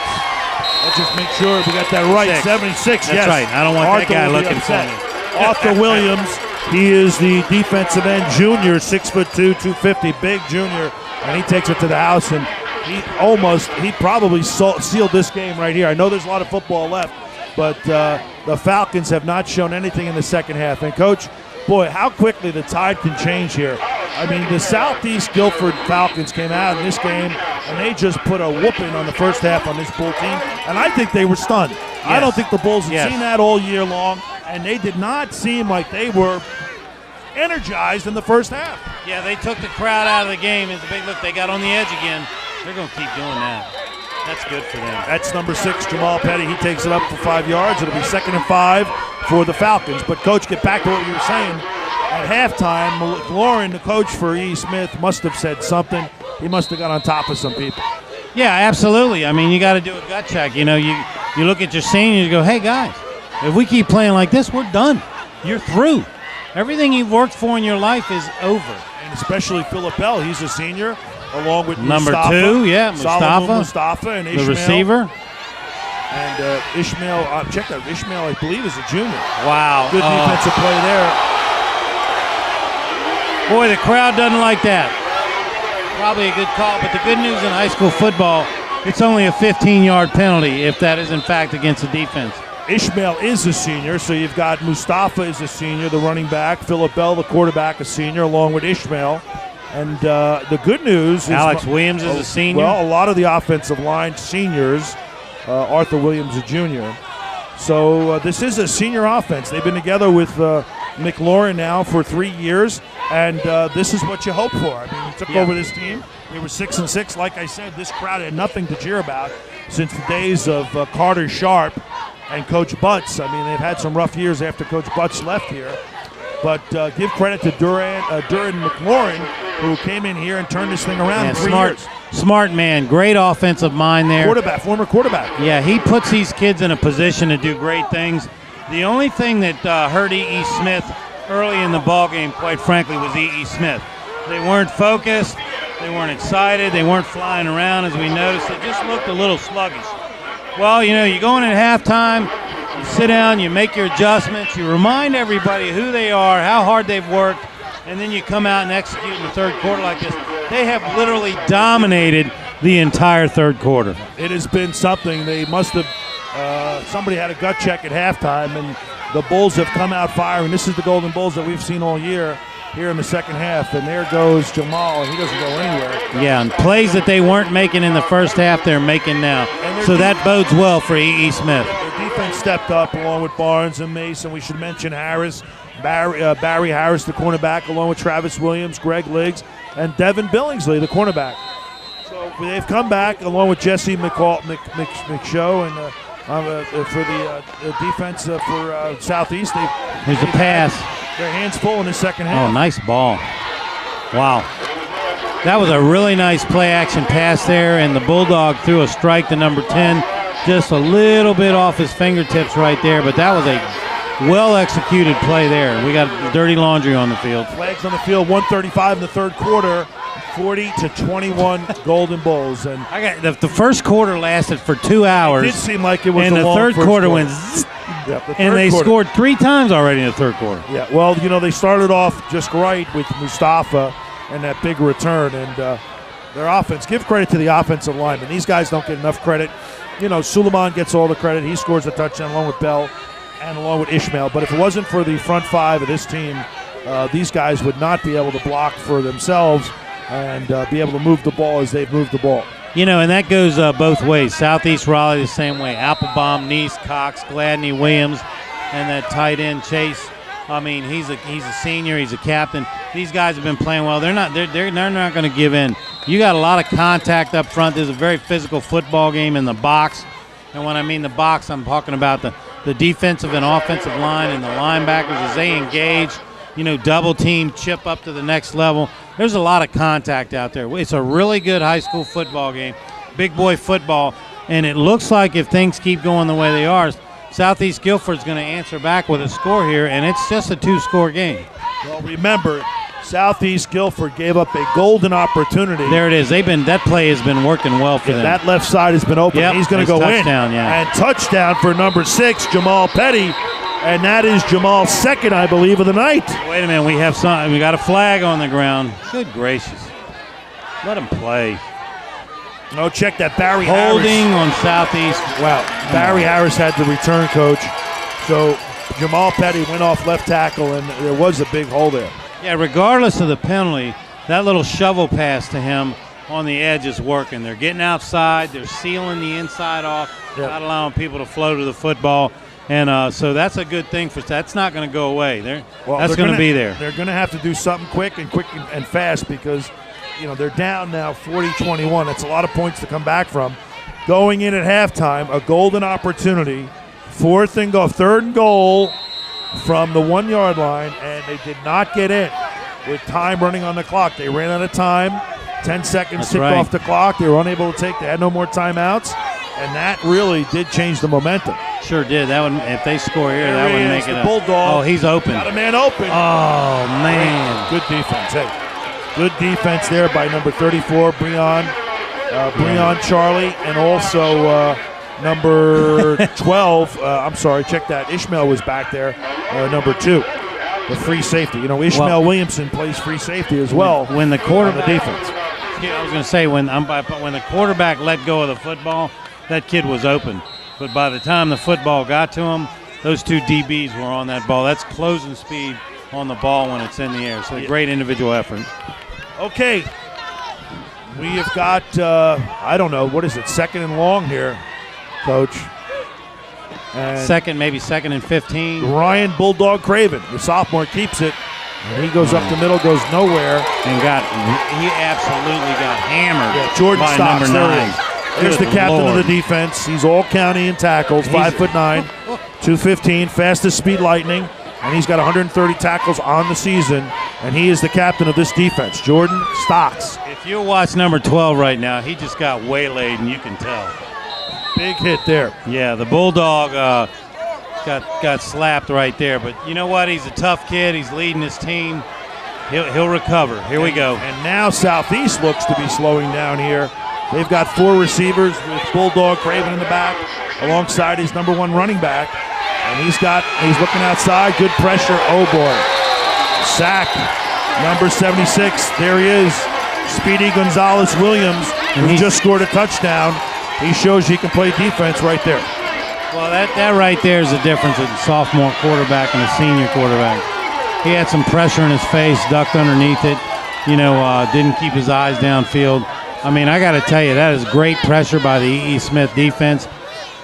Let's just make sure we got that right. 76, That's right. I don't want that guy looking for me. Arthur Williams He is the defensive end junior, 6'2", 250, big junior, and he takes it to the house. And he probably sealed this game right here. I know there's a lot of football left, but the Falcons have not shown anything in the second half. And Coach, boy, how quickly the tide can change here. I mean, the Southeast Guilford Falcons came out in this game, and they just put a whooping on the first half on this Bull team, and I think they were stunned. Yes. I don't think the Bulls had seen that all year long, and they did not seem like they were energized in the first half. Yeah, they took the crowd out of the game. It's a big look. They got on the edge again. They're going to keep doing that. That's good for them. That's number 6, Jamal Petty. He takes it up for 5 yards. It'll be 2nd and 5 for the Falcons. But, Coach, get back to what you were saying. At halftime, Lauren, the coach for E. Smith, must have said something. He must have got on top of some people. Yeah, absolutely. I mean, you got to do a gut check. You know, you look at your seniors and go, hey, guys, if we keep playing like this, we're done. You're through. Everything you've worked for in your life is over. And especially Philip Bell. He's a senior, along with number Mustafa, 2, yeah, Mustafa and Ishmael. The receiver. And Ishmael, check that, Ishmael, I believe, is a junior. Wow. Good defensive play there. Boy, the crowd doesn't like that. Probably a good call, but the good news in high school football, it's only a 15-yard penalty if that is, in fact, against the defense. Ishmael is a senior, so you've got Mustafa is a senior, the running back, Philip Bell, the quarterback, a senior, along with Ishmael. And the good news is Alex Williams is a senior. Well, a lot of the offensive line seniors, Arthur Williams, a junior. So this is a senior offense. They've been together with McLaurin now for 3 years, and this is what you hope for. I mean, he took over this team. They were 6-6. Like I said, this crowd had nothing to cheer about since the days of Carter Sharp and Coach Butts. I mean, they've had some rough years after Coach Butts left here. But give credit to Duran McLaurin, who came in here and turned this thing around in 3 years. Smart man, great offensive mind there. Former quarterback. Yeah, he puts these kids in a position to do great things. The only thing that hurt E.E. Smith early in the ballgame, quite frankly, was E.E. Smith. They weren't focused, they weren't excited, they weren't flying around, as we noticed. They just looked a little sluggish. Well, you know, you go in at halftime, you sit down, you make your adjustments, you remind everybody who they are, how hard they've worked, and then you come out and execute in the third quarter like this. They have literally dominated the entire third quarter. It has been something. They must have somebody had a gut check at halftime, and the Bulls have come out firing. This is the Golden Bulls that we've seen all year here in the second half, and there goes Jamal, and he doesn't go anywhere. Yeah, and plays that they weren't making in the first half, they're making now. So that bodes well for E.E. Smith. Their defense stepped up along with Barnes and Mason. We should mention Barry Harris, the cornerback, along with Travis Williams, Greg Liggs, and Devin Billingsley, the cornerback. So they've come back along with Jesse McShow and for the defense for Southeast. There's a pass. Their hands full in the second half. Oh, nice ball. Wow. That was a really nice play-action pass there, and the Bulldog threw a strike to number 10, just a little bit off his fingertips right there, but that was a well-executed play there. We got dirty laundry on the field. Flags on the field, 1:35 in the third quarter, 40-21 Golden Bulls. And the first quarter lasted for 2 hours. It did seem like it was and a the long third first quarter went zzz, and they scored 3 times already in the third quarter. Yeah, well, you know, they started off just right with Mustafa and that big return, and their offense. Give credit to the offensive linemen. These guys don't get enough credit. You know, Suleiman gets all the credit. He scores a touchdown along with Bell and along with Ishmael. But if it wasn't for the front five of this team, these guys would not be able to block for themselves and be able to move the ball as they've moved the ball. You know, and that goes both ways. Southeast Raleigh the same way. Applebaum, Neese, Cox, Gladney, Williams, and that tight end Chase. I mean, he's a senior. He's a captain. These guys have been playing well. They're not going to give in. You got a lot of contact up front. There's a very physical football game in the box. And when I mean the box, I'm talking about the defensive and offensive line and the linebackers as they engage, you know, double team, chip up to the next level. There's a lot of contact out there. It's a really good high school football game, big boy football, and it looks like if things keep going the way they are, Southeast Guilford's going to answer back with a score here, and it's just a 2-score game. Well, remember, Southeast Guilford gave up a golden opportunity. There it is. That play has been working well for them. That left side has been open. Yep, he's going to go touchdown, in. Yeah. And touchdown for number 6, Jamal Petty. And that is Jamal's second, I believe, of the night. Wait a minute, we got a flag on the ground. Good gracious. Let him play. Oh, check that. Barry Holding Harris. on Southeast. Wow. Barry Harris had the return, coach. So Jamal Petty went off left tackle, and there was a big hole there. Yeah, regardless of the penalty, that little shovel pass to him on the edge is working. They're getting outside. They're sealing the inside off, not allowing people to flow to the football. And so that's a good thing. That's not going to go away. That's going to be there. They're going to have to do something quick and fast because, they're down now 40-21. That's a lot of points to come back from. Going in at halftime, a golden opportunity. Third and goal from the 1 yard line, and they did not get in with time running on the clock. They ran out of time. 10 seconds ticked off the clock. They were unable to take. They had no more timeouts, and that really did change the momentum. Sure did. That would, if they score here, that would make it a Bulldog. Oh, he's open. Got a man open. Oh, man. Good defense. Hey, good defense there by number 34, Breon Charlie, and also number 12. I'm sorry, check that. Ishmael was back there, number 2. The free safety. Ishmael Williamson plays free safety as well. When the quarterback, on the defense. I was going to say when the quarterback let go of the football, that kid was open. But by the time the football got to him, those 2 DBs were on that ball. That's closing speed on the ball when it's in the air. So great individual effort. Okay, we have got I don't know, what is it? Second and long here, Coach. And maybe second and 15. Ryan Bulldog Craven, the sophomore, keeps it. And he goes up the middle, goes nowhere. And he absolutely got hammered. Yeah, Jordan by Stocks, number 9. there he is. There's the captain of the defense. He's all county in tackles, 5'9", 215, fastest speed lightning, and he's got 130 tackles on the season, and he is the captain of this defense, Jordan Stocks. If you watch number 12 right now, he just got waylaid, and you can tell. Big hit there. Yeah, the Bulldog got slapped right there, but you know what? He's a tough kid. He's leading his team. He'll recover. Here we go. And now Southeast looks to be slowing down here. They've got 4 receivers with Bulldog Craven in the back alongside his number 1 running back. And he's looking outside. Good pressure. Oh, boy. Sack. Number 76. There he is. Speedy Gonzalez-Williams, who just scored a touchdown. He shows he can play defense right there. Well, that right there is the difference in a sophomore quarterback and a senior quarterback. He had some pressure in his face, ducked underneath it, didn't keep his eyes downfield. I mean, I got to tell you, that is great pressure by the E.E. Smith defense,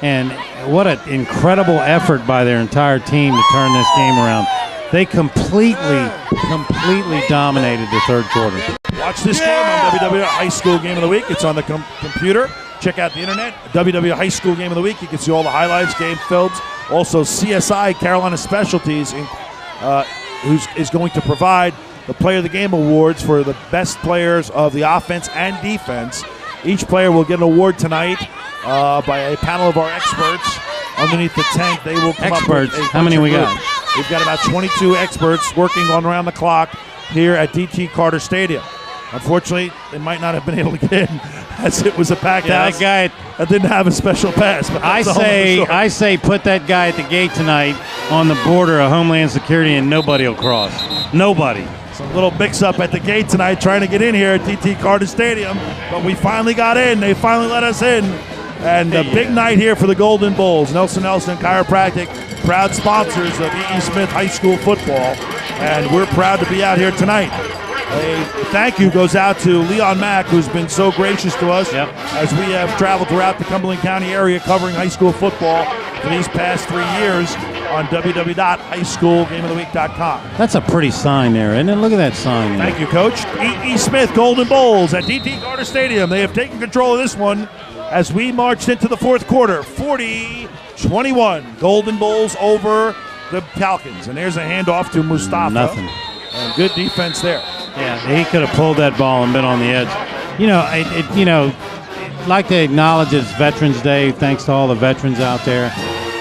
and what an incredible effort by their entire team to turn this game around. They completely dominated the third quarter. Watch this game on WW High School Game of the Week. It's on the computer. Check out the internet, WW High School Game of the Week. You can see all the highlights, game films. Also, CSI, Carolina Specialties, is going to provide the Player of the Game awards for the best players of the offense and defense. Each player will get an award tonight by a panel of our experts. Underneath the tent, they will come up with a How many we got? We've got about 22 experts working on around the clock here at D.T. Carter Stadium. Unfortunately, they might not have been able to get in as it was a packed house. That guy that didn't have a special pass. But I say put that guy at the gate tonight on the border of Homeland Security and nobody will cross. Nobody. Some little mix-up at the gate tonight trying to get in here at D.T. Carter Stadium. But we finally got in. They finally let us in. And a big night here for the Golden Bulls. Nelson Chiropractic, proud sponsors of E.E. Smith High School football. And we're proud to be out here tonight. A thank you goes out to Leon Mack, who's been so gracious to us as we have traveled throughout the Cumberland County area covering high school football for these past 3 years on www.highschoolgameoftheweek.com. That's a pretty sign there, isn't it? Look at that sign there. Thank you, Coach. E.E. Smith Golden Bulls at D.T. Carter Stadium. They have taken control of this one as we marched into the fourth quarter. 40-21. Golden Bulls over the Falcons. And there's a handoff to Mustafa. Nothing. And good defense there. Yeah, he could have pulled that ball and been on the edge. I'd like to acknowledge it's Veterans Day. Thanks to all the veterans out there.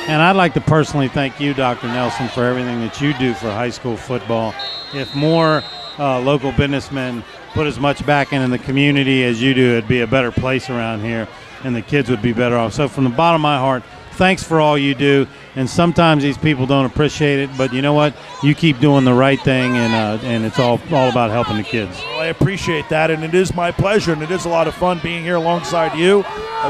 And I'd like to personally thank you, Dr. Nelson, for everything that you do for high school football. If more local businessmen put as much back in the community as you do, it'd be a better place around here, and the kids would be better off. So from the bottom of my heart, thanks for all you do. And sometimes these people don't appreciate it, but you know what? You keep doing the right thing, and it's all about helping the kids. Well, I appreciate that, and it is my pleasure, and it is a lot of fun being here alongside you,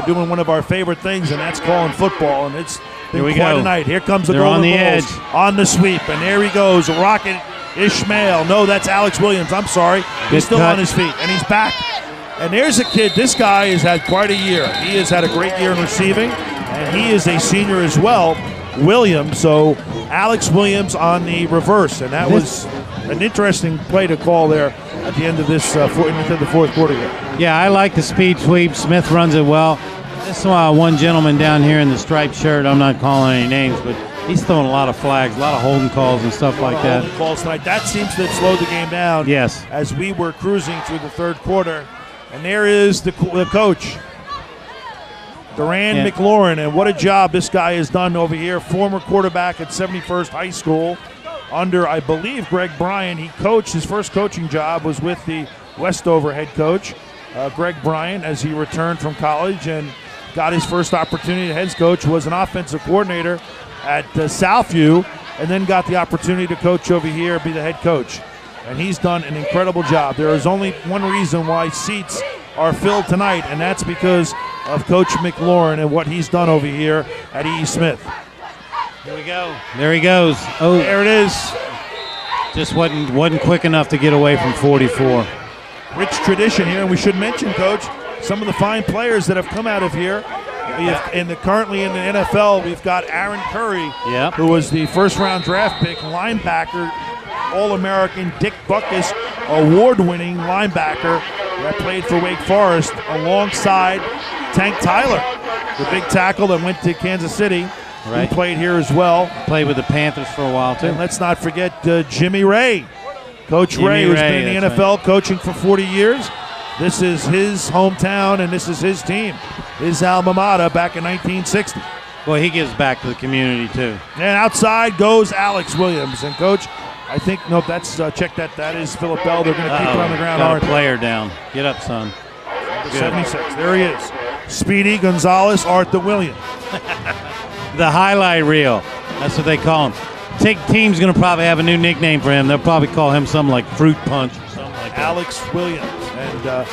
doing one of our favorite things, and that's calling football. And it's been quite a night. Here comes the Golden Bulls on the sweep, and there he goes, Rocket Ishmael. No, that's Alex Williams. I'm sorry. He's still on his feet, and he's back. And there's a kid. This guy has had quite a year. He has had a great year in receiving, and he is a senior as well, Williams. So Alex Williams on the reverse, and that was an interesting play to call there at the end of this into the fourth quarter here. Yeah, I like the speed sweep. Smith runs it well. This one gentleman down here in the striped shirt, I'm not calling any names, but he's throwing a lot of flags, a lot of holding calls and stuff like that. Holding calls tonight. That seems to have slowed the game down. Yes. As we were cruising through the third quarter. And there is the coach, Duran McLaurin, and what a job this guy has done over here. Former quarterback at 71st High School under, I believe, Greg Bryan. He coached, his first coaching job was with the Westover head coach, Greg Bryan, as he returned from college and got his first opportunity. The head coach was an offensive coordinator at Southview, and then got the opportunity to coach over here, be the head coach. And he's done an incredible job. There is only one reason why seats are filled tonight, and that's because of Coach McLaurin and what he's done over here at E.E. Smith. Here we go. There he goes. Oh, there it is. Just wasn't quick enough to get away from 44. Rich tradition here, and we should mention, Coach, some of the fine players that have come out of here. Currently in the NFL, we've got Aaron Curry, who was the first-round draft pick, linebacker, All-American Dick Butkus, award-winning linebacker that played for Wake Forest alongside Tank Tyler, the big tackle that went to Kansas City. Right. He played here as well. Played with the Panthers for a while, too. And let's not forget Jimmy Ray. Coach Ray, who's been in the NFL coaching for 40 years. This is his hometown, and this is his team, his alma mater back in 1960. Boy, he gives back to the community, too. And outside goes Alex Williams. And, Coach, I think, nope, that's, check that. That is Phillip Bell. They're going to keep it on the ground. Got a player down. Get up, son. 76. There he is. Speedy Gonzalez, Arthur Williams. The highlight reel. That's what they call him. Team's going to probably have a new nickname for him. They'll probably call him something like Fruit Punch or something like that. Alex Williams. And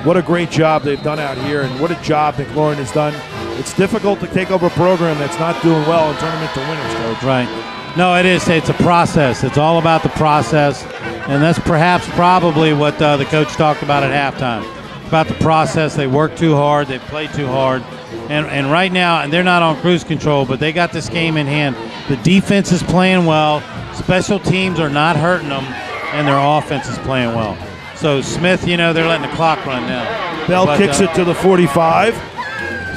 what a great job they've done out here, and what a job McLaurin has done. It's difficult to take over a program that's not doing well and turn them into winners, Coach. Right. No, it is. It's a process. It's all about the process, and that's probably what the coach talked about at halftime. About the process. They work too hard. They play too hard. And right now, and they're not on cruise control, but they got this game in hand. The defense is playing well. Special teams are not hurting them, and their offense is playing well. So Smith, they're letting the clock run now. Bell kicks it to the 45.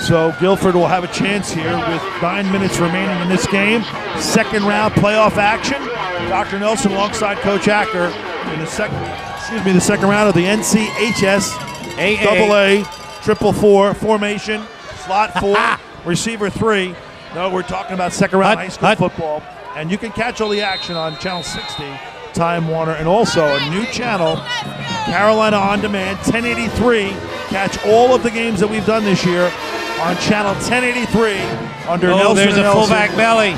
So Guilford will have a chance here with 9 minutes remaining in this game. Second round playoff action. Dr. Nelson alongside Coach Acker in the second round of the NCHS AA 444 formation. Slot 4, receiver 3. No, we're talking about second round high school football. And you can catch all the action on Channel 60, Time Warner, and also a new channel, Carolina On Demand, 1083. Catch all of the games that we've done this year on Channel 1083 under Nelson there's a fullback belly.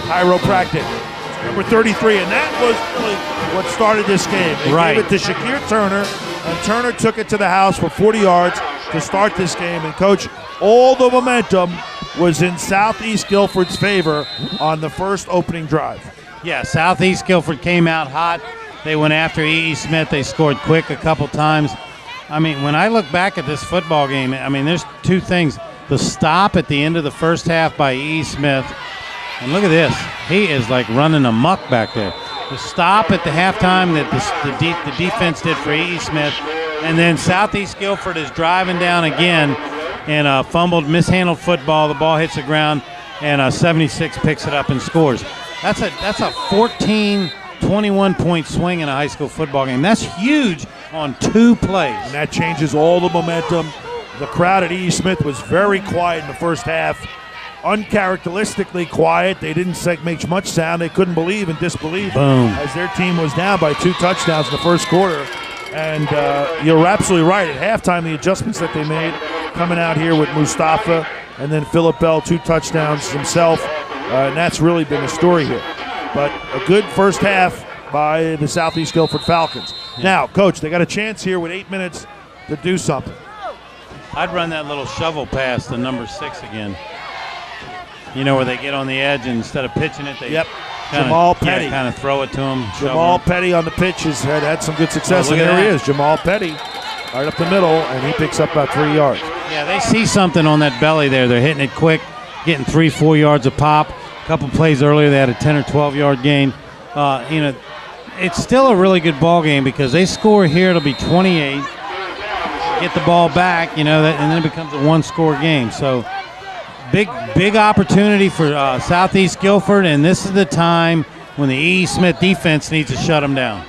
Chiropractic. Number 33, and that was really what started this game. They gave it to Shakir Turner, and Turner took it to the house for 40 yards to start this game. And, Coach, all the momentum was in Southeast Guilford's favor on the first opening drive. Yeah, Southeast Guilford came out hot. They went after E.E. Smith. They scored quick a couple times. I mean, when I look back at this football game, there's two things. The stop at the end of the first half by E.E. Smith, and look at this. He is like running amok back there. The stop at the halftime that the defense did for E.E. Smith, and then Southeast Guilford is driving down again and fumbled, mishandled football. The ball hits the ground, and 76 picks it up and scores. That's a 14, 21-point swing in a high school football game. That's huge on 2 plays. And that changes all the momentum. The crowd at E.E. Smith was very quiet in the first half, uncharacteristically quiet. They didn't make much sound. They couldn't believe and disbelieve as their team was down by 2 touchdowns in the first quarter. And you're absolutely right. At halftime, the adjustments that they made coming out here with Mustafa and then Philip Bell 2 touchdowns himself, and that's really been the story here. But a good first half by the Southeast Guilford Falcons. Yeah. Now, Coach, they got a chance here with 8 minutes to do something. I'd run that little shovel pass to number 6 again. You know, where they get on the edge and instead of pitching it, they Jamal Petty. kind of throw it to him. Jamal Petty on the pitch has had some good success, and there he is, Jamal Petty, right up the middle, and he picks up about 3 yards. Yeah, they see something on that belly there. They're hitting it quick, getting 3-4 yards a pop. A couple plays earlier, they had a 10 or 12-yard gain. It's still a really good ball game because they score here, it'll be 28. Get the ball back, and then it becomes a one-score game. So big opportunity for Southeast Guilford, and this is the time when the E. Smith defense needs to shut them down.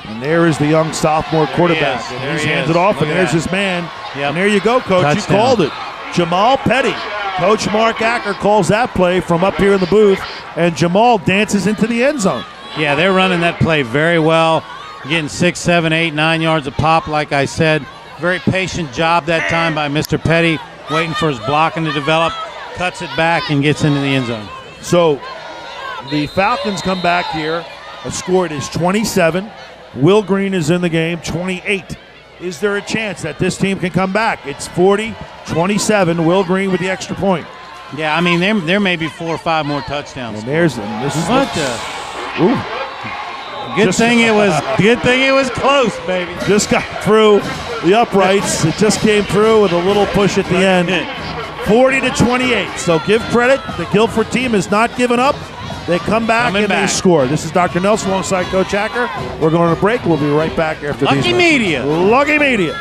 And there is the young sophomore quarterback. There He's he hands is. it off, Look and at there's that. his man. Yep. And there you go, Coach. Touchdown. You called it. Jamal Petty. Coach Mark Acker calls that play from up here in the booth, and Jamal dances into the end zone. Yeah, they're running that play very well, getting 6, 7, 8, 9 yards a pop, like I said. Very patient job that time by Mr. Petty, waiting for his blocking to develop, cuts it back, and gets into the end zone. So the Falcons come back here. The score is 27. Will Green is in the game, 28. Is there a chance that this team can come back? It's 40-27. Will Green with the extra point. Yeah, I mean, there may be 4 or 5 more touchdowns. And this is what Good thing it was close, baby. Just got through the uprights. It just came through with a little push at the end. 40-28. So give credit. The Guilford team has not given up. They come back they score. This is Dr. Nelson alongside Coach Acker. We're going to break. We'll be right back after these. Lucky Media. Lucky Media.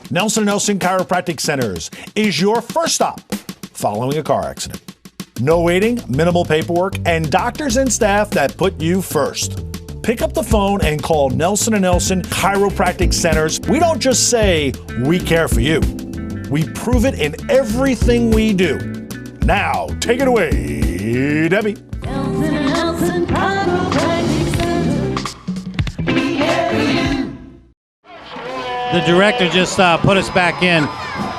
Nelson & Nelson Chiropractic Centers is your first stop following a car accident. No waiting, minimal paperwork, and doctors and staff that put you first. Pick up the phone and call Nelson & Nelson Chiropractic Centers. We don't just say we care for you. We prove it in everything we do. Now, take it away, Debbie. Nelson & Nelson Chiropractic Centers. We care for you. The director just put us back in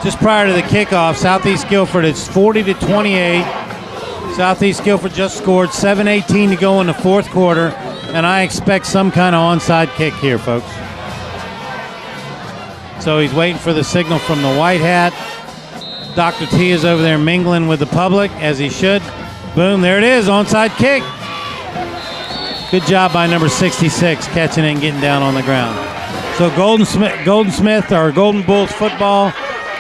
just prior to the kickoff. Southeast Guilford, it's 40-28. Southeast Guilford just scored, 7:18 to go in the fourth quarter, and I expect some kind of onside kick here, folks. So he's waiting for the signal from the white hat. Dr. T is over there mingling with the public, as he should. Boom, there it is, onside kick. Good job by number 66, catching it and getting down on the ground. So Golden Bulls football.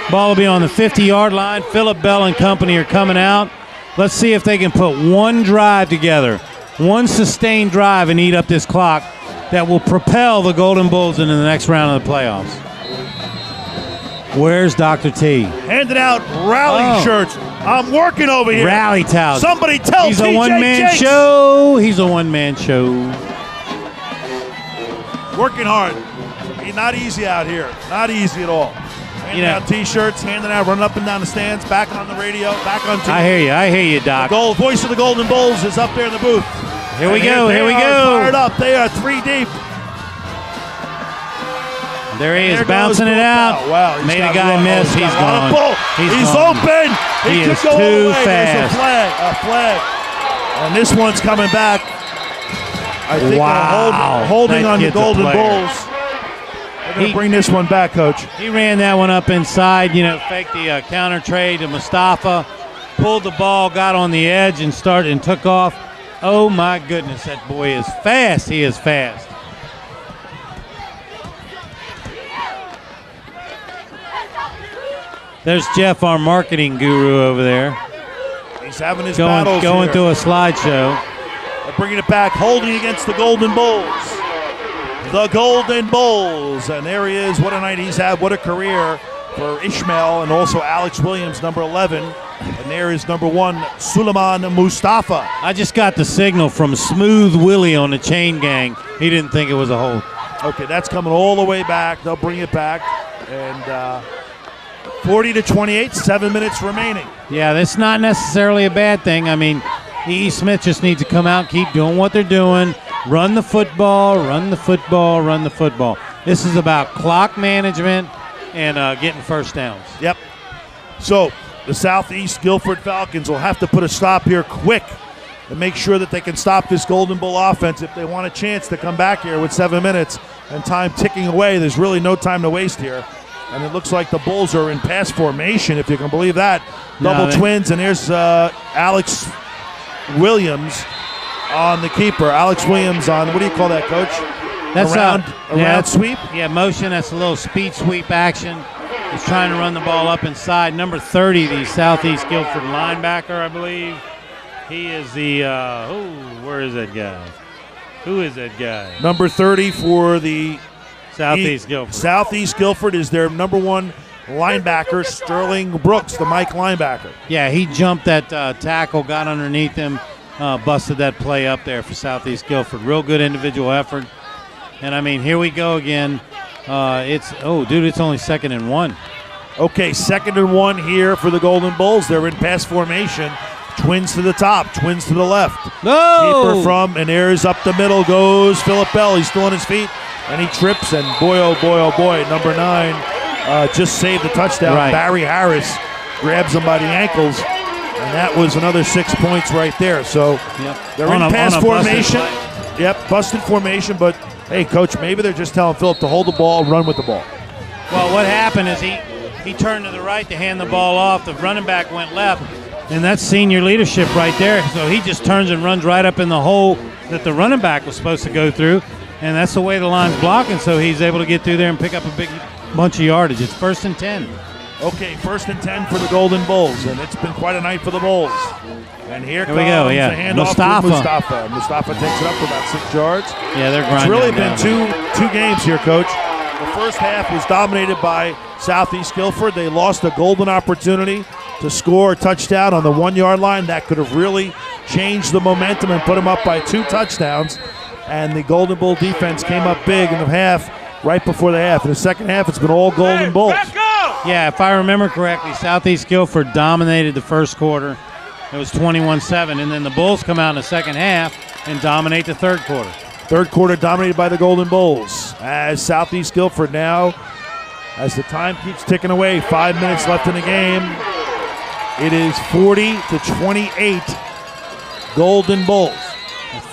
Ball will be on the 50-yard line. Philip Bell and company are coming out. Let's see if they can put one drive together, one sustained drive, and eat up this clock that will propel the Golden Bulls into the next round of the playoffs. Where's Dr. T? Handing out rally shirts. I'm working over here. Rally towels. Somebody tell He's TJ a one-man Jakes. show. He's a one-man show. Working hard. Not easy out here. Not easy at all. Handing out T-shirts, handing out, running up and down the stands, back on the radio, back on TV. I hear you, Doc. The voice of the Golden Bulls is up there in the booth. Here we go. They are fired up. They are 3 deep. There he is, bouncing it out. Wow. Made a guy miss. He's gone. He's open. He could is go all too the way. There's fast. a flag. And this one's coming back. I think holding on the Golden Bulls. They're going to bring this one back, Coach. He ran that one up inside, faked the counter trade to Mustafa, pulled the ball, got on the edge, and started and took off. Oh, my goodness, that boy is fast. He is fast. There's Jeff, our marketing guru over there. He's having his battles going here. through a slideshow. They're bringing it back, holding against the Golden Bulls. the Golden Bulls. And there he is. What a night he's had. What a career for Ishmael and also Alex Williams, number 11. And there is number 1, Suleiman Mustafa. I just got the signal from Smooth Willie on the chain gang. He didn't think it was a hold. Okay, that's coming all the way back. They'll bring it back. And 40-28, 7 minutes remaining. Yeah, that's not necessarily a bad thing. I mean, E.E. Smith just needs to come out, keep doing what they're doing, run the football, run the football, run the football. This is about clock management and getting first downs. Yep. So the Southeast Guilford Falcons will have to put a stop here quick and make sure that they can stop this Golden Bull offense if they want a chance to come back here with 7 minutes and time ticking away. There's really no time to waste here. And it looks like the Bulls are in pass formation, if you can believe that. Double twins, and there's Alex Williams on the keeper. Alex Williams on, what do you call that, Coach? That's around sweep? Yeah, motion. That's a little speed sweep action. He's trying to run the ball up inside. Number 30, the Southeast Guilford linebacker, I believe. He is the, where is that guy? Who is that guy? Number 30 for the Southeast Guilford. Southeast Guilford is their number 1 linebacker, Sterling Brooks, the Mike linebacker. Yeah, he jumped that tackle, got underneath him, busted that play up there for Southeast Guilford. Real good individual effort. And, I mean, here we go again. It's only 2nd and 1. Okay, 2nd and 1 here for the Golden Bulls. They're in pass formation. Twins to the top, twins to the left. No! Keeper from, and there's up the middle goes Philip Bell. He's still on his feet, and he trips, and boy, oh boy, number 9 just saved the touchdown. Right. Barry Harris grabs him by the ankles, and that was another 6 points right there. So they're in pass formation. Yep, busted formation, but hey, Coach, maybe they're just telling Philip to hold the ball, run with the ball. Well, what happened is he turned to the right to hand the ball off. The running back went left, and that's senior leadership right there. So he just turns and runs right up in the hole that the running back was supposed to go through, and that's the way the line's blocking, so he's able to get through there and pick up a big bunch of yardage. It's 1st and 10. Okay, 1st and 10 for the Golden Bulls, and it's been quite a night for the Bulls. And here comes we go, yeah. the handoff to Mustafa. Mustafa takes it up for about 6 yards. Yeah, they're grinding. It's really down. been two games here, Coach. The first half was dominated by Southeast Guilford. They lost a golden opportunity to score a touchdown on the 1-yard line. That could have really changed the momentum and put them up by 2 touchdowns. And the Golden Bull defense came up big in the half, right before the half. In the second half, it's been all Golden Bulls. Yeah, if I remember correctly, Southeast Guilford dominated the first quarter. It was 21-7, and then the Bulls come out in the second half and dominate the third quarter. Third quarter dominated by the Golden Bulls. As Southeast Guilford now, as the time keeps ticking away, 5 minutes left in the game. It is 40-28 Golden Bulls. At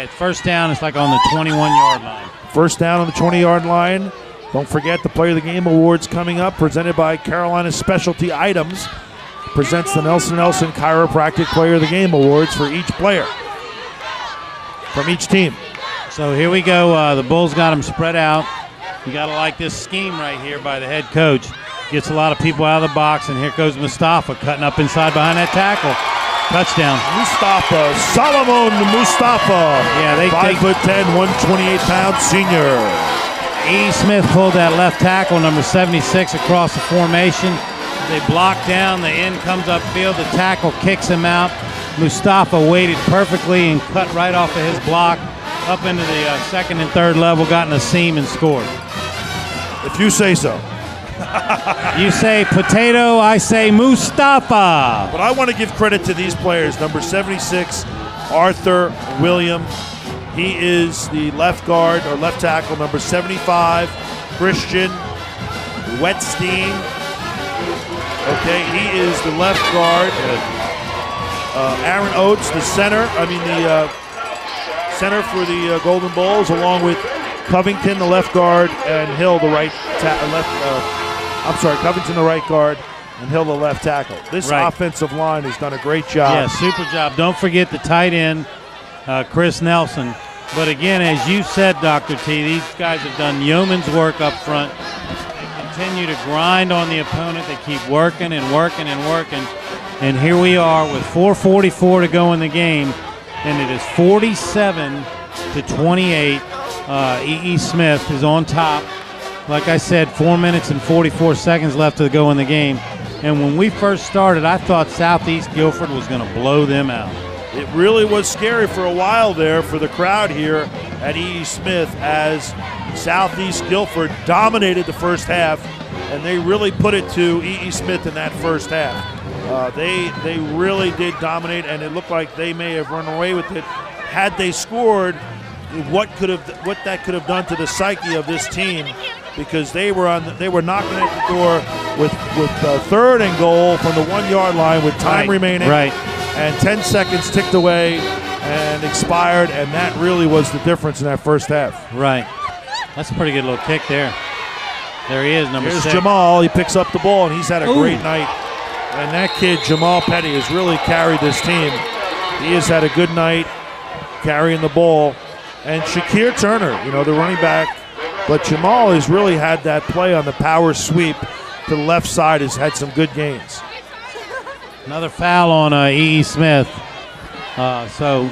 first down, it's like on the 21-yard line. First down on the 20-yard line. Don't forget the Player of the Game Awards coming up, presented by Carolina Specialty Items. Presents the Nelson Chiropractic Player of the Game Awards for each player from each team. So here we go. The Bulls got them spread out. You got to like this scheme right here by the head coach. Gets a lot of people out of the box, and here goes Mustafa cutting up inside behind that tackle. Touchdown. Mustafa, Solomon Mustafa. Yeah, they 5'10", 128-pound senior. E. Smith pulled that left tackle, number 76, across the formation. They block down. The end comes upfield. The tackle kicks him out. Mustafa waited perfectly and cut right off of his block up into the second and third level, got in a seam and scored. If you say so. You say potato, I say Mustafa. But I want to give credit to these players. Number 76, Arthur William. He is the left guard or left tackle. Number 75, Christian Wetstein. Okay, he is the left guard. Aaron Oates, the center. The center for the Golden Bulls, along with Covington, the left guard, and Hill, the right Covington, the right guard, and Hill, the left tackle. This offensive line has done a great job. Yeah, super job. Don't forget the tight end, Chris Nelson. But again, as you said, Dr. T, these guys have done yeoman's work up front. They continue to grind on the opponent. They keep working and working and working. And here we are with 4:44 to go in the game, and it is 47-28. E.E. Smith is on top. Like I said, 4 minutes and 44 seconds left to go in the game. And when we first started, I thought Southeast Guilford was going to blow them out. It really was scary for a while there for the crowd here at E.E. Smith as Southeast Guilford dominated the first half, and they really put it to E.E. Smith in that first half. They really did dominate, and it looked like they may have run away with it. Had they scored, what that could have done to the psyche of this team, because they were knocking at the door with third and goal from the 1 yard line with time remaining. Right. And 10 seconds ticked away and expired, and that really was the difference in that first half. Right. That's a pretty good little kick there. There he is, number 6. Here's Jamal. He picks up the ball, and he's had a great night. And that kid, Jamal Petty, has really carried this team. He has had a good night carrying the ball. And Shakir Turner, the running back. But Jamal has really had that play on the power sweep to the left side, has had some good gains. Another foul on E.E. Smith. So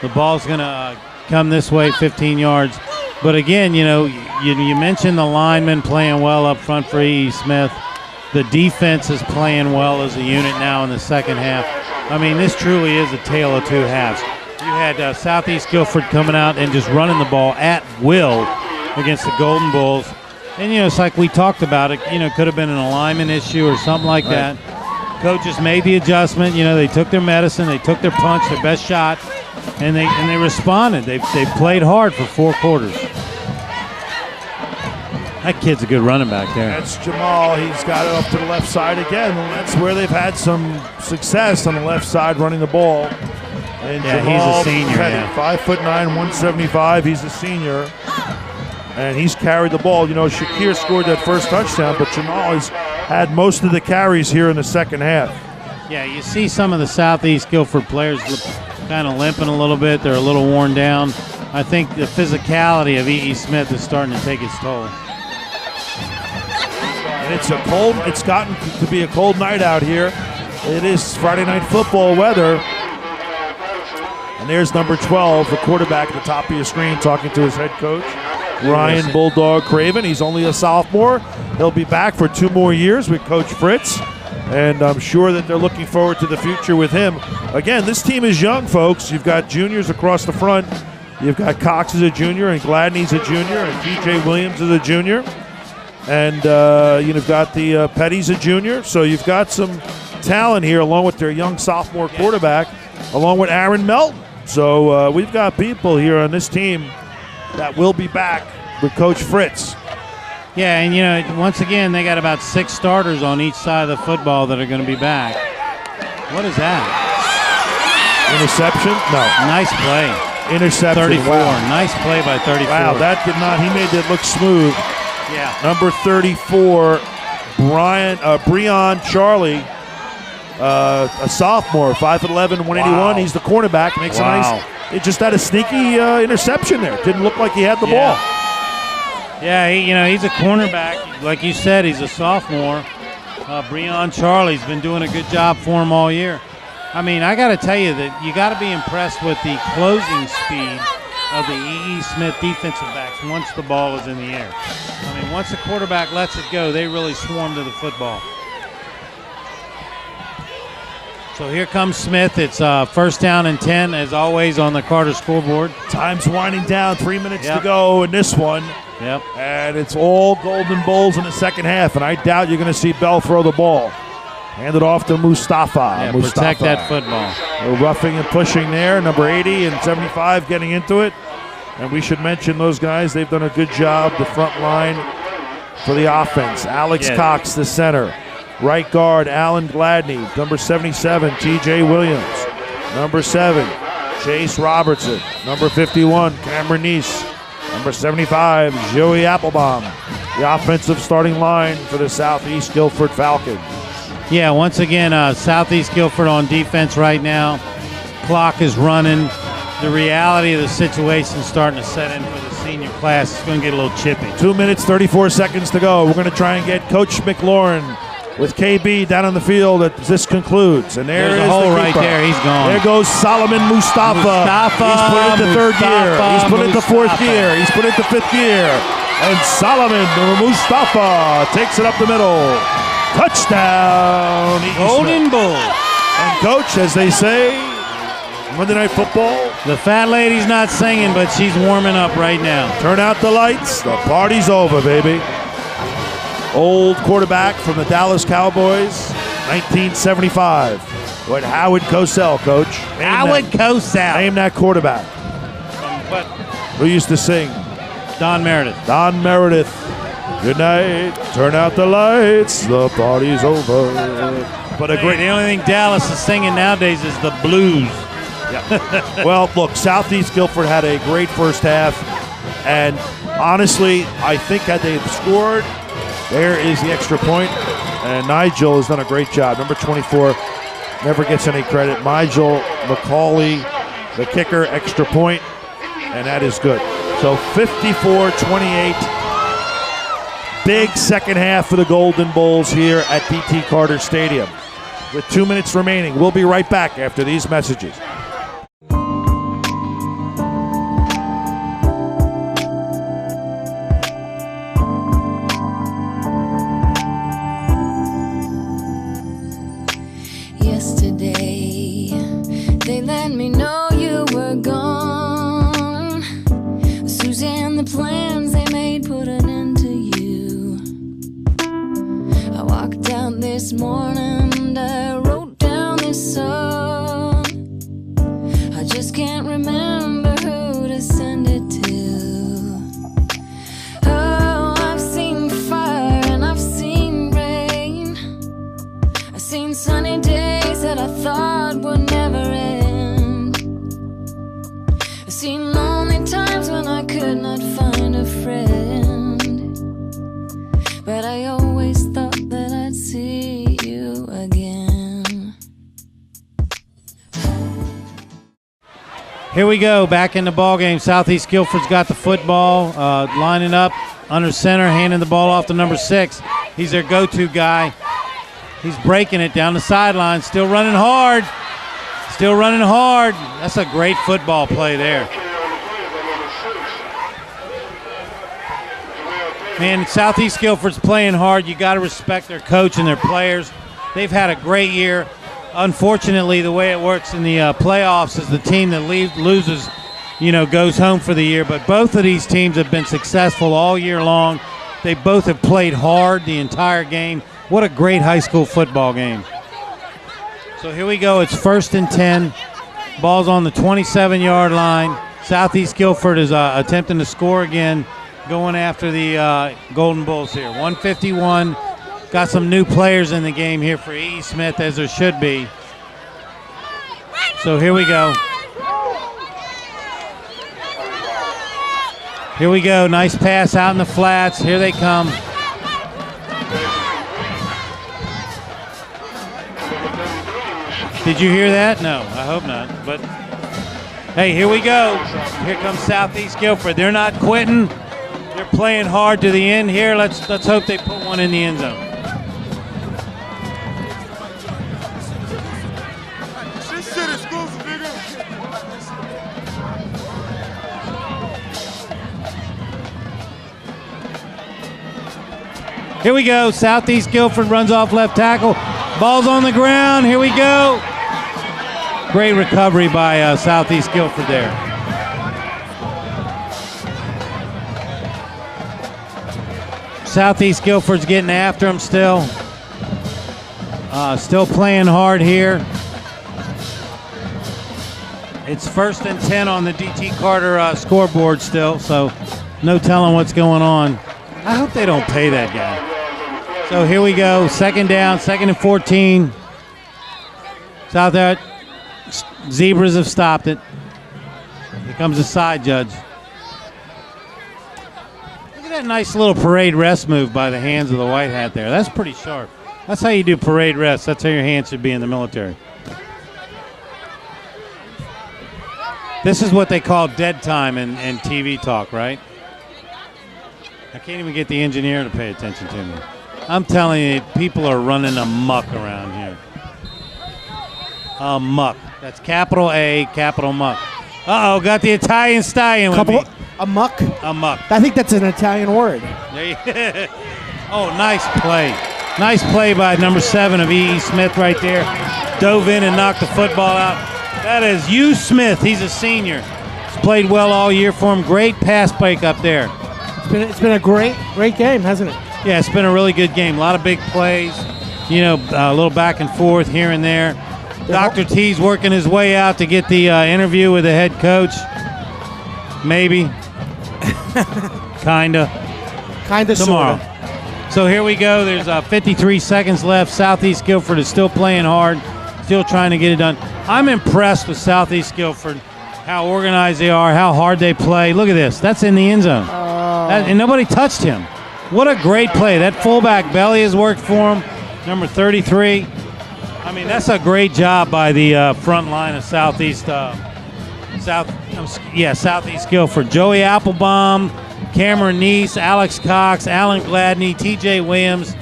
the ball's going to come this way, 15 yards. But again, you mentioned the linemen playing well up front for E.E. Smith. The defense is playing well as a unit now in the second half. I mean, this truly is a tale of two halves. You had Southeast Guilford coming out and just running the ball at will against the Golden Bulls. And, it's like we talked about it, could have been an alignment issue or something like that. Coaches made the adjustment. They took their medicine, they took their punch, their best shot, and they responded. They played hard for 4 quarters. That kid's a good running back there. That's Jamal. He's got it up to the left side again. And that's where they've had some success on the left side running the ball. And Jamal he's a senior. Petty, 5'9", 175. He's a senior. And he's carried the ball. Shakir scored that first touchdown, but Jamal has had most of the carries here in the second half. Yeah, you see some of the Southeast Guilford players kind of limping a little bit. They're a little worn down. I think the physicality of E.E. Smith is starting to take its toll. And it's gotten to be a cold night out here. It is Friday night football weather. And there's number 12, the quarterback at the top of your screen, talking to his head coach, Ryan Bulldog Craven. He's only a sophomore. He'll be back for 2 more years with Coach Fritz. And I'm sure that they're looking forward to the future with him. Again, this team is young, folks. You've got juniors across the front. You've got Cox as a junior, and Gladney's a junior, and T.J. Williams is a junior. And you've got the Petty's a junior. So you've got some talent here, along with their young sophomore quarterback, along with Aaron Melton. So we've got people here on this team that will be back with Coach Fritz. Yeah, and once again, they got about 6 starters on each side of the football that are going to be back. What is that? Interception? No. Nice play. Interception. 34. Wow. Nice play by 34. Wow, that did not. He made that look smooth. Yeah. Number 34, Breon Charlie, a sophomore, 5'11", 181. Wow. He's the cornerback. Makes a nice. It just had a sneaky interception there. Didn't look like he had the ball. Yeah, he's a cornerback. Like you said, he's a sophomore. Breon Charlie's been doing a good job for him all year. I mean, I got to tell you that you got to be impressed with the closing speed of the E.E. Smith defensive backs once the ball is in the air. I mean, once the quarterback lets it go, they really swarm to the football. So here comes Smith. It's first down and 10, as always, on the Carter scoreboard. Time's winding down. 3 minutes to go in this one. Yep. And it's all Golden Bulls in the second half, and I doubt you're going to see Bell throw the ball. Hand it off to Mustafa. Yeah, protect that football. No roughing and pushing there. Number 80 and 75 getting into it. And we should mention those guys. They've done a good job, the front line for the offense. Alex Cox, the center. Right guard, Alan Gladney. Number 77, T.J. Williams. Number 7, Chase Robertson. Number 51, Cameron Neese. Number 75, Joey Applebaum. The offensive starting line for the Southeast Guilford Falcons. Yeah, once again, Southeast Guilford on defense right now. Clock is running. The reality of the situation is starting to set in for the senior class. It's going to get a little chippy. 2 minutes, 34 seconds to go. We're going to try and get Coach McLaurin with KB down on the field as this concludes. And There's is a hole the right keeper. there. He's gone. There goes Solomon Mustafa. He's put into third gear. He's put into fourth gear. He's put into fifth gear. And Solomon Mustafa takes it up the middle. Touchdown. Golden Bull. And coach, as they say, Monday Night Football. The fat lady's not singing, but she's warming up right now. Turn out the lights. The party's over, baby. Old quarterback from the Dallas Cowboys, 1975. What Howard Cosell, coach. Howard Cosell. Name that quarterback. What? Who used to sing? Don Meredith. Don Meredith. Good night. Turn out the lights. The party's over. But a great. The only thing Dallas is singing nowadays is the blues. Yeah. Well, look, Southeast Guilford had a great first half, and honestly, I think had they scored, there is the extra point, and Nigel has done a great job. Number 24 never gets any credit. Nigel McCauley, the kicker, extra point, and that is good. So 54-28, big second half for the Golden Bulls here at D.T. Carter Stadium. With 2 minutes remaining, we'll be right back after these messages. Yesterday, they let me know you were gone. Susie and the plans they made put an end to you. I walked out this morning and I wrote down this song. I just can't remember who to send it to. Oh, I've seen fire and I've seen rain. I've seen sunny days that I thought would never end. I've seen lonely times when I could not find a friend. But I always thought that I'd see you again. Here we go, back in the ball game. Southeast Guilford's got the football, lining up under center, handing the ball off to number 6. He's their go-to guy. He's breaking it down the sideline, still running hard. Still running hard. That's a great football play there. Man, Southeast Guilford's playing hard. You got to respect their coach and their players. They've had a great year. Unfortunately, the way it works in the playoffs is the team that loses, goes home for the year. But both of these teams have been successful all year long. They both have played hard the entire game. What a great high school football game. So here we go. It's 1st and 10. Ball's on the 27-yard line. Southeast Guilford is attempting to score again, going after the Golden Bulls here. 151. Got some new players in the game here for E. Smith, as there should be. So here we go. Here we go. Nice pass out in the flats. Here they come. Did you hear that? No, I hope not. But hey, here we go. Here comes Southeast Guilford. They're not quitting. They're playing hard to the end here. Let's hope they put one in the end zone. Here we go. Southeast Guilford runs off left tackle. Ball's on the ground. Here we go. Great recovery by Southeast Guilford there. Southeast Guilford's getting after him still. Still playing hard here. It's 1st and 10 on the D.T. Carter scoreboard still, so no telling what's going on. I hope they don't pay that guy. So here we go, 2nd down, 2nd and 14. South there, Zebras have stopped it. Here comes the side judge. Look at that nice little parade rest move by the hands of the white hat there. That's pretty sharp. That's how you do parade rest. That's how your hands should be in the military. This is what they call dead time in TV talk, right? I can't even get the engineer to pay attention to me. I'm telling you, people are running amok around here. Muck. That's capital A, capital muck. Uh-oh, got the Italian stallion with me. A muck? A muck. I think that's an Italian word. Oh, nice play. Nice play by number 7 of E.E. Smith right there. Dove in and knocked the football out. That is U. Smith. He's a senior. He's played well all year for him. Great pass break up there. It's been a great game, hasn't it? Yeah, it's been a really good game. A lot of big plays. You know, a little back and forth here and there. Dr. T's working his way out to get the interview with the head coach. Maybe. Kinda. Tomorrow. Sorta. So here we go. There's 53 seconds left. Southeast Guilford is still playing hard, still trying to get it done. I'm impressed with Southeast Guilford, how organized they are, how hard they play. Look at this. That's in the end zone. And nobody touched him. What a great play. That fullback Belly has worked for him, number 33. I mean, that's a great job by the front line of Southeast Guilford. Joey Applebaum, Cameron Neese, Alex Cox, Alan Gladney, TJ Williams,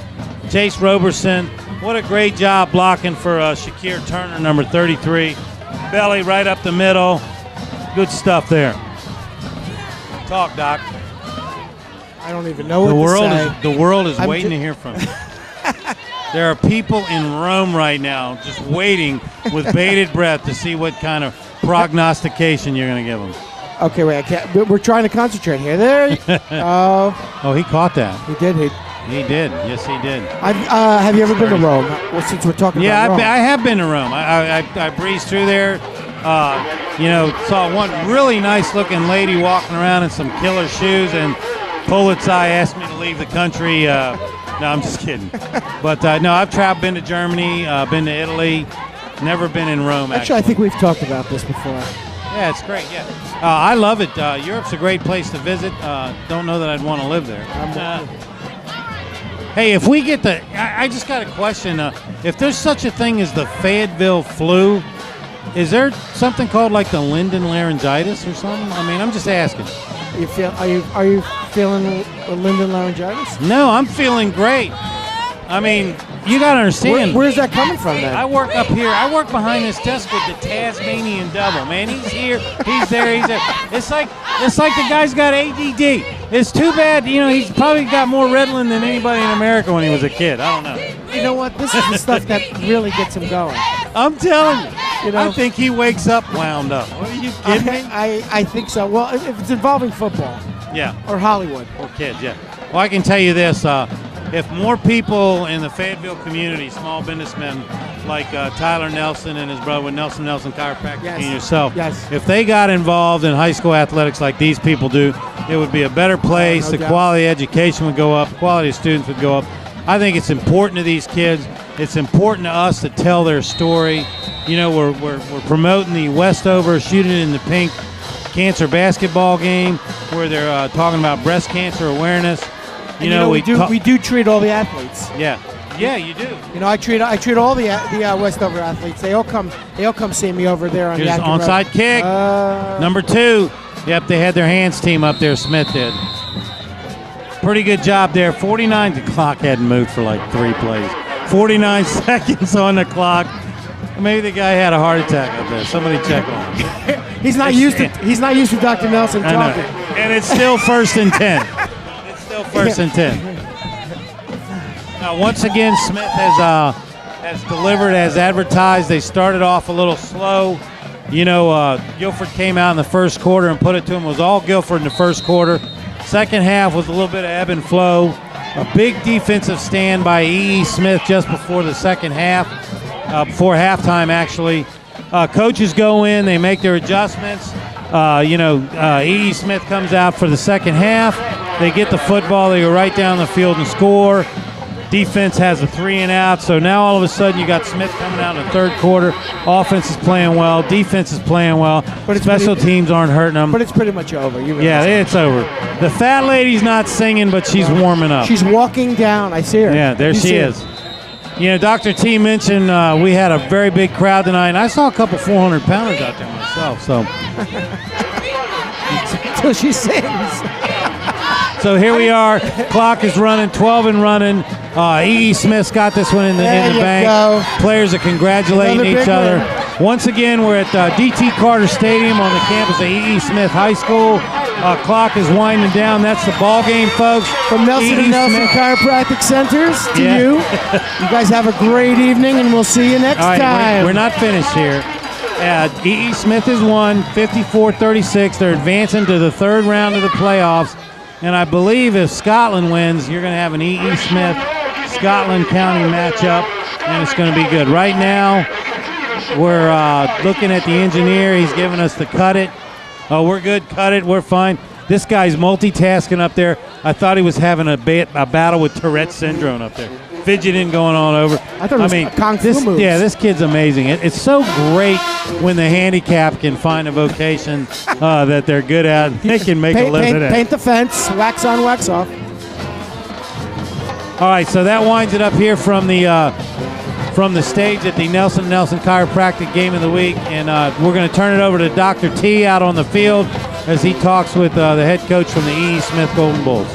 Chase Roberson. What a great job blocking for Shakir Turner, number 33. Belly right up the middle. Good stuff there. Talk, Doc. I don't even know what to say. The world is waiting to hear from you. There are people in Rome right now just waiting with bated breath to see what kind of prognostication you're going to give them. Okay, wait. I can't. We're trying to concentrate here. There. Oh, he caught that. He did. He did. Yes, he did. Have you ever been to Rome? Well, since we're talking about Rome. I have been to Rome. I breezed through there. Saw one really nice-looking lady walking around in some killer shoes, and Polizei asked me to leave the country. No, I'm just kidding. But no, I've been to Germany, been to Italy, never been in Rome. Actually, I think we've talked about this before. Yeah, it's great. Yeah, I love it. Europe's a great place to visit. Don't know that I'd want to live there. Hey, if we get I just got a question. If there's such a thing as the Fayetteville flu, is there something called like the Linden laryngitis or something? I mean, I'm just asking. Are you feeling Linden laryngitis? No, I'm feeling great. I mean, you got to understand. Where's that coming from then? I work up here. I work behind this desk with the Tasmanian Devil. Man, he's here, he's there, he's there. It's like the guy's got ADD. It's too bad. You know, he's probably got more Ritalin than anybody in America when he was a kid. I don't know. You know what? This is the stuff that really gets him going. I'm telling you. You know, I think he wakes up wound up. Are you kidding me? I think so. Well, if it's involving football. Yeah. Or Hollywood. Or kids, yeah. Well, I can tell you this. If more people in the Fayetteville community, small businessmen like Tyler Nelson and his brother with Nelson Chiropractic and yourself, if they got involved in high school athletics like these people do, it would be a better place. No the doubt. Quality of education would go up. Quality of students would go up. I think it's important to these kids. It's important to us to tell their story. You know, we're promoting the Westover Shooting It in the Pink cancer basketball game where they're talking about breast cancer awareness. You know, we do treat all the athletes. Yeah, you do. You know, I treat all the Westover athletes. They all come see me over there on Here's the onside kick. Number 2. Yep, they had their hands team up there. Smith did. Pretty good job there. 49. The clock hadn't moved for like 3 plays. 49 seconds on the clock. Maybe the guy had a heart attack up there. Somebody check on him. He's not used to Dr. Nelson talking. And it's still 1st and 10. It's still 1st and 10. Now, once again, Smith has delivered as advertised. They started off a little slow. You know, Guilford came out in the first quarter and put it to him. It was all Guilford in the first quarter. Second half was a little bit of ebb and flow. A big defensive stand by E.E. Smith just before the second half, before halftime actually. Coaches go in, they make their adjustments. E.E. Smith comes out for the second half. They get the football, they go right down the field and score. Defense has a 3 and out, so now all of a sudden you got Smith coming out in the third quarter. Offense is playing well, defense is playing well, but special teams aren't hurting them. But it's pretty much over. It's over. The fat lady's not singing, but she's warming up. She's walking down. I see her. Yeah, there she is. You know, Dr. T mentioned we had a very big crowd tonight, and I saw a couple 400-pounders out there myself. So until she sings. So here we are. Clock is running, 12 and running. E.E. Smith's got this one in the bank. Go. Players are congratulating each other. Once again, we're at D.T. Carter Stadium on the campus of E.E. Smith High School. Clock is winding down. That's the ball game, folks. From Nelson and Nelson Chiropractic Centers to you. You guys have a great evening, and we'll see you next time. We're not finished here. E.E. Smith has won 54-36. They're advancing to the third round of the playoffs. And I believe if Scotland wins, you're going to have an E.E. Smith Scotland County matchup, and it's going to be good. Right now, we're looking at the engineer. He's giving us the cut it. Oh, we're good. Cut it. We're fine. This guy's multitasking up there. I thought he was having a battle with Tourette's syndrome up there. Fidgeting going on over. I thought it was Kung Fu moves. Yeah, this kid's amazing. It's so great when the handicap can find a vocation that they're good at. They can make a living at. Paint the fence. Wax on, wax off. All right, so that winds it up here from the stage at the Nelson Chiropractic Game of the Week, and we're going to turn it over to Dr. T out on the field as he talks with the head coach from the E.E. Smith Golden Bulls.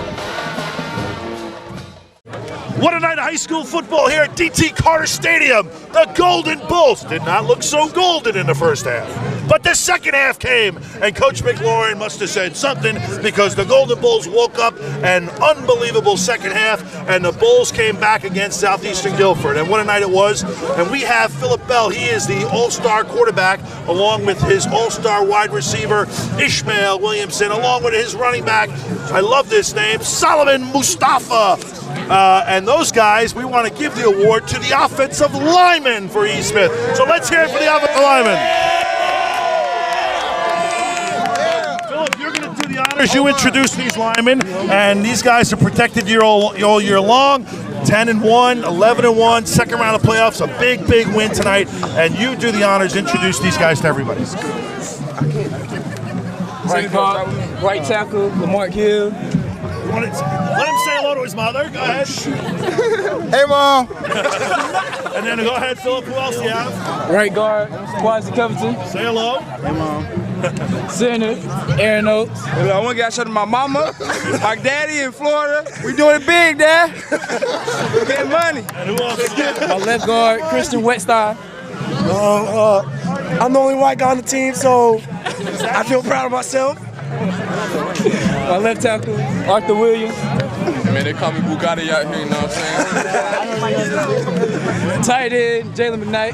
What a night of high school football here at D.T. Carter Stadium. The Golden Bulls did not look so golden in the first half. But the second half came, and Coach McLaurin must have said something because the Golden Bulls woke up an unbelievable second half, and the Bulls came back against Southeastern Guilford. And what a night it was. And we have Philip Bell. He is the all-star quarterback, along with his all-star wide receiver, Ishmael Williamson, along with his running back, I love this name, Solomon Mustafa. And those guys, we want to give the award to the offensive lineman for E. Smith. So let's hear it for the offensive lineman. Philip, you're going to do the honors. You introduce these linemen, and these guys have protected you all year long. 10-1, 11-1, second round of playoffs, a big, big win tonight. And you do the honors, introduce these guys to everybody. Right guard, right tackle, Lamar Hill. Let him say hello to his mother. Go ahead. Hey, Mom. And then go ahead, Philip. Who else do you have? Right guard, Quasi Covington. Say hello. Hey, Mom. Center, Aaron Oates. I want to get a shout out to my mama, my daddy in Florida. We doing it big, Dad. We getting money. And who else? My left guard, Christian Wetstein. I'm the only white guy on the team, so I feel proud of myself. My left tackle, Arthur Williams. Man, they call me Bugatti out here, you know what I'm saying? Tight end, Jalen McKnight.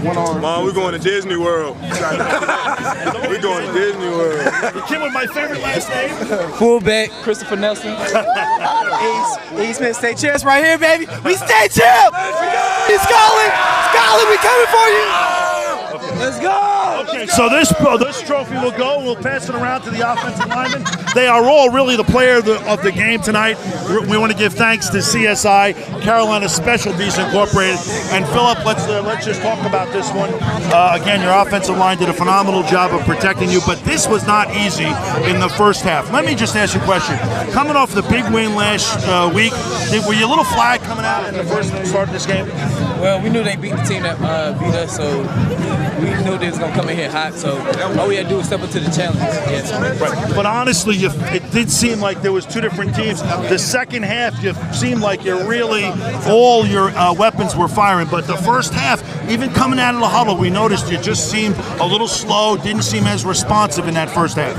One arm. Mom, we're going to Disney World. We're going to Disney World. The kid with my favorite last name. Fullback, Christopher Nelson. E. Smith, stay chill right here, baby. We stay chill. We Scotland. Scotland, we coming for you. Let's go. Okay, so this trophy will go. We'll pass it around to the offensive linemen. They are all really the player of the game tonight. We want to give thanks to CSI, Carolina Specialties Incorporated, and Philip. Let's just talk about this one. Again, your offensive line did a phenomenal job of protecting you, but this was not easy in the first half. Let me just ask you a question. Coming off the big win last week, were you a little flag coming out in the first start of this game? Well, we knew they beat the team that beat us, so we knew they was going to come in here hot, so all we had to do was step up to the challenge. Yes. Right. But honestly, it did seem like there was two different teams. The second half, you seemed like you're really, all your weapons were firing. But the first half, even coming out of the huddle, we noticed you just seemed a little slow, didn't seem as responsive in that first half.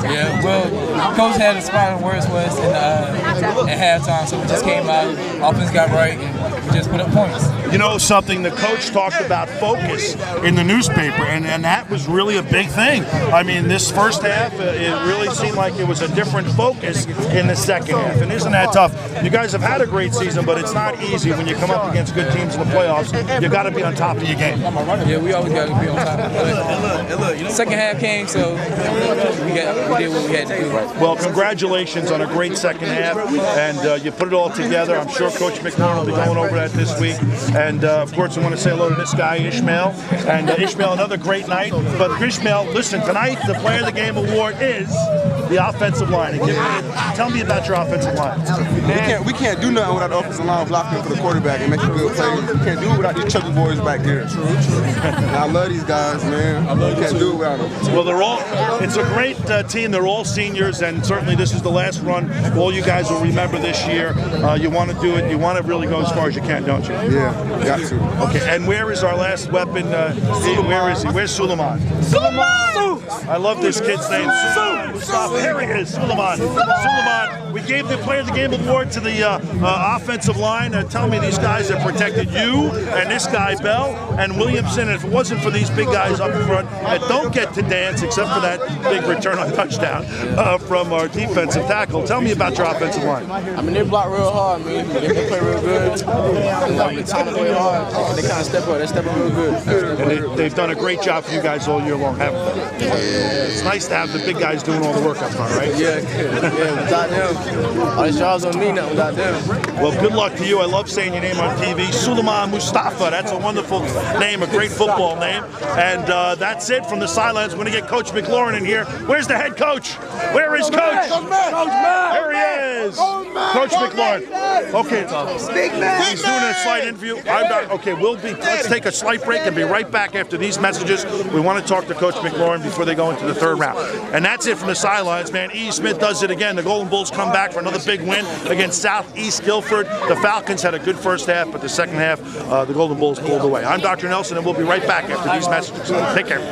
Yeah, well, Coach had a spot on where it was at halftime, so we just came out, offense got right, and we just put up points. You know something, the coach talked about focus in the newspaper, and that was really a big thing. I mean, this first half, it really seemed like it was a different focus in the second half, and isn't that tough? You guys have had a great season, but it's not easy when you come up against good teams in the playoffs. You got to be on top of your game. Yeah, we always got to be on top of it. Second half came, so we did what we had to do. Well, congratulations on a great second half, and you put it all together. I'm sure Coach McLaurin will be going over that this week. And of course, I want to say hello to this guy, Ishmael. And Ishmael, another great night. But Ishmael, listen, tonight the Player of the Game award is the offensive line. Tell me about your offensive line. We can't do nothing without the offensive line blocking for the quarterback and making good plays. We can't do it without these chubby boys back there. And I love these guys, man. We can't do it without them. Well, it's a great team. They're all seniors, and certainly this is the last run. All you guys will remember this year. You want to do it. You want to really go as far as you can, don't you? Yeah, got to. Okay, and where is our last weapon? Where is he? Where's Suleiman? Suleiman! I love this kid's name. Here he is, Suleiman. Suleiman, we gave the Player of the Game award to the offensive line. Tell me these guys have protected you and this guy, Bell, and Williamson. And if it wasn't for these big guys up in front that don't get to dance except for that big return on touchdown from our defensive tackle, tell me about your offensive line. I mean, they block real hard, man. They play real good. And the time to play hard, they kind of step up. They step up real good. And they've done a great job for you guys all year long, haven't they? Yeah. It's nice to have the big guys doing all the work up front, right? Yeah, without them. All these jobs don't mean nothing without them. Well, good luck to you. I love saying your name on TV. Suleiman Mustafa. That's a wonderful name, a great football name. And that's it from the sidelines. We're going to get Coach McLaurin in here. Where's the head coach? Where is Coach? There he is. Coach McLaurin. Okay. He's doing a slight interview. Okay, let's take a slight break and be right back after these messages. We want to talk to Coach McLaurin before they go into the third round. And that's it from the sidelines, man. E. Smith does it again. The Golden Bulls come back for another big win against Southeast Guilford. The Falcons had a good first half, but the second half, the Golden Bulls pulled away. I'm Dr. Nelson, and we'll be right back after these messages. Take care.